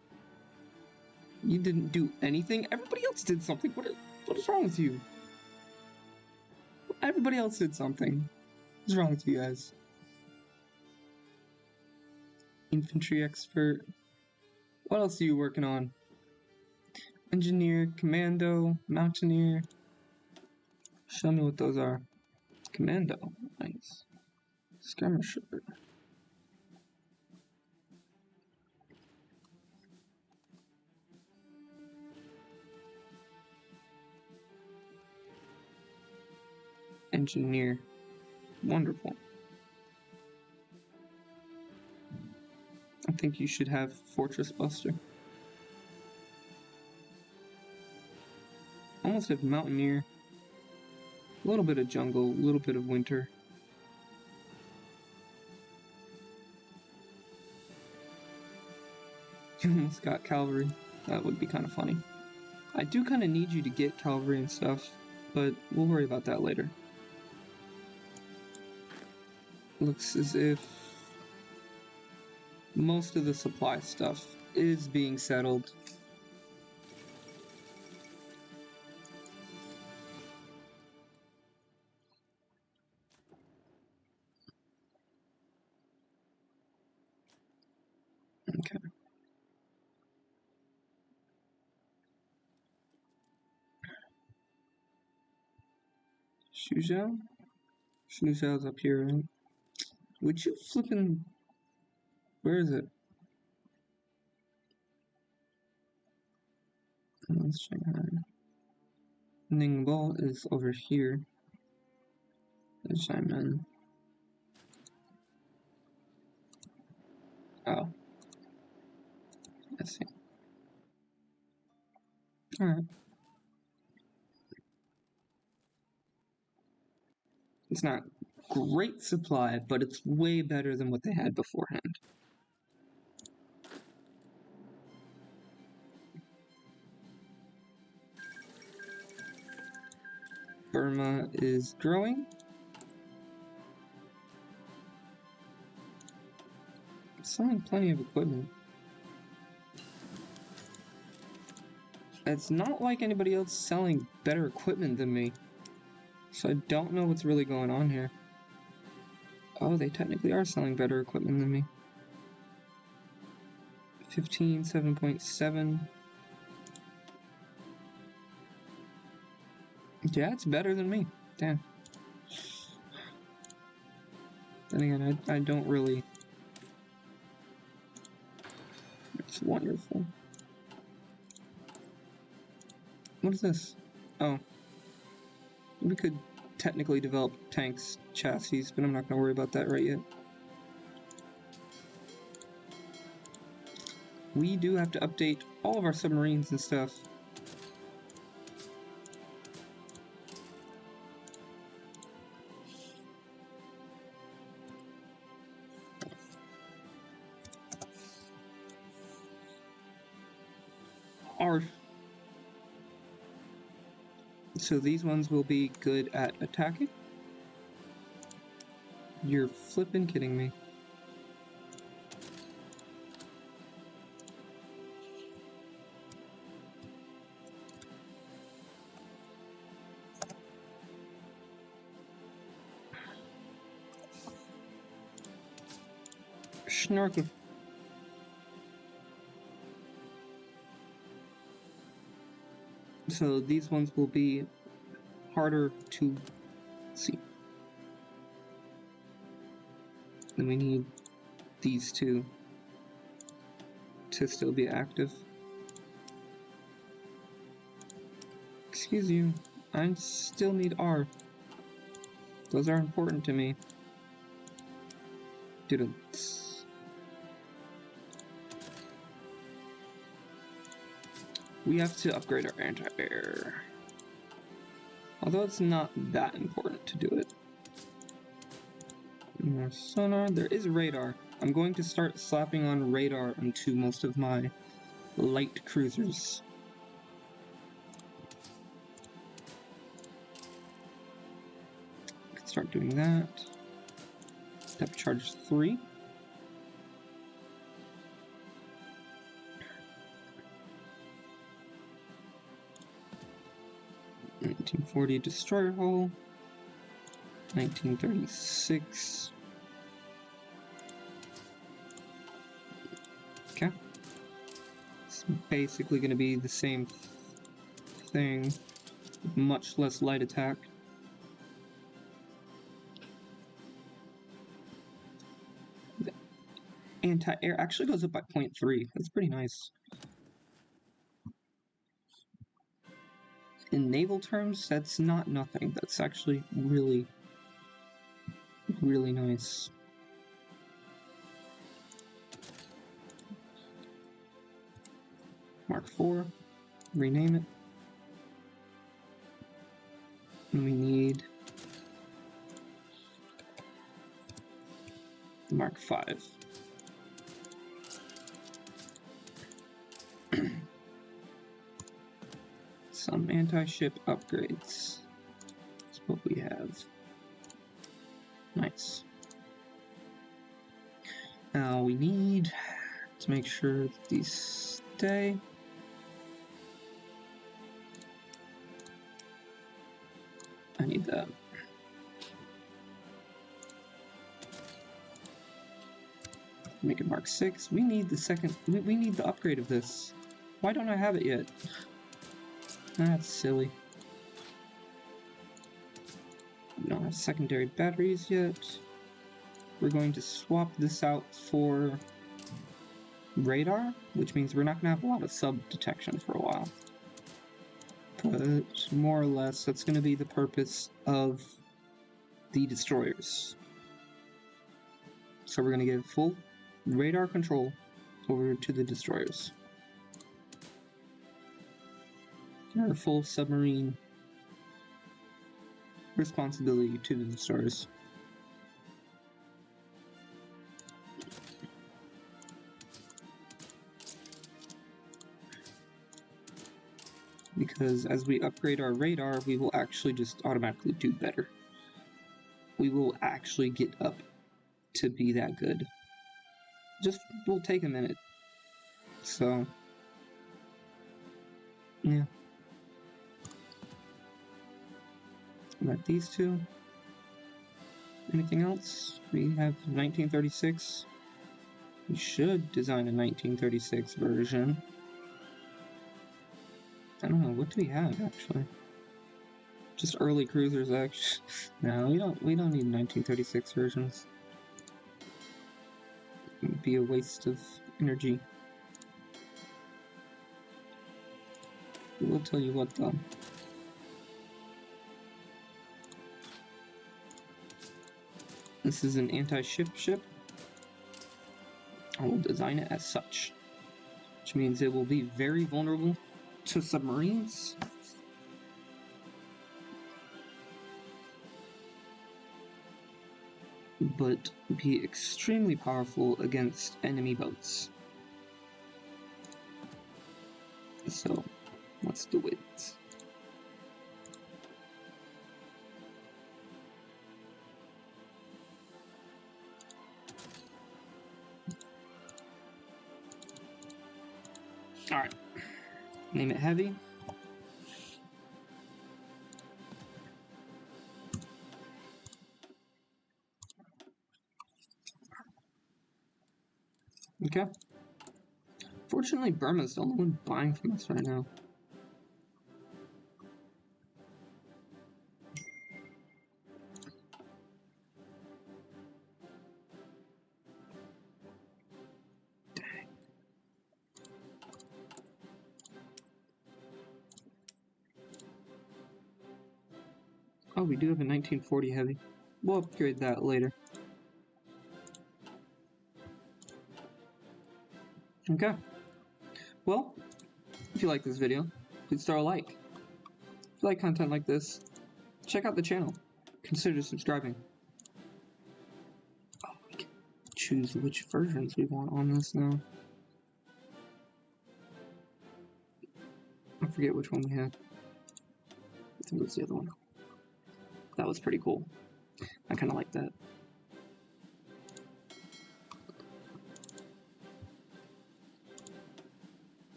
You didn't do anything? Everybody else did something. What is wrong with you? Everybody else did something. What's wrong with you guys? Infantry expert. What else are you working on? Engineer, commando, mountaineer. Show me what those are. Commando. Nice. Skirmisher. Engineer. Wonderful. I think you should have Fortress Buster. Almost have Mountaineer. A little bit of jungle, a little bit of winter. You almost got cavalry. That would be kind of funny. I do kind of need you to get cavalry and stuff, but we'll worry about that later. Looks as if most of the supply stuff is being settled. Okay. Shuzhou? Shuzhou's up here, right? Would you flippin'... Where is it? That's Shanghai. Ningbo is over here. There's Xiamen. Oh. I see. Alright. It's not great supply, but it's way better than what they had beforehand. Burma is growing. It's selling plenty of equipment. It's not like anybody else selling better equipment than me. So I don't know what's really going on here. Oh, they technically are selling better equipment than me. 15, 7.7. Yeah, it's better than me. Damn. Then again, I don't really... It's wonderful. What is this? Oh. We could technically develop tanks chassis, but I'm not going to worry about that right yet. We do have to update all of our submarines and stuff. So these ones will be good at attacking? You're flippin' kidding me. Snorkel. So these ones will be harder to see. Then we need these two to still be active. Excuse you, I still need R. Those are important to me. Students. We have to upgrade our anti-air. Although it's not that important to do it. More sonar. There is radar. I'm going to start slapping on radar onto most of my light cruisers. Start doing that. Depth charge 3. (1940) destroyer hull. 1936. Okay. It's basically going to be the same thing, much less light attack. The anti-air actually goes up by 0.3. That's pretty nice. In naval terms, that's not nothing. That's actually really, really nice. Mark 4, rename it. And we need Mark 5. Some anti-ship upgrades. That's what we have. Nice. Now we need to make sure that these stay. I need that. Make it Mark 6. We need the second... We need the upgrade of this. Why don't I have it yet? That's silly. We don't have secondary batteries yet. We're going to swap this out for radar, which means we're not going to have a lot of sub-detection for a while. But more or less, that's going to be the purpose of the destroyers. So we're going to give full radar control over to the destroyers. Or full submarine responsibility to the destroyers. Because as we upgrade our radar, we will actually just automatically do better. We will actually get up to be that good. Just will take a minute. So, yeah. Got these two. Anything else? We have 1936. We should design a 1936 version. I don't know, what do we have actually? Just early cruisers actually. No, we don't need 1936 versions. It'd be a waste of energy. We'll tell you what though. This is an anti-ship ship. I will design it as such. Which means it will be very vulnerable to submarines. But be extremely powerful against enemy boats. So, let's do it. Alright. Name it Heavy. Okay. Fortunately, Burma's the only one buying from us right now. Dang. Oh, we do have a 1940 Heavy. We'll upgrade that later. Okay. Well, if you like this video, please throw a like. If you like content like this, check out the channel. Consider subscribing. Oh, we can choose which versions we want on this now. I forget which one we had. I think it was the other one. That was pretty cool. I kind of like that.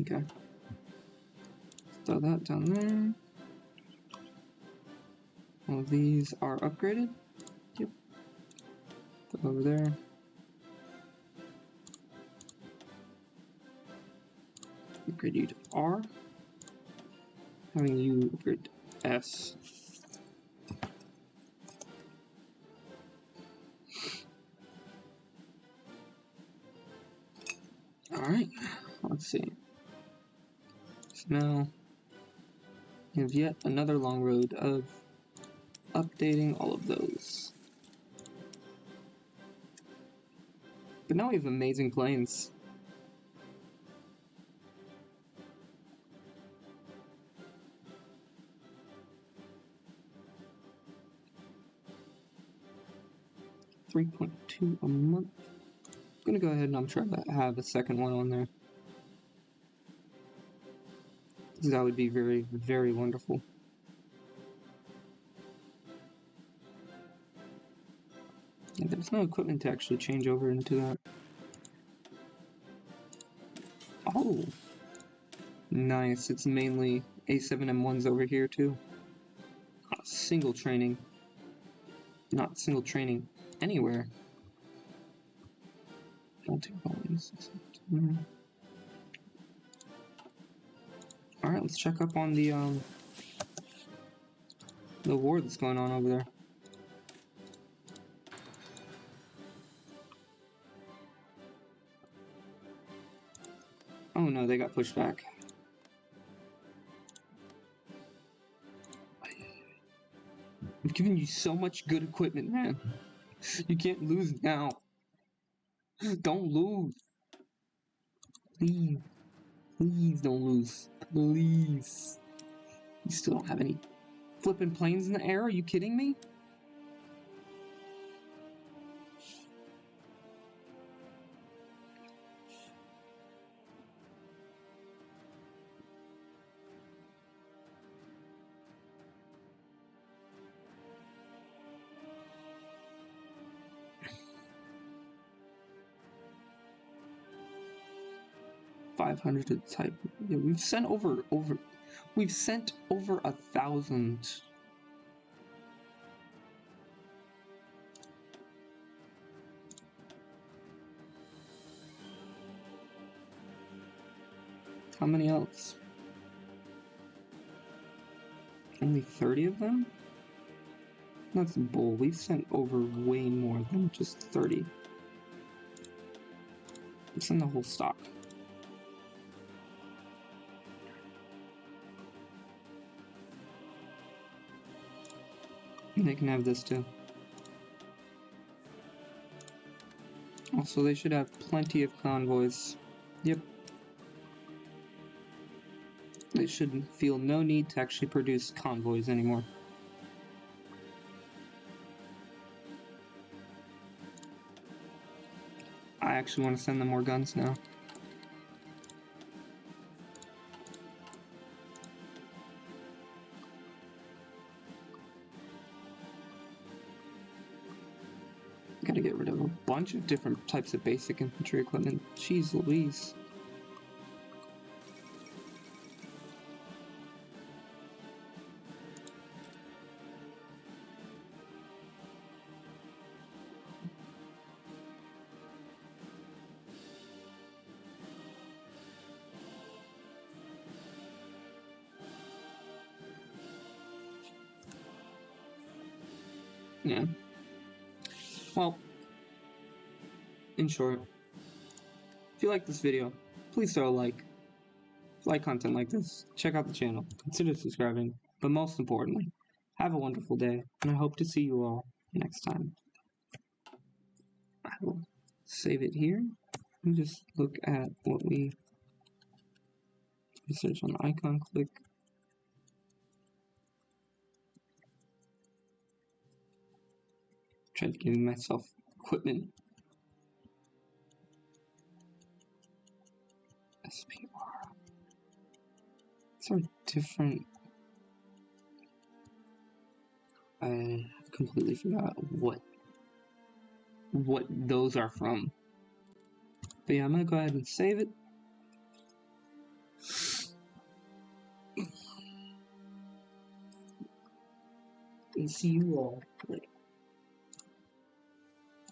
Okay. Throw that down there. All of these are upgraded. Yep. Put over there. Upgrade you to R. Having you upgrade to S. Alright, let's see. So now we have yet another long road of updating all of those. But now we have amazing planes. $3.2 a month. I'm gonna go ahead and I'm trying to have a second one on there. That would be very, very wonderful. Yeah, there's no equipment to actually change over into that. Oh! Nice, it's mainly A7M1s over here too. Not single training. Not single training anywhere. Alright, let's check up on the war that's going on over there. Oh no, they got pushed back. I've given you so much good equipment, man. You can't lose now. Don't lose. Please. Please don't lose. Please. You still don't have any flipping planes in the air? Are you kidding me? $500 to type. Yeah, we've sent over 1,000. How many else? Only 30 of them? That's bull. We've sent over way more than just 30. Let's send the whole stock. And they can have this too. Also, they should have plenty of convoys. Yep. They should feel no need to actually produce convoys anymore. I actually want to send them more guns now. Gotta get rid of a bunch of different types of basic infantry equipment. Jeez Louise. Yeah. Well, in short, if you like this video, please throw a like. If you like content like this, check out the channel, consider subscribing, but most importantly, have a wonderful day, and I hope to see you all next time. I will save it here, and just look at what we search on the icon, click. Tried giving myself equipment. SPR. These are different. I completely forgot what those are from. But yeah, I'm gonna go ahead and save it. And see you all later.